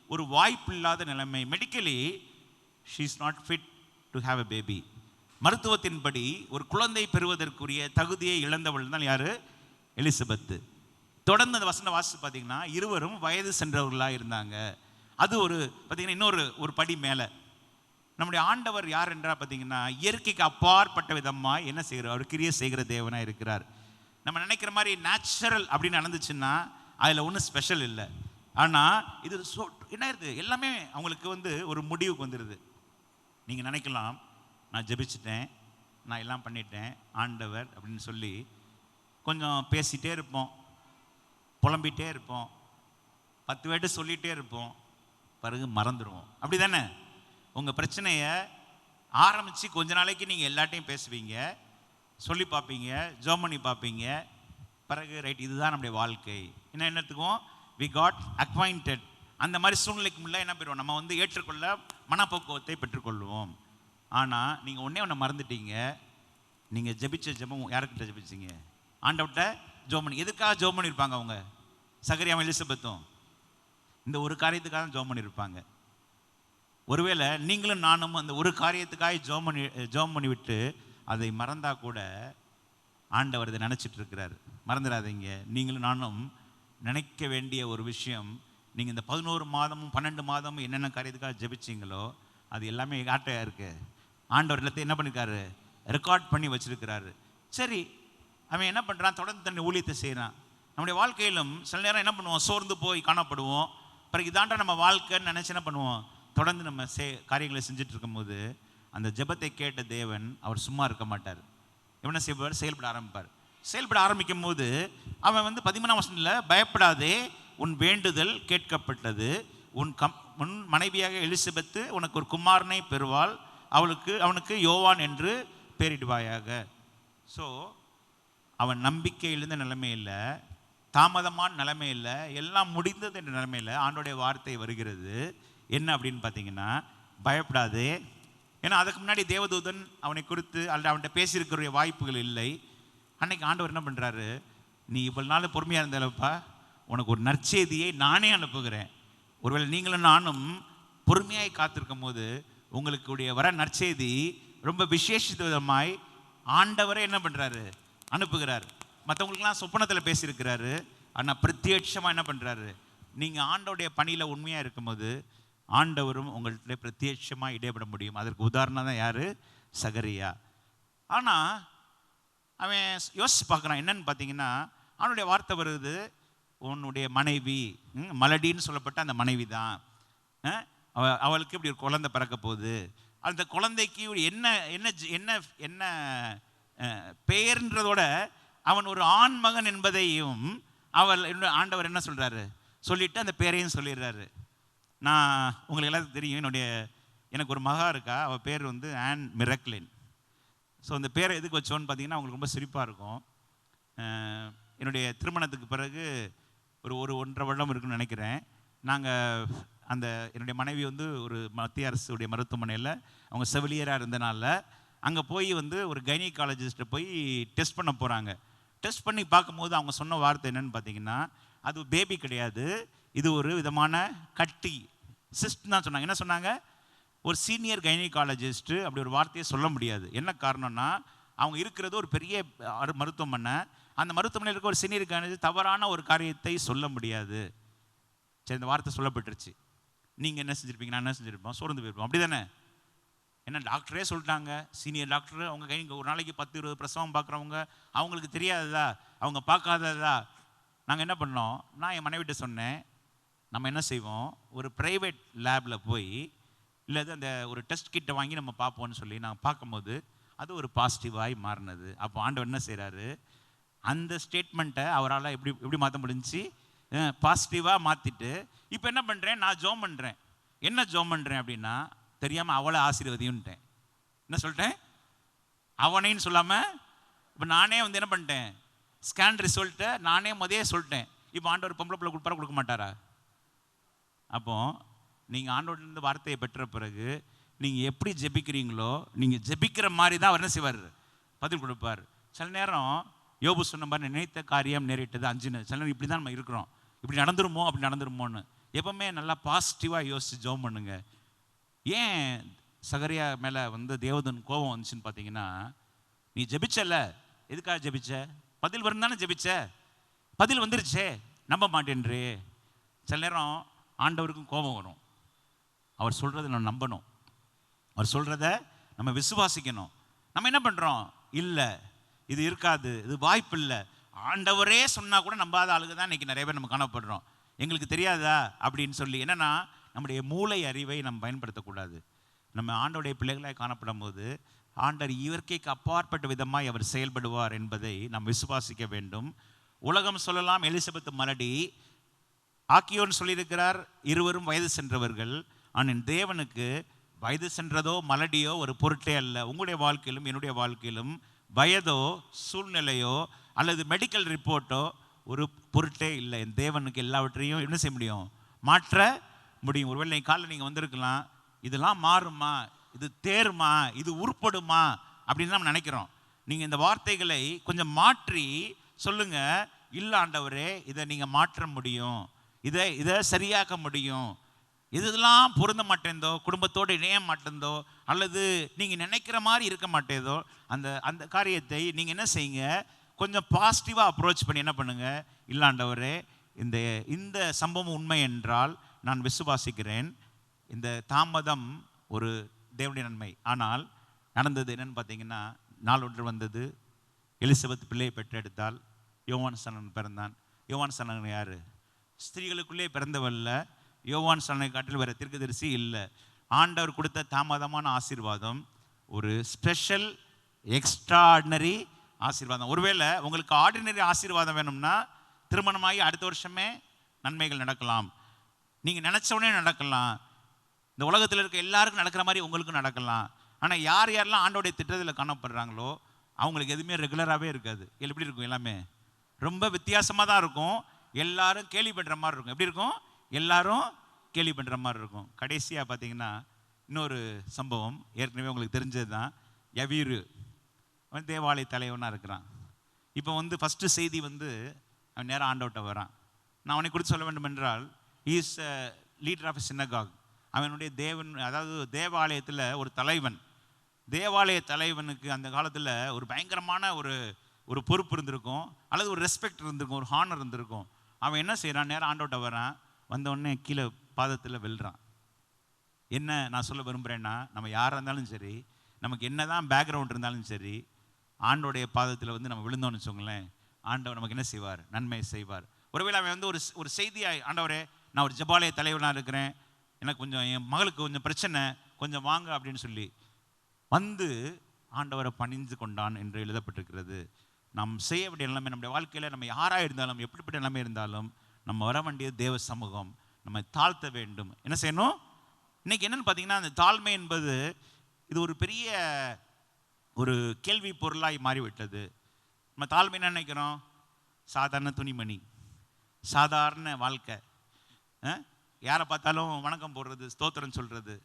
ஒரு வாய்ப்பில்லாத நிலைமை. Medically she is not fit to have a baby. மருத்துவத்தின்படி ஒரு குழந்தை பெறுவதற்குரிய தகுதியை இழந்தவள் தான் யாரு? எலிசபெத்து. தொடர்ந்து அந்த வசன வாசி பார்த்தீங்கன்னா, இருவரும் வயது சென்றவர்களாக இருந்தாங்க. அது பார்த்தீங்கன்னா இன்னொரு படி மேலே நம்முடைய ஆண்டவர் யார் என்றால் பார்த்தீங்கன்னா, இயற்கைக்கு அப்பாற்பட்ட விதமாக என்ன செய்கிறார்? அவர் கிரியை செய்கிற தேவனாக இருக்கிறார். நம்ம நினைக்கிற மாதிரி நேச்சுரல் அப்படின்னு நடந்துச்சுன்னா அதில் ஒன்றும் ஸ்பெஷல் இல்லை. ஆனால் இது என்ன இருக்குது, எல்லாமே அவங்களுக்கு ஒரு முடிவுக்கு வந்துடுது. நீங்கள் நினைக்கலாம், நான் ஜெபிச்சிட்டேன், நான் எல்லாம் பண்ணிட்டேன் ஆண்டவர் அப்படின்னு சொல்லி கொஞ்சம் பேசிகிட்டே இருப்போம், புலம்பிகிட்டே இருப்போம், 10 வேட்டு சொல்லிகிட்டே இருப்போம், பிறகு மறந்துடுவோம். அப்படி தானே? உங்கள் பிரச்சனையை ஆரம்பித்து கொஞ்ச நாளைக்கு நீங்கள் எல்லாட்டையும் பேசுவீங்க, சொல்லி பார்ப்பீங்க, ஜெபம் பண்ணி பார்ப்பீங்க, பிறகு ரைட் இதுதான் நம்முடைய வாழ்க்கை. என்னத்துக்கும் வி காட் அக்வைண்டட். அந்த மாதிரி சூழ்நிலைக்கு முன்னே என்ன பெறுவோம், நம்ம ஏற்றுக்கொள்ள மனப்பக்குவத்தை பெற்றுக்கொள்வோம். ஆனால் நீங்கள் ஒன்றே மறந்துட்டீங்க, நீங்கள் ஜெபிச்ச ஜெபம் யாருக்கிட்ட ஜெபிச்சிங்க? ஆண்டவர்கிட்ட ஜெபம் பண்ணி. எதுக்காக ஜெபம் பண்ணியிருப்பாங்க அவங்க? சகரியாவும் எலிசபெத்தும் இந்த ஒரு காரியத்துக்காக தான் ஜெபம் பண்ணியிருப்பாங்க. ஒருவேளை நீங்களும் நானும் அந்த ஒரு காரியத்துக்காக ஜெபம் பண்ணிவிட்டு அதை மறந்தா கூட ஆண்டவர் இதை நினச்சிட்டு இருக்கிறார். மறந்துடாதீங்க, நீங்களும் நானும் நினைக்க வேண்டிய ஒரு விஷயம், நீங்கள் இந்த 11 மாதமும் 12 மாதமும் என்னென்ன காரியத்துக்காக ஜெபிச்சிங்களோ அது எல்லாமே காட்டையாக இருக்குது. ஆண்டவர் எல்லாத்தையும் என்ன பண்ணியிருக்காரு? ரெக்கார்ட் பண்ணி வச்சிருக்கிறாரு. சரி, அவன் என்ன பண்ணுறான்? தொடர்ந்து தன்னை ஊழியத்தை செய்கிறான். நம்முடைய வாழ்க்கையிலும் சில நேரம் என்ன பண்ணுவோம்? சோர்ந்து போய் காணப்படுவோம். பிறகு இதாண்டா நம்ம வாழ்க்கைன்னு நினச்சி என்ன பண்ணுவோம்? தொடர்ந்து நம்ம காரியங்களை செஞ்சுட்டு இருக்கும்போது அந்த ஜெபத்தை கேட்ட தேவன் அவர் சும்மா இருக்க மாட்டார். என்ன செய்வார்? செயல்பட ஆரம்பிப்பார். செயல்பட ஆரம்பிக்கும் போது அவன் 13ஆம் வசனத்தில், பயப்படாதே, உன் வேண்டுதல் கேட்கப்பட்டது, உன் மனைவியாக எலிசபெத்து உனக்கு ஒரு குமாரனை பெறுவாள், அவனுக்கு யோவான் என்று பெயரிடுவாயாக. ஸோ அவன் நம்பிக்கை எழுந்த நிலைமையில், தாமதமான நிலைமையில், எல்லாம் முடிந்தது என்ற நிலைமையில் ஆண்டோடைய வார்த்தை வருகிறது. என்ன அப்படின்னு பார்த்தீங்கன்னா, பயப்படாதே. ஏன்னா அதுக்கு முன்னாடி தேவதூதன் அவனை குறித்து அல்ல அவன்கிட்ட பேசியிருக்கிற வாய்ப்புகள் இல்லை. அன்னைக்கு ஆண்டவர் என்ன பண்ணுறாரு? நீ இவ்வளவு நாள் பொறுமையாக இருந்தாலப்பா, உனக்கு ஒரு நற்செய்தியை நானே அனுப்புகிறேன். ஒருவேளை நீங்களும் நானும் பொறுமையாய் காத்திருக்கும் போது உங்களுக்குடைய வர நற்செய்தி ரொம்ப விசேஷித்த விதமாய் ஆண்டவரே என்ன பண்ணுறாரு? அனுப்புகிறார். மற்றவங்களுக்கெல்லாம் சொப்பனத்தில் பேசியிருக்கிறாரு, ஆனால் பிரத்யட்சமாக என்ன பண்ணுறாரு? நீங்கள் ஆண்டவருடைய பணியில் உண்மையாக இருக்கும்போது ஆண்டவரும் உங்கள்கிட்ட பிரத்யட்சமாக இடைப்பட முடியும். அதற்கு உதாரணம் தான் யார்? சகரியா. ஆனால் அவன் யோசிச்சு பார்க்குறான். என்னன்னு பார்த்தீங்கன்னா, அவனுடைய வார்த்தை வருது, உன்னுடைய மனைவி மலடின்னு சொல்லப்பட்ட அந்த மனைவி தான், அவளுக்கு இப்படி ஒரு குழந்தை பிறக்க போகுது, அந்த குழந்தைக்கு என்ன என்ன என்ன என்ன பெயர்ன்றதோட அவன் ஒரு ஆண் மகன் என்பதையும் ஆண்டவர் என்ன சொல்கிறாரு? சொல்லிட்டு அந்த பேரையும் சொல்லிடுறாரு. நான் உங்களுக்கு எல்லாத்துக்கும் தெரியும், எனக்கு ஒரு மகா இருக்கா, அவள் பேர் ஆன் மிரக்லின். ஸோ அந்த பேரை எதுக்கு வச்சோன்னு பார்த்தீங்கன்னா அவங்களுக்கு ரொம்ப சிரிப்பாக இருக்கும். என்னுடைய திருமணத்துக்கு பிறகு ஒரு 1.5 வருடம் இருக்குன்னு நினைக்கிறேன். நாங்கள் என்னுடைய மனைவி ஒரு மத்திய அரசுடைய மருத்துவமனையில் அவங்க செவிலியராக இருந்தனால அங்கே போய் ஒரு கைனகாலஜிஸ்ட்டை போய் டெஸ்ட் பண்ண போகிறாங்க. டெஸ்ட் பண்ணி பார்க்கும்போது அவங்க சொன்ன வார்த்தை என்னன்னு பார்த்தீங்கன்னா, அது பேபி கிடையாது, இது ஒரு விதமான கட்டி, சிஸ்ட் தான் சொன்னாங்க. என்ன சொன்னாங்க? ஒரு சீனியர் கைனகாலஜிஸ்ட்டு அப்படி ஒரு வார்த்தையை சொல்ல முடியாது. என்ன காரணம்னா, அவங்க இருக்கிறது ஒரு பெரிய மருத்துவமனை. அந்த மருத்துவமனையில் இருக்க ஒரு சீனியர் கைனகாலஜிஸ்ட் தவறான ஒரு காரியத்தை சொல்ல முடியாது. சரி, இந்த வார்த்தை சொல்லப்பட்டுருச்சு. நீங்கள் என்ன செஞ்சுருப்பீங்க? நான் என்ன செஞ்சுருப்போம்? சோர்ந்து போயிருப்போம். அப்படி தானே? என்ன டாக்டரே சொல்லிட்டாங்க, சீனியர் டாக்டர், அவங்க ஒரு நாளைக்கு 10-20 பிரசவம் பார்க்குறவங்க, அவங்களுக்கு தெரியாததா? அவங்க பார்க்காததா? நாங்கள் என்ன பண்ணோம்? நான் என் மனைவிட்ட சொன்னேன், நம்ம என்ன செய்வோம், ஒரு ப்ரைவேட் லேபில் போய் இல்லை அந்த ஒரு டெஸ்ட் கிட்டை வாங்கி நம்ம பார்ப்போம்னு சொல்லி நாங்கள் பார்க்கும்போது அது ஒரு பாசிட்டிவாகி மாறினது. அப்போ ஆண்டவர் என்ன செய்கிறாரு? அந்த ஸ்டேட்மெண்ட்டை அவரால் எப்படி மாற்ற முடிஞ்சிச்சு? பாசிட்டிவாக மாற்றிட்டு இப்போ என்ன பண்ணுறேன், நான் ஜோம் பண்ணுறேன். என்ன ஜோம் பண்ணுறேன் அப்படின்னா, தெரியாமல் அவளை ஆசீர்வதின்ட்டேன். என்ன சொல்லிட்டேன், அவனைன்னு சொல்லாமல் இப்போ நானே வந்து என்ன பண்ணிட்டேன், ஸ்கேன் ரிசல்ட்டை நானே முதலே சொல்லிட்டேன். இப்போ ஆண்டவர் பொம்பளை பிள்ளை கொடுப்பாரா கொடுக்க மாட்டாரா? அப்போ நீங்கள் ஆண்டவர்லேருந்து வார்த்தையை பெற்ற பிறகு நீங்கள் எப்படி ஜெபிக்கிறீங்களோ, நீங்கள் ஜெபிக்கிற மாதிரி தான் அவர் என்ன செய்வார், பதில் கொடுப்பார். சில நேரம் யோபு சொன்ன மாதிரி நினைத்த காரியம் நேரிட்டது அஞ்சுன்னு. சில நேரம் இப்படி தான் நம்ம இருக்கிறோம், இப்படி நடந்துருமோ அப்படி நடந்துருமோன்னு. எப்பவுமே நல்லா பாசிட்டிவாக யோசிச்சு ஜெபம் பண்ணுங்க. ஏன் சகரியா மேலே வந்து தேவதன் கோபம் வந்துச்சுன்னு பார்த்தீங்கன்னா, நீ ஜெபிச்சல, எதுக்காக ஜெபிச்ச, பதில் வரும் தானே ஜெபிச்ச, பதில் வந்துருச்சே, நம்ப மாட்டேன்றே. சில நேரம் ஆண்டவருக்கும் கோபம் வரும். அவர் சொல்கிறத நம்ம நம்பணும், அவர் சொல்கிறத நம்ம விசுவாசிக்கணும். நம்ம என்ன பண்ணுறோம், இல்லை இது இருக்காது, இது வாய்ப்பு இல்லை, ஆண்டவரே சொன்னால் கூட நம்பாத ஆளுங்க தான் இன்றைக்கி நிறைய பேர் நம்ம காணப்படுறோம். எங்களுக்கு தெரியாதா அப்படின்னு சொல்லி. என்னென்னா நம்முடைய மூளை அறிவை நம்ம பயன்படுத்தக்கூடாது. நம்ம ஆண்டவருடைய பிள்ளைகளாக காணப்படும் போது ஆண்டவர் இயற்கைக்கு அப்பாற்பட்ட விதமாய் அவர் செயல்படுவார் என்பதை நாம் விசுவாசிக்க வேண்டும். உலகம் சொல்லலாம் எலிசபெத் மலடி, ஆக்கியோன் சொல்லியிருக்கிறார் இருவரும் வயது சென்றவர்கள். ஆனால் தேவனுக்கு வயது சென்றதோ மலடியோ ஒரு பொருட்டே அல்ல. உங்களுடைய வாழ்க்கையிலும் என்னுடைய வாழ்க்கையிலும் வயதோ சூழ்நிலையோ அல்லது மெடிக்கல் ரிப்போர்ட்டோ ஒரு பொருட்டே இல்லை. என் தேவனுக்கு எல்லாவற்றையும் என்ன செய்ய முடியும், மாற்ற முடியும். ஒருவேளை நீங்கள் காலையில் நீங்கள் வந்திருக்கலாம், இதெல்லாம் மாறுமா, இது தேருமா, இது உருப்படுமா அப்படின்னு நம்ம நினைக்கிறோம். நீங்கள் இந்த வார்த்தைகளை கொஞ்சம் மாற்றி சொல்லுங்க, இல்லை ஆண்டவரே இதை நீங்கள் மாற்ற முடியும், இதை சரியாக்க முடியும். இதெல்லாம் பொருந்த மாட்டேந்தோ, குடும்பத்தோடு இணைய மாட்டேந்தோ, அல்லது நீங்கள் நினைக்கிற மாதிரி இருக்க மாட்டேதோ, அந்த காரியத்தை நீங்கள் என்ன செய்யுங்க, கொஞ்சம் பாசிட்டிவாக அப்ரோச் பண்ணி என்ன பண்ணுங்கள், இல்லாண்டவரே இந்த சம்பவம் உண்மை என்றால் நான் விசுவாசிக்கிறேன். இந்த தாமதம் ஒரு தேவனுடைய நன்மை. ஆனால் நடந்தது என்னன்னு பார்த்தீங்கன்னா, நாள் ஒன்று வந்தது, எலிசபெத் பிள்ளையை பெற்றெடுத்தால், யோவான் ஸ்நானன் பிறந்தான். யோவான் ஸ்நானன் யார், ஸ்திரீகளுக்குள்ளே பிறந்தவல்ல, யோவான் ஸ்நானனை காட்டில் வேறு தீர்க்கதரிசி இல்லை. ஆண்டவர் கொடுத்த தாமதமான ஆசீர்வாதம் ஒரு ஸ்பெஷல் எக்ஸ்ட்ராடினரி ஆசீர்வாதம். ஒருவேளை உங்களுக்கு ஆர்டினரி ஆசீர்வாதம் வேணும்னா திருமணமாகி அடுத்த வருஷமே நன்மைகள் நடக்கலாம், நீங்கள் நினச்சவனே நடக்கலாம், இந்த உலகத்தில் இருக்க எல்லாருக்கும் நடக்கிற மாதிரி உங்களுக்கும் நடக்கலாம். ஆனால் யார் யாரெல்லாம் ஆண்டோடைய திட்டத்தில் காணப்படுறாங்களோ அவங்களுக்கு எதுவுமே ரெகுலராகவே இருக்காது. எப்படி இருக்கும், எல்லாமே ரொம்ப வித்தியாசமாக தான் இருக்கும். எல்லாரும் கேள்வி பண்ணுற மாதிரி இருக்கும். எப்படி இருக்கும், எல்லாரும் கேள்வி பண்ணுற மாதிரி இருக்கும். கடைசியாக பார்த்தீங்கன்னா இன்னொரு சம்பவம் ஏற்கனவே உங்களுக்கு தெரிஞ்சது தான். யவீரு தேவாலய தலைவனாக இருக்கிறான். இப்போ ஃபஸ்ட்டு செய்தி அவன் நேரம் ஆண்டவர்கிட்ட வரான். நான் அவனை குறித்து சொல்ல வேண்டும் என்றால், இஸ் லீடர் ஆஃப் சினகாக். அவனுடைய அதாவது தேவாலயத்தில் ஒரு தலைவன். தேவாலய தலைவனுக்கு அந்த காலத்தில் ஒரு பயங்கரமான ஒரு பொறுப்பு இருந்திருக்கும், அல்லது ஒரு ரெஸ்பெக்ட் இருந்திருக்கும், ஒரு ஹானர் இருந்திருக்கும். அவன் என்ன செய்கிறான், நேரம் ஆண்டவர்கிட்ட வரான். வந்தவுடனே கீழே பாதத்தில் வெல்றான். என்ன நான் சொல்ல விரும்புகிறேன்னா, நம்ம யாராக இருந்தாலும் சரி, நமக்கு என்ன தான் பேக்ரவுண்ட் இருந்தாலும் சரி, ஆண்டோடைய பாதத்தில் நம்ம விழுந்தோன்னு வச்சுக்கோங்களேன், ஆண்டவர் நமக்கு என்ன செய்வார், நன்மை செய்வார். ஒருவேளை அவன் ஒரு செய்தியாய், ஆண்டவரே நான் ஒரு ஜெபாலய தலைவனாக இருக்கிறேன், எனக்கு கொஞ்சம் என் மகளுக்கு கொஞ்சம் பிரச்சனை, கொஞ்சம் வாங்க அப்படின்னு சொல்லி ஆண்டவரை பணிந்து கொண்டான் என்று எழுதப்பட்டிருக்கிறது. நாம் செய்ய வேண்டிய எல்லாமே நம்முடைய வாழ்க்கையில் நம்ம யாராக இருந்தாலும், எப்படிப்பட்ட நிலைமை இருந்தாலும், நம்ம வர வேண்டிய தேவ சமூகம், நம்ம தாழ்த்த வேண்டும். என்ன செய்யணும், இன்னைக்கு என்னன்னு பார்த்தீங்கன்னா, அந்த தாழ்மை என்பது இது ஒரு பெரிய ஒரு கேள்வி பொருளாய் மாறிவிட்டது. நம்ம தாழ்மை என்ன நினைக்கிறோம், சாதாரண துணிமணி, சாதாரண வாழ்க்கை, யாரை பார்த்தாலும் வணக்கம் போடுறது, ஸ்தோத்திரம் சொல்கிறது.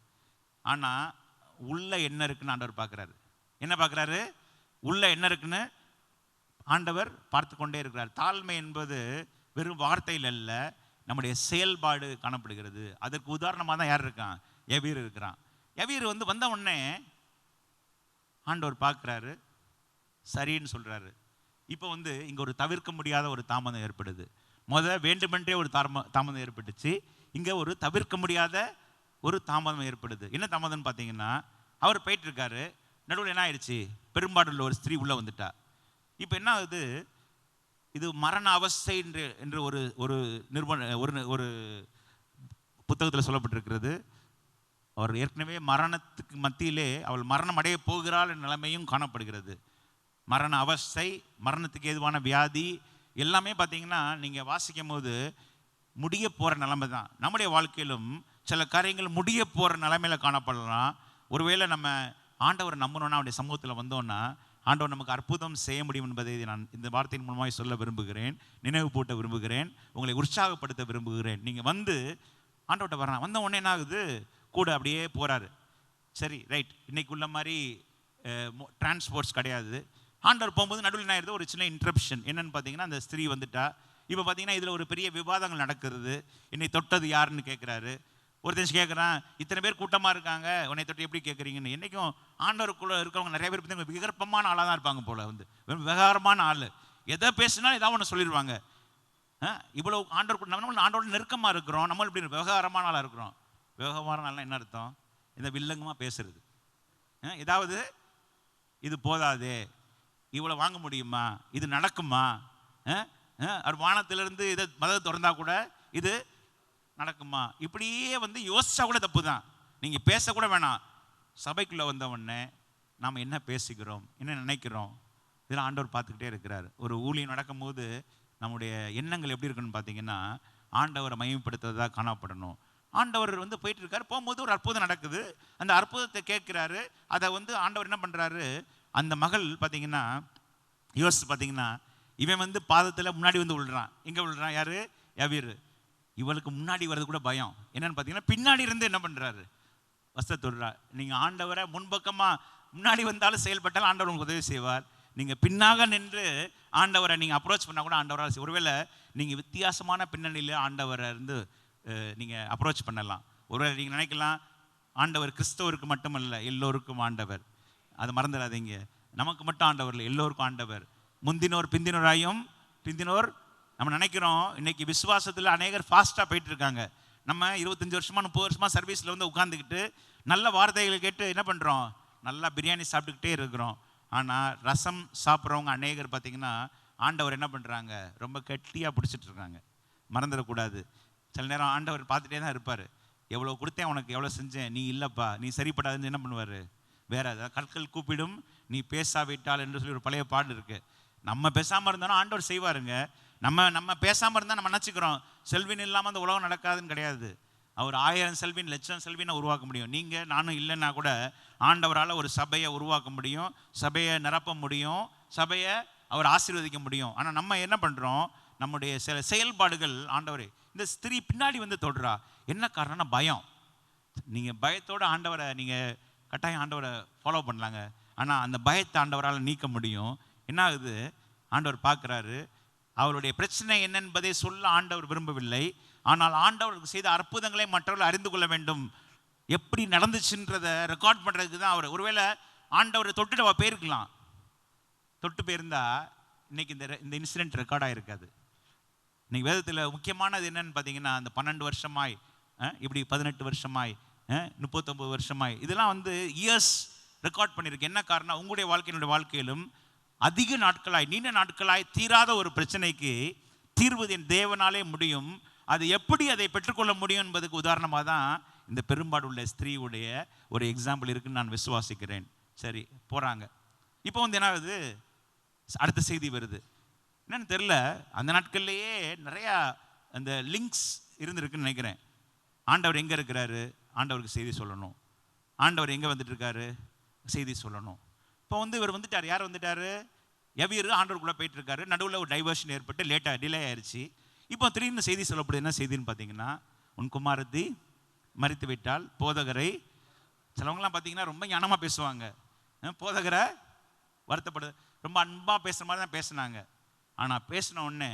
ஆனால் உள்ள என்ன இருக்குன்னு ஆண்டவர் பார்க்குறாரு. என்ன பார்க்குறாரு, உள்ள என்ன இருக்குன்னு ஆண்டவர் பார்த்து கொண்டே இருக்கிறார். தாழ்மை என்பது வெறும் வார்த்தையில் அல்ல, நம்முடைய செயல்பாடு காணப்படுகிறது. அதற்கு உதாரணமாக தான் யார் இருக்கான், யவீர் இருக்கிறான். யவீர் வந்த உடனே ஆண்டவர் பார்க்குறாரு, சரின்னு சொல்கிறாரு. இப்போ இங்கே ஒரு தவிர்க்க முடியாத ஒரு தாமதம் ஏற்படுது. வேண்டுமென்றே ஒரு தாமதம் ஏற்பட்டுச்சு. இங்கே ஒரு தவிர்க்க முடியாத ஒரு தாமதம் ஏற்படுது. என்ன தாமதம்னு பார்த்தீங்கன்னா, அவர் போயிட்டு இருக்காரு, நடுவில் என்ன ஆயிடுச்சு, பெரும்பாடுள்ள ஒரு ஸ்திரீ உள்ளே வந்துட்டா. இப்போ என்ன ஆகுது, இது மரண அவஸ்தை என்று ஒரு ஒரு புத்தகத்தில் சொல்லப்பட்டிருக்கிறது. அவர் ஏற்கனவே மரணத்துக்கு மத்தியிலே அவள் மரணம் அடைய போகிறாள் என்ற நிலைமையும் காணப்படுகிறது. மரண அவஸ்தை, மரணத்துக்கு ஏதுவான வியாதி எல்லாமே பார்த்தீங்கன்னா, நீங்கள் வாசிக்கும் போது முடிய போகிற நிலைமை தான். நம்முடைய வாழ்க்கையிலும் சில காரியங்கள் முடிய போகிற நிலைமையில காணப்படலாம். ஒருவேளை நம்ம ஆண்டவரை நம்பணும்னா, அவருடைய சமூகத்தில் வந்தோன்னா ஆண்டவர் நமக்கு அற்புதம் செய்ய முடியும் என்பதை நான் இந்த வார்த்தையின் மூலமாக சொல்ல விரும்புகிறேன், நினைவு பூட்ட விரும்புகிறேன், உங்களை உற்சாகப்படுத்த விரும்புகிறேன். நீங்கள் வந்து ஆண்டவர்கிட்ட வர்றான், வந்த உடனே என்ன ஆகுது, கூட அப்படியே போகிறாரு. சரி ரைட், இன்னைக்கு உள்ள மாதிரி டிரான்ஸ்போர்ட்ஸ் கிடையாது. ஆண்டவர் போகும்போது நடுவில் என்ன ஆயிருது, ஒரு சின்ன இன்ட்ரப்ஷன். என்னன்னு பார்த்தீங்கன்னா, அந்த ஸ்திரீ வந்துட்டா. இப்போ பார்த்தீங்கன்னா இதில் ஒரு பெரிய விவாதங்கள் நடக்கிறது. என்னை தொட்டது யாருன்னு கேட்குறாரு. ஒருத்தன் கேட்குறான், இத்தனை பேர் கூட்டமாக இருக்காங்க, உன்னை தொட்டு எப்படி கேட்குறீங்கன்னு. என்றைக்கும் ஆண்டவருக்குள்ளே இருக்கிறவங்க நிறைய பேர் பார்த்தீங்கன்னா விகற்பமான ஆளாக தான் இருப்பாங்க போல், வந்து விவகாரமான ஆள். எதை பேசுனாலும் ஏதாவது ஒன்று சொல்லிடுவாங்க. இவ்வளோ ஆண்டவர் நம்ம ஆண்டோட நெருக்கமாக இருக்கிறோம், நம்ம இப்படி விவகாரமான ஆளாக இருக்கிறோம். விவகாரமான ஆள்னா என்ன அர்த்தம், இந்த வில்லங்கமாக பேசுறது. ஏதாவது இது போதாதே, இவ்வளோ வாங்க முடியுமா, இது நடக்குமா, அவர் வானத்திலிருந்து இதை மதத்தை திறந்தா கூட இது நடக்குமா, இப்படியே வந்து யோசிச்சா கூட தப்பு தான். நீங்கள் பேசக்கூட வேணாம். சபைக்குள்ளே வந்தவொடனே நாம் என்ன பேசுகிறோம், என்ன நினைக்கிறோம், இதெல்லாம் ஆண்டவர் பார்த்துக்கிட்டே இருக்கிறார். ஒரு ஊழியம் நடக்கும்போது நம்முடைய எண்ணங்கள் எப்படி இருக்குன்னு பார்த்தீங்கன்னா, ஆண்டவரை மகிமைப்படுத்துவதாக காணப்படணும். ஆண்டவர் வந்து போயிட்டு இருக்காரு, போகும்போது ஒரு அற்புதம் நடக்குது. அந்த அற்புதத்தை கேட்குறாரு. அதை வந்து ஆண்டவர் என்ன பண்ணுறாரு, அந்த மகள் பார்த்தீங்கன்னா யோசிச்சு பார்த்தீங்கன்னா, இவன் வந்து பாதத்தில் முன்னாடி வந்து விழுறான். எங்கே விழுறான், யார், யவீர். இவளுக்கு முன்னாடி வர்றது கூட பயம். என்னன்னு பார்த்தீங்கன்னா, பின்னாடி இருந்து என்ன பண்ணுறாரு, வஸ்திரத்தை தொடுறா. நீங்கள் ஆண்டவரை முன்பக்கமாக முன்னாடி வந்தாலும் செயல்பட்டாலும் ஆண்டவர் உங்களுக்கு உதவி செய்வார். நீங்கள் பின்னாக நின்று ஆண்டவரை நீங்கள் அப்ரோச் பண்ணால் கூட ஆண்டவரால். ஒருவேளை நீங்கள் வித்தியாசமான பின்னணியில் ஆண்டவரை இருந்து நீங்கள் அப்ரோச் பண்ணலாம். ஒருவேளை நீங்கள் நினைக்கலாம், ஆண்டவர் கிறிஸ்தவருக்கு மட்டுமல்ல, எல்லோருக்கும் ஆண்டவர். அதை மறந்துடாதீங்க. நமக்கு மட்டும் ஆண்டவர் இல்லை, எல்லோருக்கும் ஆண்டவர். முந்தினோர் பிந்தினோராயும் பிந்தினோர். நம்ம நினைக்கிறோம் இன்னைக்கு விசுவாசத்தில் அநேகர் ஃபாஸ்ட்டாக போயிட்டு இருக்காங்க. நம்ம 25 வருஷமா 30 வருஷமா சர்வீஸில் வந்து உட்காந்துக்கிட்டு நல்ல வார்த்தைகளை கேட்டு என்ன பண்ணுறோம், நல்லா பிரியாணி சாப்பிட்டுக்கிட்டே இருக்கிறோம். ஆனால் ரசம் சாப்பிட்றவங்க அநேகர் பார்த்தீங்கன்னா ஆண்டவர் என்ன பண்ணுறாங்க, ரொம்ப கெட்டியாக பிடிச்சிட்டு இருக்காங்க. மறந்துடக்கூடாது. சில நேரம் ஆண்டவர் பார்த்துட்டே தான் இருப்பார். எவ்வளோ கொடுத்தேன் உனக்கு, எவ்வளோ செஞ்சேன், நீ இல்லைப்பா, நீ சரிப்படாதுன்னு என்ன பண்ணுவார், வேற ஏதாவது கற்கள் கூப்பிடும் நீ பேசாவிட்டால் என்று சொல்லி ஒரு பழைய பாடு இருக்குது. நம்ம பேசாமல் இருந்தாலும் ஆண்டவர் செய்வாருங்க. நம்ம பேசாமல் இருந்தால் நம்ம நினச்சிக்கிறோம் செல்வின் இல்லாமல் அந்த உலகம் நடக்காதுன்னு. கிடையாது. அவர் 1000 செல்வின் 1,00,000 செல்வினை உருவாக்க முடியும். நீங்கள் நானும் இல்லைன்னா கூட ஆண்டவரால் ஒரு சபையை உருவாக்க முடியும், சபையை நிரப்ப முடியும், சபையை அவர் ஆசீர்வதிக்க முடியும். ஆனால் நம்ம என்ன பண்ணுறோம், நம்முடைய சில செயல்பாடுகள். ஆண்டவரே, இந்த ஸ்திரீ பின்னாடி வந்து தொடுறா, என்ன காரணம்னா பயம். நீங்கள் பயத்தோடு ஆண்டவரை நீங்கள் கட்டாயம் ஆண்டவரை ஃபாலோ பண்ணலாங்க. ஆனால் அந்த பயத்தை ஆண்டவரால் நீக்க முடியும். என்ன ஆகுது, ஆண்டவர் பார்க்குறாரு. அவருடைய பிரச்சனை என்ன என்பதை சொல்ல ஆண்டவர் விரும்பவில்லை. ஆனால் ஆண்டவருக்கு செய்த அற்புதங்களை மற்றவர்கள் அறிந்து கொள்ள வேண்டும், எப்படி நடந்துச்சுன்றதை ரெக்கார்ட் பண்ணுறதுக்கு தான் அவர். ஒருவேளை ஆண்டவர் தொட்டுட்டு போயிருக்கலாம், தொட்டு போயிருந்தா இன்னைக்கு இந்த இன்சிடென்ட் ரெக்கார்ட் ஆகிருக்காது. இன்னைக்கு வேதத்தில் முக்கியமானது என்னன்னு பார்த்தீங்கன்னா, அந்த 12 வருஷமாய் இப்படி 18 வருஷமாய் 39 வருஷமாய் இதெல்லாம் வந்து இயர்ஸ் ரெக்கார்ட் பண்ணியிருக்கு. என்ன காரணம், உங்களுடைய வாழ்க்கையினுடைய வாழ்க்கையிலும் அதிக நாட்களாய் நீண்ட நாட்களாய் தீராத ஒரு பிரச்சனைக்கு தீர்வு என் தேவனாலே முடியும். அது எப்படி அதை பெற்றுக்கொள்ள முடியும் என்பதுக்கு உதாரணமாக தான் இந்த பெரும்பாடுள்ள ஸ்திரீவுடைய ஒரு எக்ஸாம்பிள் இருக்குன்னு நான் விசுவாசிக்கிறேன். சரி, போகிறாங்க. இப்போ வந்து என்ன ஆகுது, அடுத்த செய்தி வருது. என்னன்னு தெரில, அந்த நாட்கள்லேயே நிறையா அந்த லிங்க்ஸ் இருந்திருக்குன்னு நினைக்கிறேன். ஆண்டவர் எங்கே இருக்கிறாரு, ஆண்டவருக்கு செய்தி சொல்லணும். ஆண்டவர் எங்கே வந்துட்டு இருக்காரு, செய்தி சொல்லணும். இப்போ வந்து இவர் வந்துட்டார். யார் வந்துட்டார், யவீர் ஆண்டவருக்குள்ளே போயிட்டு இருக்காரு. நடுவில் ஒரு டைவர்ஷன் ஏற்பட்டு லேட்டாக டிலே ஆயிடுச்சு. இப்போ திடீர்னு செய்தி சொல்லப்படுது. என்ன செய்தின்னு பார்த்தீங்கன்னா, உன் குமாரத்தி மரித்து விட்டால் போதகரை. சிலவங்களாம் பார்த்தீங்கன்னா ரொம்ப ஞானமாக பேசுவாங்க, போதகரை வருத்தப்படுது, ரொம்ப அன்பாக பேசுகிற மாதிரி தான் பேசுனாங்க. ஆனால் பேசின உடனே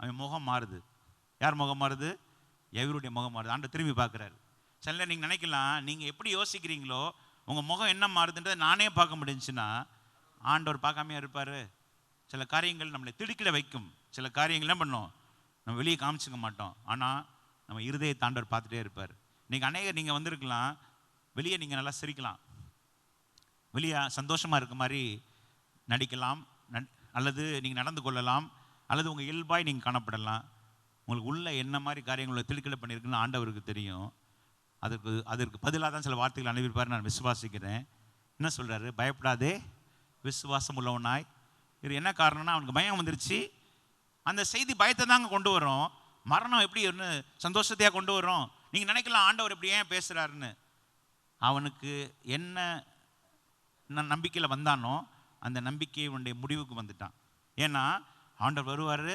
அவன் முகம் மாறுது. யார் முகம் மாறுது, யவீருடைய முகம் மாறுது. ஆண்டவர் திரும்பி பார்க்குறாரு. சில நேரம் நீங்கள் நினைக்கலாம், நீங்கள் எப்படி யோசிக்கிறீங்களோ உங்கள் முகம் என்ன மாறுதுன்றதை நானே பார்க்க முடிஞ்சுன்னா ஆண்டவர் பார்க்காமையா இருப்பார். சில காரியங்கள் நம்மளை திடுக்கிட வைக்கும். சில காரியங்கள் என்ன பண்ணோம், நம்ம வெளியே காமிச்சிக்க மாட்டோம். ஆனால் நம்ம இருதயத்தை ஆண்டவர் பார்த்துட்டே இருப்பார். நீங்கள் அநேகர் நீங்கள் வந்திருக்கலாம், வெளியே நீங்கள் நல்லா சிரிக்கலாம், வெளியே சந்தோஷமாக இருக்க மாதிரி நடிக்கலாம், அல்லது நீங்கள் நடந்து கொள்ளலாம், அல்லது உங்கள் இயல்பாய் நீங்கள் காணப்படலாம். உங்களுக்கு உள்ள என்ன மாதிரி காரியங்களை திடுக்கிட பண்ணியிருக்குன்னு ஆண்டவருக்கு தெரியும். அதற்கு பதிலாக தான் சில வார்த்தைகள் அனுப்பியிருப்பார் நான் விசுவாசிக்கிறேன். என்ன சொல்கிறாரு, பயப்படாதே விசுவாசம் உள்ளவனாய். இது என்ன காரணம்னா, அவனுக்கு பயம் வந்துருச்சு. அந்த செய்தி பயத்தை தாங்க கொண்டு வரும். மரணம் எப்படி ஒன்று சந்தோஷத்தையாக கொண்டு வரும்? நீங்கள் நினைக்கலாம் ஆண்டவர் இப்படி ஏன் பேசுகிறாருன்னு. அவனுக்கு என்ன நம்பிக்கையில் வந்தானோ அந்த நம்பிக்கையுடைய முடிவுக்கு வந்துட்டான். ஏன்னா ஆண்டவர் வருவார்,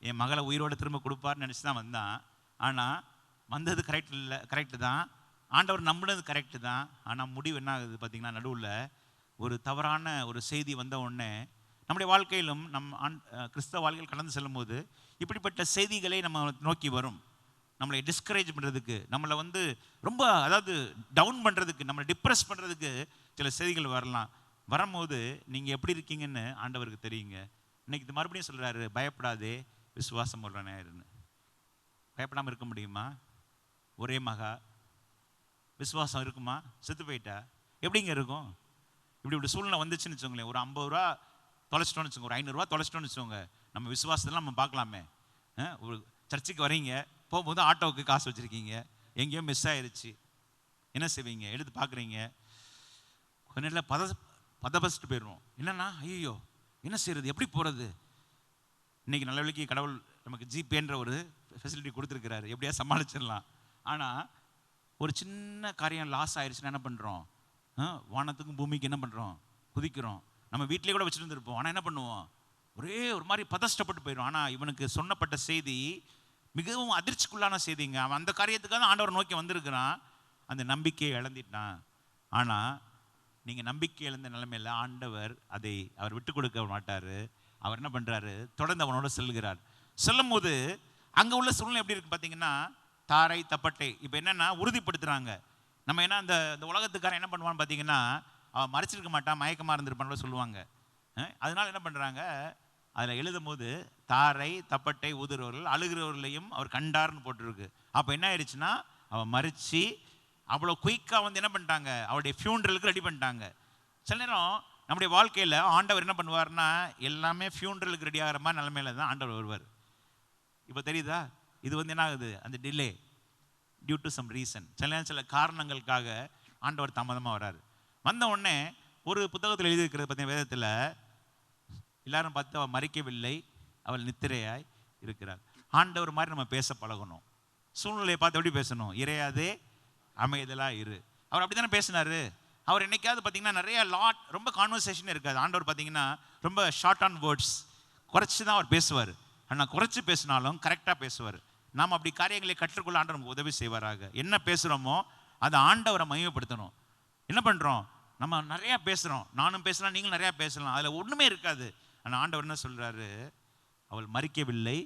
என் மகளை உயிரோடு திரும்ப கொடுப்பார்னு நினச்சி தான் வந்தான். ஆனால் வந்தது கரெக்டு தான், ஆண்டவர் நம்பினது கரெக்டு தான். ஆனால் முடிவு என்ன ஆகுது பார்த்தீங்கன்னா, நடுவில் ஒரு தவறான ஒரு செய்தி வந்த உடனே நம்முடைய வாழ்க்கையிலும் கிறிஸ்தவ வாழ்க்கையில் கடந்து செல்லும் போது இப்படிப்பட்ட செய்திகளை நம்ம நோக்கி வரும். நம்மளை டிஸ்கரேஜ் பண்ணுறதுக்கு, நம்மளை ரொம்ப டவுன் பண்ணுறதுக்கு, நம்மளை டிப்ரெஸ் பண்ணுறதுக்கு சில செய்திகள் வரலாம். வரும்போது நீங்கள் எப்படி இருக்கீங்கன்னு ஆண்டவருக்கு தெரியுங்க. இன்னைக்கு இது மறுபடியும் சொல்கிறாரு, பயப்படாதே விசுவாசம் உள்ளவனாயிருன்னு. பயப்படாமல் இருக்க முடியுமா? ஒரே மகா விசுவாசம் இருக்குமா? செத்து போயிட்டா எப்படிங்க இருக்கும்? இப்படி சூழ்நிலை வந்துச்சுன்னு வச்சுக்கோங்களேன், ஒரு 50 ரூபா தொலைச்சிட்டோன்னு வச்சுக்கோங்க, ஒரு 500 ரூபா தொலைச்சிட்டோன்னு வச்சுக்கோங்க, நம்ம விசுவாசத்தெல்லாம் நம்ம பார்க்கலாமே. ஒரு சர்ச்சுக்கு வரீங்க, போகும்போது ஆட்டோவுக்கு காசு வச்சுருக்கீங்க, எங்கேயோ மிஸ் ஆயிடுச்சு, என்ன செய்வீங்க? எடுத்து பார்க்குறீங்க, கொஞ்ச நேரத்தில் பதபசிட்டு போயிடுவோம். என்னன்னா ஐயோ என்ன செய்யறது, எப்படி போகிறது? இன்றைக்கி நல்ல வேளைக்கு கடவுள் நமக்கு ஜிபேன்ற ஒரு ஃபெசிலிட்டி கொடுத்துருக்கிறாரு, எப்படியா சமாளிச்சிடலாம். ஆனால் ஒரு சின்ன காரியம் லாஸ் ஆயிடுச்சுன்னா என்ன பண்ணுறோம்? வானத்துக்கும் பூமிக்கு என்ன பண்ணுறோம்? குதிக்கிறோம். நம்ம வீட்டிலே கூட வச்சுட்டு இருந்திருப்போம். ஆனால் என்ன பண்ணுவோம்? ஒரு மாதிரி பதஷ்டப்பட்டு போயிடும். ஆனால் இவனுக்கு சொன்னப்பட்ட செய்தி மிகவும் அதிர்ச்சிக்குள்ளான செய்திங்க. அவன் அந்த காரியத்துக்காக தான் ஆண்டவர் நோக்கி வந்திருக்கிறான், அந்த நம்பிக்கையை இழந்துட்டான். ஆனால் நீங்கள் நம்பிக்கை இழந்த நிலைமையில் ஆண்டவர் அதை அவர் விட்டு கொடுக்க மாட்டார். அவர் என்ன பண்ணுறாரு? தொடர்ந்து அவனோட செல்கிறார். செல்லும் போது அங்கே உள்ள சூழ்நிலை எப்படி இருக்குது பார்த்தீங்கன்னா, தாரை தப்பட்டை. இப்போ என்னென்னா உறுதிப்படுத்துகிறாங்க. நம்ம என்ன அந்த உலகத்துக்காரன் என்ன பண்ணுவான்னு பார்த்தீங்கன்னா, அவன் மறைச்சிருக்க மாட்டான், மயக்கமாக இருந்திருப்பான்னு சொல்லுவாங்க. அதனால என்ன பண்ணுறாங்க, அதில் எழுதும் போது தாரை தப்பட்டை ஊதுறவர்கள் அழுகிறவர்களையும் அவர் கண்டார்னு போட்டிருக்கு. அப்போ என்ன ஆயிடுச்சுன்னா, அவன் மறித்து அவ்வளோ குயிக்காக என்ன பண்ணிட்டாங்க, அவருடைய ஃபியூனரலுக்கு ரெடி பண்ணிட்டாங்க. சில நேரம் நம்முடைய வாழ்க்கையில் ஆண்டவர் என்ன பண்ணுவார்னா, எல்லாமே ஃபியூனரலுக்கு ரெடி ஆகிற மாதிரி நிலைமையில தான் ஆண்டவர் வருவார். இப்போ தெரியுதா? இது என்ன ஆகுது, அந்த delay due to some reason. சில காரணங்களுக்காக ஆண்டவர் தாமதமாக வராரு. வந்த உடனே ஒரு புத்தகத்தில் எழுதியிருக்கிறது பார்த்தீங்கன்னா, வேதத்தில் எல்லாரும் பார்த்து அவள் மறிக்கவில்லை, அவள் நித்திரையாய் இருக்கிறார். ஆண்டவர் மாதிரி நம்ம பேச பழகணும். சூழ்நிலையை பார்த்து எப்படி பேசணும்? இறையாதே அமைதலாக இரு. அவர் அப்படி தானே பேசினார். அவர் என்னைக்காவது பார்த்தீங்கன்னா நிறைய ரொம்ப கான்வர்சேஷன் இருக்காது. ஆண்டவர் பார்த்தீங்கன்னா ரொம்ப ஷார்ட் ஆன் வேர்ட்ஸ், குறைச்சி தான் அவர் பேசுவார். ஆனால் குறைச்சி பேசினாலும் கரெக்டாக பேசுவார். நாம் அப்படி காரியங்களை கற்றுக்கொள்ள ஆண்டவர் நமக்கு உதவி செய்வாராக. என்ன பேசுகிறோமோ அதை ஆண்டவரை மையப்படுத்தணும். என்ன பண்ணுறோம்? நம்ம நிறையா பேசுகிறோம், நானும் பேசலாம், நீங்களும் நிறையா பேசலாம், அதில் ஒன்றுமே இருக்காது. ஆனால் ஆண்டவர் என்ன சொல்கிறாரு? அவள் மறிக்கவில்லை,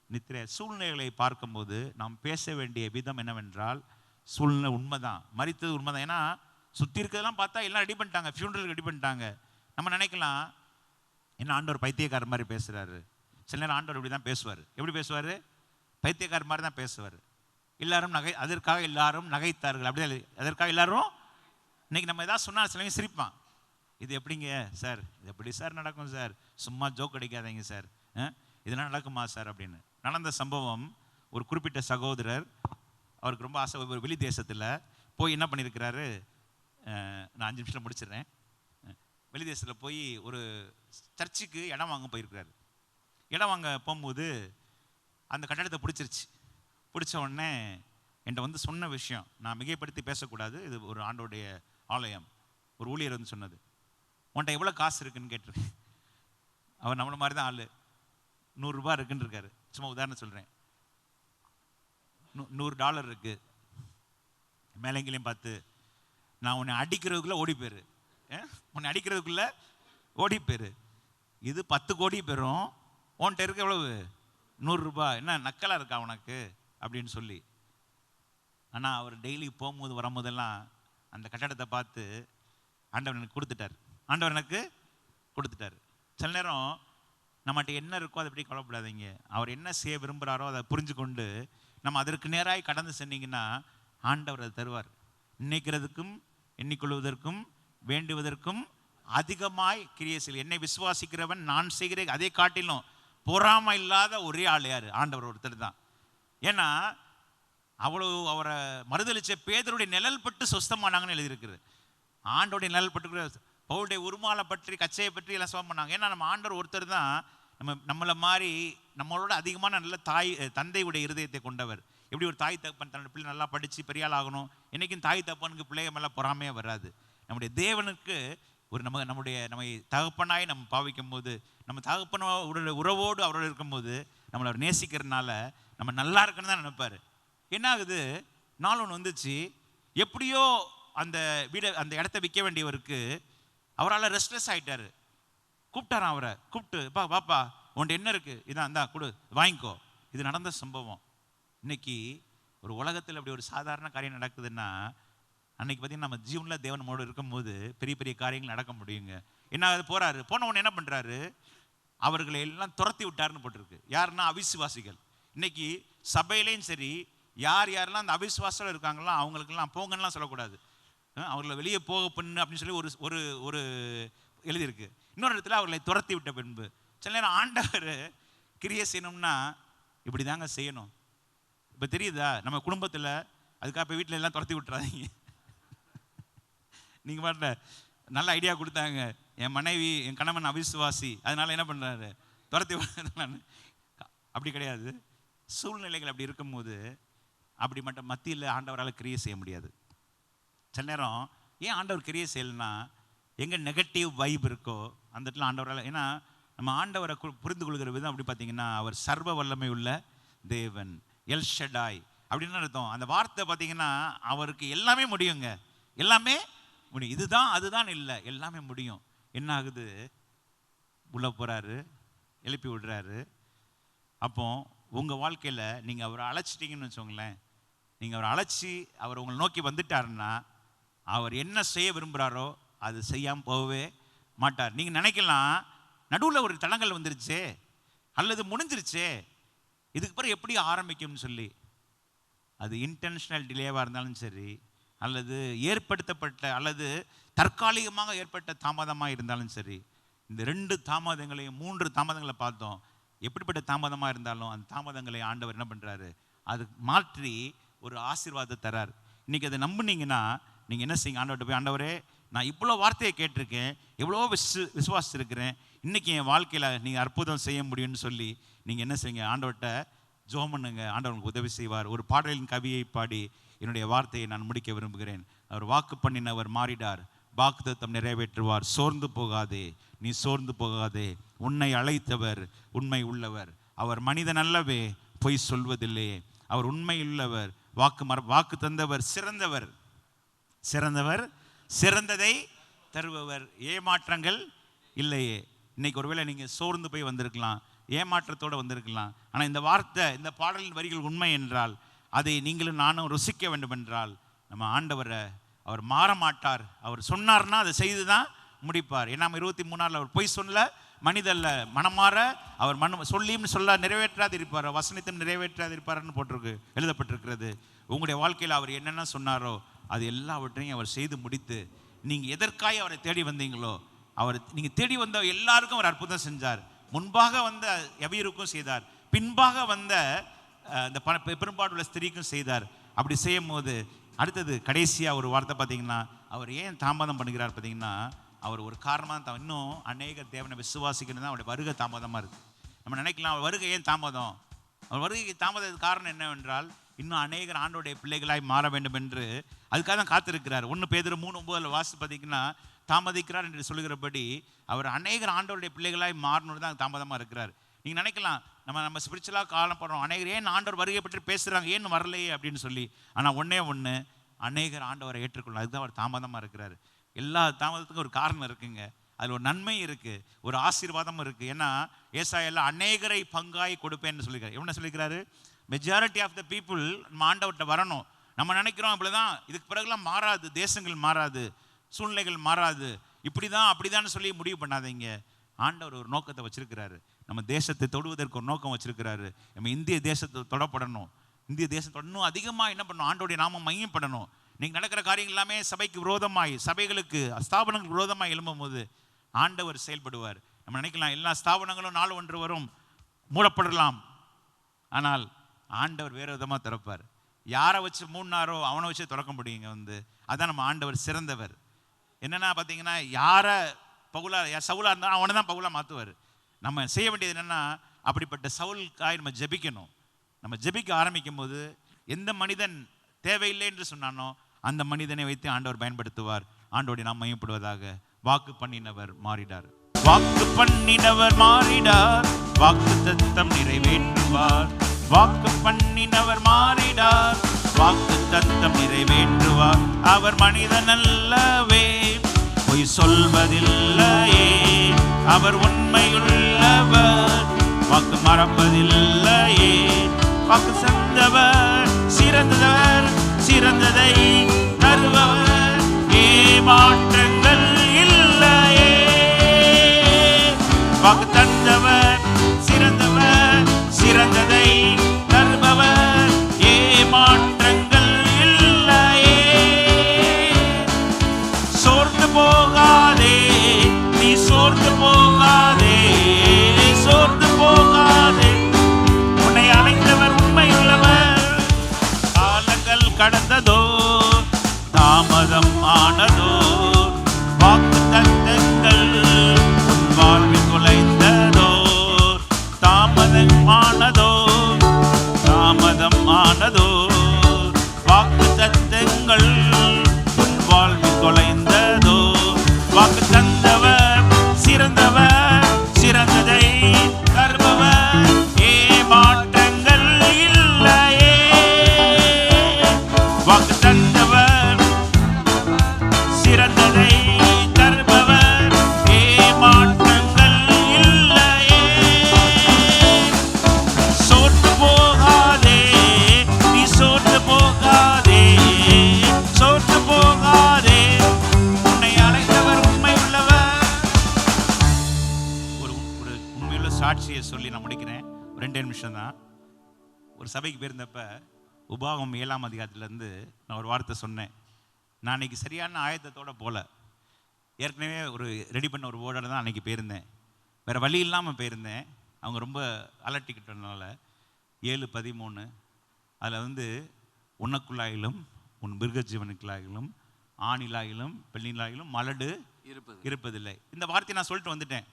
நித்திரை. சூழ்நிலைகளை பார்க்கும்போது நாம் பேச வேண்டிய விதம் என்னவென்றால், சூழ்நிலை உண்மைதான், மறித்தது உண்மைதான். ஏன்னா சுற்றி இருக்கிறதெல்லாம் பார்த்தா எல்லாம் ரெடி பண்ணிட்டாங்க, ஃபியூனரல் ரெடி பண்ணிட்டாங்க. நம்ம நினைக்கலாம், என்ன ஆண்டவர் பைத்தியக்காரர் மாதிரி பேசுகிறாரு. சில நேரம் ஆண்டவர் இப்படி தான் பேசுவார். எப்படி பேசுவார்? பைத்தியக்காரர் மாதிரி தான் பேசுவார். எல்லாரும் அதற்காக எல்லாரும் நகைத்தார்கள். அப்படிதான், அதற்காக எல்லாரும். இன்னைக்கு நம்ம எதாவது சொன்னால் சிலவங்க சிரிப்பான். இது எப்படிங்க சார், இது எப்படி சார் நடக்கும் சார், சும்மா ஜோக் அடிக்காதீங்க சார், இதெல்லாம் நடக்குமா சார் அப்படின்னு. நடந்த சம்பவம், ஒரு குறிப்பிட்ட சகோதரர், அவருக்கு ரொம்ப ஆசை, ஒரு வெளி தேசத்தில் போய் என்ன பண்ணியிருக்கிறாரு, நான் 5 நிமிஷத்தில் முடிச்சிடுறேன். வெளி தேசத்தில் போய் ஒரு சர்ச்சுக்கு இடம் வாங்க போயிருக்கிறாரு. இடம் வாங்க போகும்போது அந்த கட்டடத்தை பிடிச்சிருச்சு. பிடிச்ச உடனே என்கிட்ட சொன்ன விஷயம், நான் மிகைப்படுத்தி பேசக்கூடாது, இது ஒரு ஆண்டோடைய ஆலயம். ஒரு ஊழியர் சொன்னது, உன்கிட்ட எவ்வளோ காசு இருக்குன்னு கேட்டிருக்கேன். அவர் நம்மள மாதிரி தான் ஆள். 100 ரூபா இருக்குன்னு இருக்காரு. சும்மா உதாரணம் சொல்கிறேன். $100 இருக்கு. மேலங்கிலையும் பார்த்து, நான் உன்னை அடிக்கிறதுக்குள்ளே ஓடி போயிரு, உன்னை அடிக்கிறதுக்குள்ளே ஓடி போயிரு, இது 10 கோடி பெறும், உன்கிட்ட இருக்க எவ்வளவு? 100 ரூபா. என்ன நக்கலாக இருக்கா உனக்கு அப்படின்னு சொல்லி. ஆனால் அவர் டெய்லி போகும்போது வரும்போதெல்லாம் அந்த கட்டடத்தை பார்த்து, ஆண்டவர் எனக்கு கொடுத்துட்டார், ஆண்டவர் எனக்கு கொடுத்துட்டார். சில நேரம் நம்மகிட்ட என்ன இருக்கோ அதை எப்படி கவலைப்படாதீங்க. அவர் என்ன செய்ய விரும்புகிறாரோ அதை புரிஞ்சு கொண்டு நம்ம அதற்கு நேராக கடந்து சென்னீங்கன்னா ஆண்டவர் அதை தருவார். நினைக்கிறதுக்கும் எண்ணிக்கொள்வதற்கும் வேண்டுவதற்கும் அதிகமாய் கிரியை செய். என்னை விசுவாசிக்கிறவன் நான் செய்கிற அதை காட்டிலும் பொறாமை இல்லாத ஒரே ஆள் யார்? ஆண்டவர் ஒருத்தர் தான். ஏன்னா அவ்வளவு அவரை மறுதளிச்ச பேதருடைய நிழல் பட்டு சொஸ்தமானாங்கன்னு எழுதியிருக்குது. ஆண்டோடைய நிழல் பட்டு, பவுலுடைய உருமாலை பற்றி, கச்சையை பற்றி எல்லாம் சுகம் பண்ணாங்க. ஏன்னா நம்ம ஆண்டவர் ஒருத்தர் தான் நம்மளை மாதிரி நம்மளோட அதிகமான நல்ல தந்தையுடைய இருதயத்தை கொண்டவர். எப்படி ஒரு தாய் தகப்பன் தன்னோட பிள்ளை நல்லா படித்து பெரிய ஆள் ஆகணும், என்றைக்கும் தாய் தகப்பனுக்கு பிள்ளைங்க மேலே பொறாமையே வராது. நம்முடைய தேவனுக்கு ஒரு நம்மை தகப்பனாய் நம்ம பாவிக்கும் போது, நம்ம தகப்பனோட உறவோடு அவரோடு இருக்கும்போது நம்மளை அவர் நேசிக்கிறதுனால நம்ம நல்லா இருக்குன்னு தான் நினைப்பார். என்ன ஆகுது, நாள் ஒன்று வந்துச்சு, எப்படியோ அந்த அந்த இடத்த விற்க வேண்டியவருக்கு அவரால் ரெஸ்ட்லெஸ் ஆகிட்டார். கூப்பிட்டாரான் அவரை, கூப்பிட்டு பாப்பா உன்ட்டு என்ன இருக்குது, இதான் இந்தா கொடு வாங்கிக்கோ. இது நடந்த சம்பவம். இன்னைக்கு ஒரு உலகத்தில் அப்படி ஒரு சாதாரண காரியம் நடக்குதுன்னா, அன்னைக்கு பார்த்தீங்கன்னா நம்ம ஜீவனில் தேவன் நம்மோடு இருக்கும்போது பெரிய பெரிய காரியங்கள் நடக்க முடியுங்க. என்ன ஆகுது, போகிறாரு, போன உடனே என்ன பண்ணுறாரு, அவர்களை எல்லாம் துரத்தி விட்டாருன்னு போட்டிருக்கு. யாருன்னா அவிசுவாசிகள். இன்னைக்கு சபையிலையும் சரி, யாரெல்லாம் அந்த அவிசுவாசம் இருக்காங்களோ அவங்களுக்கெல்லாம் போங்கன்னெலாம் சொல்லக்கூடாது, அவர்களை வெளியே போக பண்ணு அப்படின்னு சொல்லி ஒரு ஒரு எழுதியிருக்கு. இன்னொரு இடத்துல அவர்களை துரத்தி விட்ட பின்பு சில நேரம் ஆண்டவர் கிரியை செய்யணும்னா இப்படி தாங்க செய்யணும். இப்போ தெரியுதா நம்ம குடும்பத்தில், அதுக்காக இப்போ வீட்டில் எல்லாம் துரத்தி விட்டுறாதீங்க. நீங்கள் பாருங்க, நல்ல ஐடியா கொடுத்தாங்க, என் மனைவி என் கணவன் அவிசுவாசி, அதனால என்ன பண்ணுறாரு, துரத்தி விடுறாரு. அப்படி கிடையாது. சூழ்நிலைகள் அப்படி இருக்கும்போது அப்படி மட்டும் மத்தியில் ஆண்டவரால் கிரியை செய்ய முடியாது. சில நேரம் ஏன் ஆண்டவர் கிரியை செய்யலைன்னா, எங்கே நெகட்டிவ் வைப் இருக்கோ அந்த இடத்துல ஆண்டவரால். ஏன்னா நம்ம ஆண்டவரை புரிந்து கொள்கிற விதம் அப்படி பார்த்தீங்கன்னா, அவர் சர்வ வல்லமை உள்ள தேவன், எல் ஷடாய் அப்படின்னு அர்த்தம். அந்த வார்த்தை பார்த்தீங்கன்னா அவருக்கு எல்லாமே முடியுங்க, எல்லாமே முடியும். இதுதான் அதுதான் இல்லை, எல்லாமே முடியும். என்ன ஆகுது, உள்ளே போகிறாரு, எழுப்பி விடுறாரு. அப்போ உங்கள் வாழ்க்கையில் நீங்கள் அவரை அழைச்சிட்டிங்கன்னு வச்சுக்கோங்களேன், நீங்கள் அவரை அழைச்சி அவர் உங்களை நோக்கி வந்துட்டாருன்னா, அவர் என்ன செய்ய விரும்புகிறாரோ அது செய்யாமல் போகவே மாட்டார். நீங்கள் நினைக்கலாம், நடுவில் ஒரு தடங்கள் வந்துருச்சே அல்லது முடிஞ்சிருச்சே, இதுக்கு பிறகு எப்படி ஆரம்பிக்கும்னு சொல்லி. அது இன்டென்ஷனல் டிலேவாக இருந்தாலும் சரி, அல்லது ஏற்படுத்தப்பட்ட அல்லது தற்காலிகமாக ஏற்பட்ட தாமதமாக இருந்தாலும் சரி, இந்த 2 தாமதங்களையும் 3 தாமதங்களை பார்த்தோம். எப்படிப்பட்ட தாமதமாக இருந்தாலும் அந்த தாமதங்களை ஆண்டவர் என்ன பண்ணுறாரு, அது மாற்றி ஒரு ஆசீர்வாதத்தை தரார். இன்றைக்கி அதை நம்புனீங்கன்னா நீங்கள் என்ன செய்யுங்க, ஆண்டவர்கிட்ட போய், ஆண்டவரே நான் இவ்வளோ வார்த்தையை கேட்டிருக்கேன், எவ்வளோ விசுவாசிச்சிருக்கிறேன், இன்றைக்கி என் வாழ்க்கையில் நீங்கள் அற்புதம் செய்ய முடியும்னு சொல்லி நீங்கள் என்ன செய்யுங்க, ஆண்டவர்கிட்ட ஜெபம் பண்ணுங்க. ஆண்டவர் உங்களுக்கு உதவி செய்வார். ஒரு பாடலின் கவியை பாடி என்னுடைய வார்த்தையை நான் முடிக்க விரும்புகிறேன். அவர் வாக்கு பண்ணினவர் மாறிடார், வாக்குத்தத்தம் நிறைவேற்றுவார். சோர்ந்து போகாதே, நீ சோர்ந்து போகாதே, உன்னை அழைத்தவர் உண்மை உள்ளவர், அவர் மனிதன் அல்லவே பொய் சொல்வதில்லையே, அவர் உண்மை உள்ளவர், வாக்கு தந்தவர், சிறந்தவர், சிறந்ததை தருபவர், ஏமாற்றங்கள் இல்லையே. இன்னைக்கு ஒருவேளை நீங்கள் சோர்ந்து போய் வந்திருக்கலாம், ஏமாற்றத்தோடு வந்திருக்கலாம். ஆனால் இந்த வார்த்தை, இந்த பாடலின் வரிகள் உண்மை என்றால், அதை நீங்களும் நானும் ருசிக்க வேண்டும் என்றால், நம்ம ஆண்டவரை, அவர் மாற மாட்டார். அவர் சொன்னார்னா அதை செய்து தான் முடிப்பார். ஏன்னா 23 அவர் பொய் சொல்ல மனிதல்ல, மனமாற அவர் சொல்லியும் சொல்ல நிறைவேற்றாதிருப்பார், வசனத்தையும் நிறைவேற்றாதிருப்பார்னு போட்டிருக்கு, எழுதப்பட்டிருக்கிறது. உங்களுடைய வாழ்க்கையில் அவர் என்னென்ன சொன்னாரோ அது எல்லாவற்றையும் அவர் செய்து முடித்து, நீங்கள் எதற்காக அவரை தேடி வந்தீங்களோ, நீங்கள் தேடி வந்த எல்லாருக்கும் அவர் அற்புதம் செஞ்சார். முன்பாக வந்த எவருக்கும் செய்தார், பின்பாக வந்த இந்த பெரும்பாடுள்ள ஸ்திரீக்கும் செய்தார். அப்படி செய்யும் போது அடுத்தது கடைசியாக ஒரு வார்த்தை பார்த்தீங்கன்னா, அவர் ஏன் தாமதம் பண்ணுகிறார் பார்த்தீங்கன்னா, அவர் ஒரு காரணமாக இன்னும் அநேக தேவனை விசுவாசிக்கணும் தான் அவருடைய வருகை தாமதமாக இருக்குது. நம்ம நினைக்கலாம், அவர் வருகை ஏன் தாமதம், அவர் வருகைக்கு தாமதத்துக்கு காரணம் என்னவென்றால், இன்னும் அநேகர் ஆண்டோடைய பிள்ளைகளாய் மாற வேண்டும் என்று அதுக்காக தான் காத்திருக்கிறார். 1 பேதுரு 3:9 வாசி பார்த்தீங்கன்னா, தாமதிக்கிறார் என்று சொல்லுகிறபடி அவர் அநேகர் ஆண்டோடைய பிள்ளைகளாய் மாறணும் தான் தாமதமாக இருக்கிறார். நீங்கள் நினைக்கலாம், நம்ம ஸ்பிரிச்சுவலாக காலப்படுறோம், அநேகர் ஏன் ஆண்டவர் வருகை பற்றி பேசுகிறாங்க, ஏன் வரலையே அப்படின்னு சொல்லி. ஆனால் ஒன்று அநேகர் ஆண்டவரை ஏற்றுக்கொள்ளலாம், அதுதான் அவர் தாமதமாக இருக்கிறார். எல்லா தாமதத்துக்கும் ஒரு காரணம் இருக்குங்க, அதில் ஒரு நன்மை இருக்குது, ஒரு ஆசீர்வாதம் இருக்குது. ஏன்னா ஏசாயால அநேகரை பங்காய் கொடுப்பேன்னு சொல்லிக்கிறார். என்ன சொல்லிக்கிறாரு, மெஜாரிட்டி ஆஃப் த பீப்புள் நம்ம ஆண்டவர்கிட்ட வரணும். நம்ம நினைக்கிறோம் இப்படிதான், இதுக்கு பிறகுலாம் மாறாது, தேசங்கள் மாறாது, சூழ்நிலைகள் மாறாது, இப்படி தான் அப்படிதான் சொல்லி முடிவு பண்ணாதீங்க. ஆண்டவர் ஒரு நோக்கத்தை வச்சிருக்கிறாரு, நம்ம தேசத்தை தொடுவதற்கு ஒரு நோக்கம் வச்சிருக்கிறாரு. நம்ம இந்திய தேசத்தை தொடப்படணும், இந்திய தேசத்தோட இன்னும் அதிகமாக என்ன பண்ணணும், ஆண்டோடைய நாமம் மையப்படணும். நீங்கள் நடக்கிற காரியங்கள் எல்லாமே சபைக்கு விரோதமாய், சபைகளுக்கு ஸ்தாபனங்களுக்கு விரோதமாக எழும்பும் போது ஆண்டவர் செயல்படுவார். நம்ம நினைக்கலாம், எல்லா ஸ்தாபனங்களும் நாள் ஒன்று வரும் மூடப்படலாம், ஆனால் ஆண்டவர் வேறு விதமாக திறப்பார். யாரை வச்சு மூடினாரோ அவனை வச்சு திறக்க முடியுங்க. அதான் நம்ம ஆண்டவர் சிறந்தவர். என்னென்னா பார்த்தீங்கன்னா, யாரை சவுலாக இருந்தாலும் அவனை தான் பவுலாக மாற்றுவார். நம்ம செய்ய வேண்டியது என்னென்னா, அப்படிப்பட்ட சவுலுக்காய் நம்ம ஜெபிக்கணும். நம்ம ஜெபிக்க ஆரம்பிக்கும் போது எந்த மனிதன் தேவையில்லை என்று சொன்னானோ அந்த மனிதனை வைத்து ஆண்டவர் பயன்படுத்துவார். ஆண்டோடைய நாம் மையப்படுவதாக. வாக்கு பண்ணினவர் மாறிடார், வாக்கு பண்ணினவர் மாறிடார், வாக்கு தத்தம் நிறைவேற்றுவார். வாக்கு பண்ணினவர் மாறிடார், வாக்கு தத்தம் நிறைவேற்றுவார். அவர் மனிதன் அல்லவே, பொய் சொல்வதில்லையே, அவர் உண்மையுள்ளவர், வாக்கு மறப்பதில்லையே. வாக்கு சந்தவர், சிறந்தவர், சிறந்ததை தருபவர், ஏமாற்றங்கள் இல்லையே. வாக்கு தந்தவர், சிறந்தவர், சிறந்ததை தருபவர், ஏமாற்றங்கள் இல்லையே. சோர்ந்து போகாதே, நீ சோர்ந்து போகாதே, சோர்ந்து போகாதே, உன்னை அழைத்தவர் உண்மையுள்ளவர். காலங்கள் கடந்ததோ, தாமதம் ஆனதோ, வாக்கு தத்தங்கள் உன் வாழ்வில் குலைந்ததோ, தாமதம் ஆனதோ, தாமதம் ஆனதோ, வாக்கு தத்தங்கள் உன் வாழ்வில் குலைந்ததோ. வாக்கு தந்தவர், சிறந்தவர், சிறந்ததை தருபவர், ஏமாற்றங்கள் இல்லையே. வாக்கு தந்தவர், சிறந்ததை தருபவர், ஏமாற்றங்கள் இல்லையே. சோர்ந்து போகாதே, நீ சோர்ந்து போகாதே, சோர்ந்து போகாதே, உன்னை அழைத்தவர் உண்மை உள்ளவர். ஒரு உண்மையுள்ள சாட்சியை சொல்லி நான் முடிக்கிறேன். 2 நிமிஷம் தான். ஒரு சபைக்கு போயிருந்தப்ப உபாகமம் 7ஆம் அதிகாரத்திலேருந்து நான் ஒரு வார்த்தை சொன்னேன். நான் அன்றைக்கி சரியான ஆயத்தத்தோடு போகல, ஏற்கனவே ஒரு ரெடி பண்ண ஒரு ஓடோட தான் அன்றைக்கி போயிருந்தேன். வேறு வழி இல்லாமல் போயிருந்தேன். அவங்க ரொம்ப அலட்டிக்கிட்டதுனால 7:13 அதில் உனக்குள்ளாயிலும் உன் மிருக ஜீவனுக்குள்ளாயிலும் ஆணிலாயிலும் பெண்ணிலாயிலும் மலடு இருப்பதில்லை. இந்த வார்த்தையை நான் சொல்லிட்டு வந்துட்டேன்.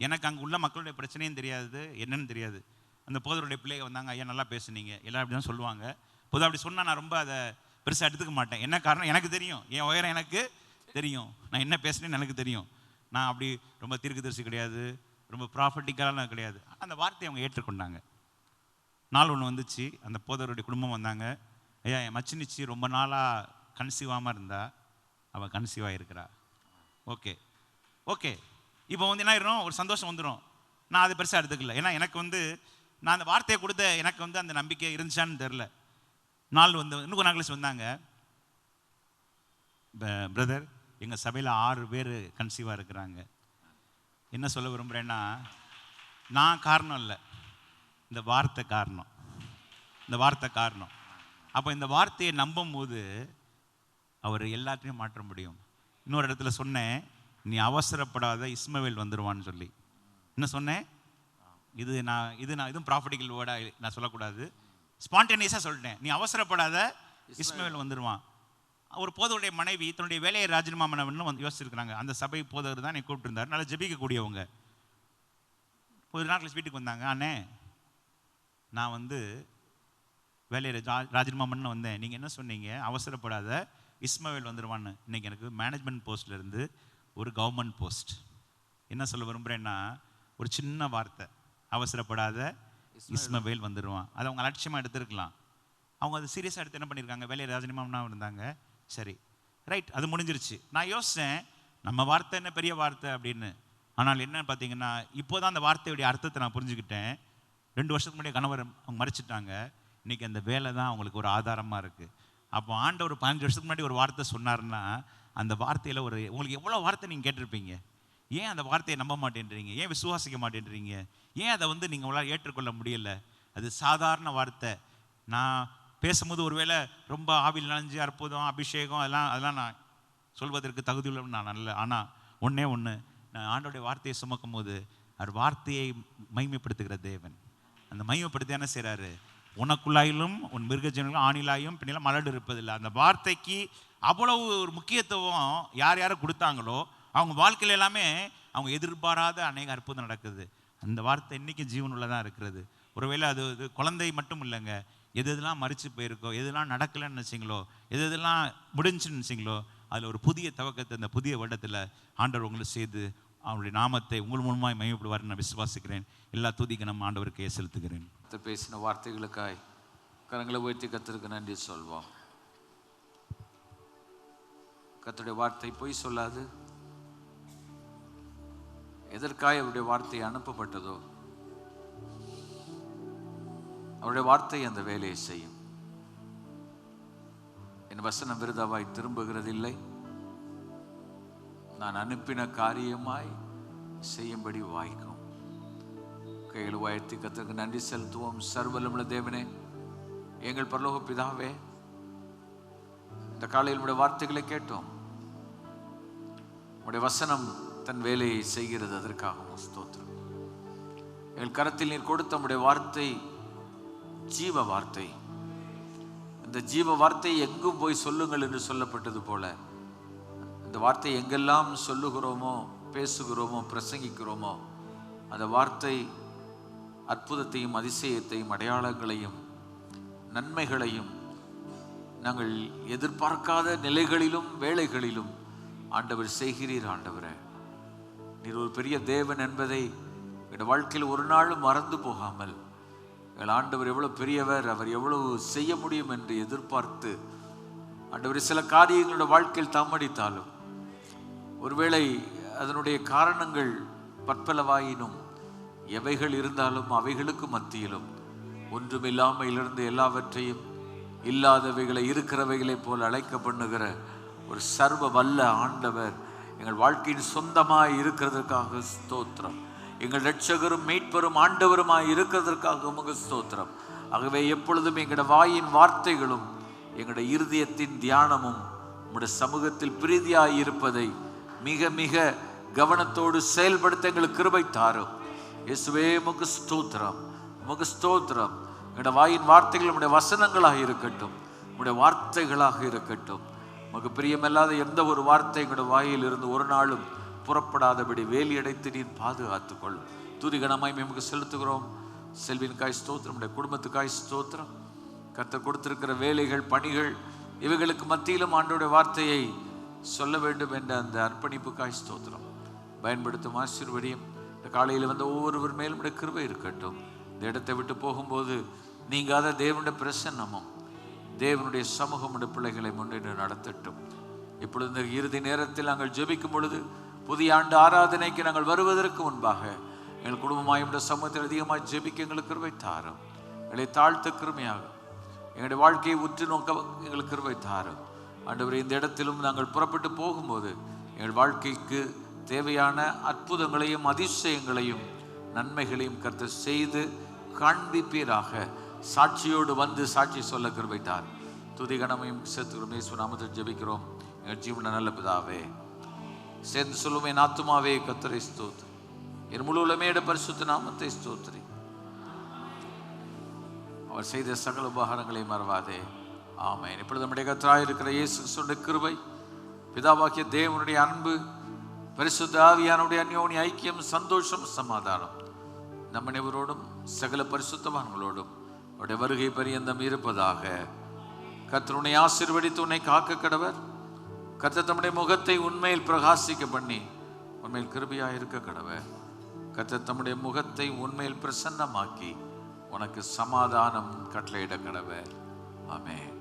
எனக்கு அங்கே உள்ள மக்களுடைய பிரச்சனையும் தெரியாது, என்னன்னு தெரியாது. அந்த போதருடைய பிள்ளைங்க வந்தாங்க, ஐயா நல்லா பேசுனீங்க, எல்லாம் அப்படி தான் சொல்லுவாங்க. பொதுவாக அப்படி சொன்னால் நான் ரொம்ப அதை பெருசாக எடுத்துக்க மாட்டேன். என்ன காரணம், எனக்கு தெரியும், என் உயரம் எனக்கு தெரியும், நான் என்ன பேசுனேன்னு எனக்கு தெரியும். நான் அப்படி ரொம்ப தீர்க்கதரிசி கிடையாது, ரொம்ப ப்ராஃபட்டிக்கலான கிடையாது. அந்த வார்த்தையை அவங்க ஏற்றுக்கொண்டாங்க. நாள் ஒன்று வந்துச்சு, அந்த போதருடைய குடும்பம் வந்தாங்க. ஐயா என் மச்சினிச்சி ரொம்ப நாளாக கன்சீவாமல் இருந்தா, அவள் கன்சீவாக இருக்கிறா. ஓகே ஓகே, இப்போ என்ன ஆயிரும், ஒரு சந்தோஷம் வந்துடும். நான் அதை பெருசாக எடுத்துக்கல. ஏன்னா எனக்கு நான் அந்த வார்த்தையை கொடுத்த எனக்கு அந்த நம்பிக்கை இருந்துச்சான்னு தெரில. நாள் இன்னும் நாள் கழிச்சு வந்தாங்க. பிரதர் எங்கள் சபையில் 6 பேர் கன்சீவாக இருக்கிறாங்க. என்ன சொல்ல விரும்புகிறேன்னா, நான் காரணம் இல்லை, இந்த வார்த்தை காரணம், இந்த வார்த்தை காரணம். அப்போ இந்த வார்த்தையை நம்பும் போது அவர் எல்லாத்தையும் மாற்ற முடியும். இன்னொரு இடத்துல சொன்னேன், நீ அவசரப்படாத, இஸ்மவேல் வந்துடுவான்னு சொல்லி. என்ன சொன்னேன், இதுவும் ப்ராஃபிட்டிக்கல் வேர்டாக நான் சொல்லக்கூடாது, ஸ்பான்டேனியஸாக சொல்லிட்டேன். நீ அவசரப்படாத, இஸ்மவேல் வந்துடுவான். ஒரு போதருடைய மனைவி தன்னுடைய வேலையை ராஜினாமா பண்ணணும்னு யோசிச்சிருக்கிறாங்க. அந்த சபை போதவர் தான் என்னை கூப்பிட்டுருந்தார், நல்லா ஜெபிக்கக்கூடியவங்க. ஒரு நாள் வீட்டுக்கு வந்தாங்க, அண்ணே நான் வேலையை ராஜினாமா பண்ண வந்தேன், நீங்கள் என்ன சொன்னீங்க, அவசரப்படாத இஸ்மவேல் வந்துடுவான்னு. இன்றைக்கி எனக்கு மேனேஜ்மெண்ட் போஸ்ட்லேருந்து ஒரு கவர்மெண்ட் போஸ்ட். என்ன சொல்ல விரும்புகிறேன்னா, ஒரு சின்ன வார்த்தை, அவசரப்படாத இஸ்மவேல் வந்துடுவான். அதை அவங்க அலட்சியமாக எடுத்துருக்கலாம். அவங்க அது சீரியஸாக எடுத்து என்ன பண்ணியிருக்காங்க, வேலையை ராஜினாமா இருந்தாங்க. சரி ரைட், அது முடிஞ்சிருச்சு. நான் யோசித்தேன், நம்ம வார்த்தை என்ன பெரிய வார்த்தை அப்படின்னு. ஆனால் என்ன பார்த்தீங்கன்னா, இப்போ தான் அந்த வார்த்தையுடைய அர்த்தத்தை நான் புரிஞ்சுக்கிட்டேன். 2 வருஷத்துக்கு முன்னாடி கணவர் அவங்க மறைச்சிட்டாங்க. இன்றைக்கி அந்த வேலை தான் அவங்களுக்கு ஒரு ஆதாரமாக இருக்குது. அப்போ ஆண்டவர் 15 வருஷத்துக்கு முன்னாடி ஒரு வார்த்தை சொன்னார்னா, அந்த வார்த்தையில் உங்களுக்கு எவ்வளோ வார்த்தை நீங்கள் கேட்டிருப்பீங்க. ஏன் அந்த வார்த்தையை நம்ப மாட்டேன்றீங்க, ஏன் விசுவாசிக்க மாட்டேன்றீங்க, ஏன் அதை நீங்கள் உங்களால் ஏற்றுக்கொள்ள முடியலை. அது சாதாரண வார்த்தை. நான் பேசும்போது ஒருவேளை ரொம்ப ஆவியில் நனைஞ்சு அற்புதம் அபிஷேகம் அதெல்லாம் நான் சொல்வதற்கு தகுதியுள்ளவன் நான் அல்ல. ஆனால் ஒன்றே ஒன்று, நான் ஆண்டோடைய வார்த்தையை சுமக்கும் போது அவர் வார்த்தையை மகிமைப்படுத்துகிற தேவன். அந்த மகிமைப்படுத்தி என்ன செய்கிறாரு, உனக்குள்ளாயிலும் உன் மிருகஜீவனுக்கும் ஆணிலாயும் பின்னாலும் மலடு இருப்பதில்லை. அந்த வார்த்தைக்கு அவ்வளவு ஒரு முக்கியத்துவம் யார் யாரை கொடுத்தாங்களோ அவங்க வாழ்க்கையில் எல்லாமே அவங்க எதிர்பாராத அநேக அற்புதம் நடக்குது. அந்த வார்த்தை இன்றைக்கி ஜீவனுள்ளதாக இருக்கிறது. ஒருவேளை அது இது குழந்தை மட்டும் இல்லைங்க, எது எதெல்லாம் மறித்து போயிருக்கோ, எதெல்லாம் நடக்கலைன்னு நினச்சிங்களோ, எது எதெல்லாம் முடிஞ்சுன்னு நினச்சிங்களோ, அதில் ஒரு புதிய துவக்கத்தை இந்த புதிய வருடத்தில் ஆண்டவர் உங்களை செய்து அவருடைய நாமத்தை உங்கள் மூலமாக மகிமைப்படுவார் நான் விசுவாசிக்கிறேன். எல்லா துதிக்கு நம்ம ஆண்டவருக்கே செலுத்துகிறேன். பேசின வார்த்தைகளுக்காய் கரங்களை உயர்த்தி கர்த்தருக்கு நன்றி சொல்வோம். கர்த்தருடைய வார்த்தை பொய் சொல்லாது. எதற்காக அவருடைய வார்த்தை அனுப்பப்பட்டதோ அவருடைய வார்த்தை அந்த வேலையை செய்யும். என் வசனம் விருதாவாய் திரும்புகிறதில்லை, நான் அனுப்பின காரியமாய் செய்யும்படி வாய்க்கும். கைகளை உயர்த்தி கர்த்தருக்கு நன்றி செலுத்துவோம். சர்வவல்லமையுள்ள தேவனே, எங்கள் பரலோக பிதாவே, இந்த காலையில் உடைய வார்த்தைகளை கேட்டோம். உடைய வசனம் தன் வேலையை செய்கிறது, அதற்காக ஸ்தோத்திரம். எங்கள் கரத்தில் நீர் கொடுத்த உடைய வார்த்தை ஜீவ வார்த்தை. இந்த ஜீவ வார்த்தை எங்கும் போய் சொல்லுங்கள் என்று சொல்லப்பட்டது போல, இந்த வார்த்தை எங்கெல்லாம் சொல்லுகிறோமோ, பேசுகிறோமோ, பிரசங்கிக்கிறோமோ, அந்த வார்த்தை அற்புதத்தையும் அதிசயத்தையும் அடையாளங்களையும் நன்மைகளையும் நாங்கள் எதிர்பார்க்காத நிலைகளிலும் வேளைகளிலும் ஆண்டவர் செய்கிறீர். ஆண்டவரே, நீர் ஒரு பெரிய தேவன் என்பதை எங்கள் வாழ்க்கையில் ஒரு நாளும் மறந்து போகாமல், எங்கள் ஆண்டவர் எவ்வளவு பெரியவர், அவர் எவ்வளவு செய்ய முடியும் என்று எதிர்பார்த்து ஆண்டவர் சில காரியங்களோட வாழ்க்கையில் தாமடித்தாலும், ஒருவேளை அதனுடைய காரணங்கள் பற்பலவாயினும், எவைகள் இருந்தாலும் அவைகளுக்கு மத்தியிலும் ஒன்றுமில்லாமல் இருந்து எல்லாவற்றையும் இல்லாதவைகளை இருக்கிறவைகளைப் போல் அழைக்க பண்ணுகிற ஒரு சர்வ வல்ல ஆண்டவர் எங்கள் வாழ்க்கையின் சொந்தமாய் இருக்கிறதற்காக ஸ்தோத்திரம். எங்கள் இரட்சகரும் மீட்பரும் ஆண்டவருமாய் இருக்கிறதற்காக உமக்கு ஸ்தோத்திரம். ஆகவே எப்பொழுதும் எங்களுடைய வாயின் வார்த்தைகளும் எங்களுடைய இருதயத்தின் தியானமும் உம்முடைய சமூகத்தில் பிரீதியாய் இருப்பதை மிக மிக கவனத்தோடு செயல்படுத்த எங்களுக்கு கிருபை தாரும். இயேசுவே உமக்கு ஸ்தோத்திரம், உமக்கு ஸ்தோத்திரம். எங்களுடைய வாயின் வார்த்தைகள் உம்முடைய வசனங்களாக இருக்கட்டும், உம்முடைய வார்த்தைகளாக இருக்கட்டும். உமக்கு பிரியமில்லாத எந்த ஒரு வார்த்தை எங்களுடைய வாயில் இருந்து ஒரு நாளும் புறப்படாதபடி வேலி அடைத்து நீர் பாதுகாத்துக்கொள்ளும். துதிகனமாய் நமக்கு செலுத்துகிறோம். செல்வின்காய் ஸ்தோத்திரம், நம்முடைய குடும்பத்துக்காய் ஸ்தோத்திரம். கர்த்தர் கொடுத்திருக்கிற வேலைகள், பணிகள், இவைகளுக்கு மத்தியிலும் ஆண்டவருடைய வார்த்தையை சொல்ல வேண்டும் என்ற அந்த அர்ப்பணிப்புக்காய் ஸ்தோத்திரம். பயன்படுத்தும் ஆசீர்வதியும். இந்த காலையில் வந்த ஒவ்வொருவர் மேலும் கிருபை இருக்கட்டும். இந்த இடத்தை விட்டு போகும்போது நீங்காத தேவனுடைய பிரசன்னமும் தேவனுடைய சமூகம் உடைய பிள்ளைகளை முன்னின்று நடத்தட்டும். இப்பொழுது இந்த இறுதி நேரத்தில் நாங்கள் ஜெபிக்கும் பொழுது, புதிய ஆண்டு ஆராதனைக்கு நாங்கள் வருவதற்கு முன்பாக எங்கள் குடும்பமாய் உடைய சமூகத்தில் அதிகமாக ஜெபிக்க எங்களுக்கு கிருபை தாரும். எங்களை தாழ்த்த கிருமையாக எங்களுடைய வாழ்க்கையை உற்று நோக்க எங்களுக்கு கிருபை தாரும். ஆண்டவரே, இந்த இடத்திலும் நாங்கள் புறப்பட்டு போகும்போது எங்கள் வாழ்க்கைக்கு தேவையான அற்புதங்களையும் அதிசயங்களையும் நன்மைகளையும் கர்த்தர் செய்து காண்பிப்பீராக. சாட்சியோடு வந்து சாட்சி சொல்ல கிருபை தார். துதிகனமையும் சேர்த்துக்கிறோம். இயேசு நாமத்தில் ஜெபிக்கிறோம் எங்கள் ஜீவன நல்ல பிதாவே. சேர்ந்து சொல்லுமே, என் ஆத்துமாவே கர்த்தரை ஸ்தோத்திரி, என் முழு உலகமே பரிசுத்த நாமத்தை ஸ்தோத்திரி. அவர் செய்த சகல உபகாரங்களை மறவாதே. ஆமென். இப்பொழுது நம்முடைய கர்த்தராய் இருக்கிற இயேசு கிறிஸ்துவின் கிருபை, பிதாவாகிய தேவனுடைய அன்பு, பரிசுத்த ஆவியானுடைய அந்யோன்ய ஐக்கியம், சந்தோஷம், சமாதானம் நம் அனைவரோடும் சகல பரிசுத்தவான்களோடும் அவருடைய வருகை பரியந்தம் இருப்பதாக. கர்த்தர் உன்னை ஆசீர்வதித்து உன்னை காக்க கடவர். கர்த்தர் தம்முடைய முகத்தை உண்மையில் பிரகாசிக்க பண்ணி உண்மையில் கிருபையாக இருக்க கடவர். கர்த்தர் தம்முடைய முகத்தை உண்மையில் பிரசன்னமாக்கி உனக்கு சமாதானம் கட்டளையிட கடவர். ஆமென்.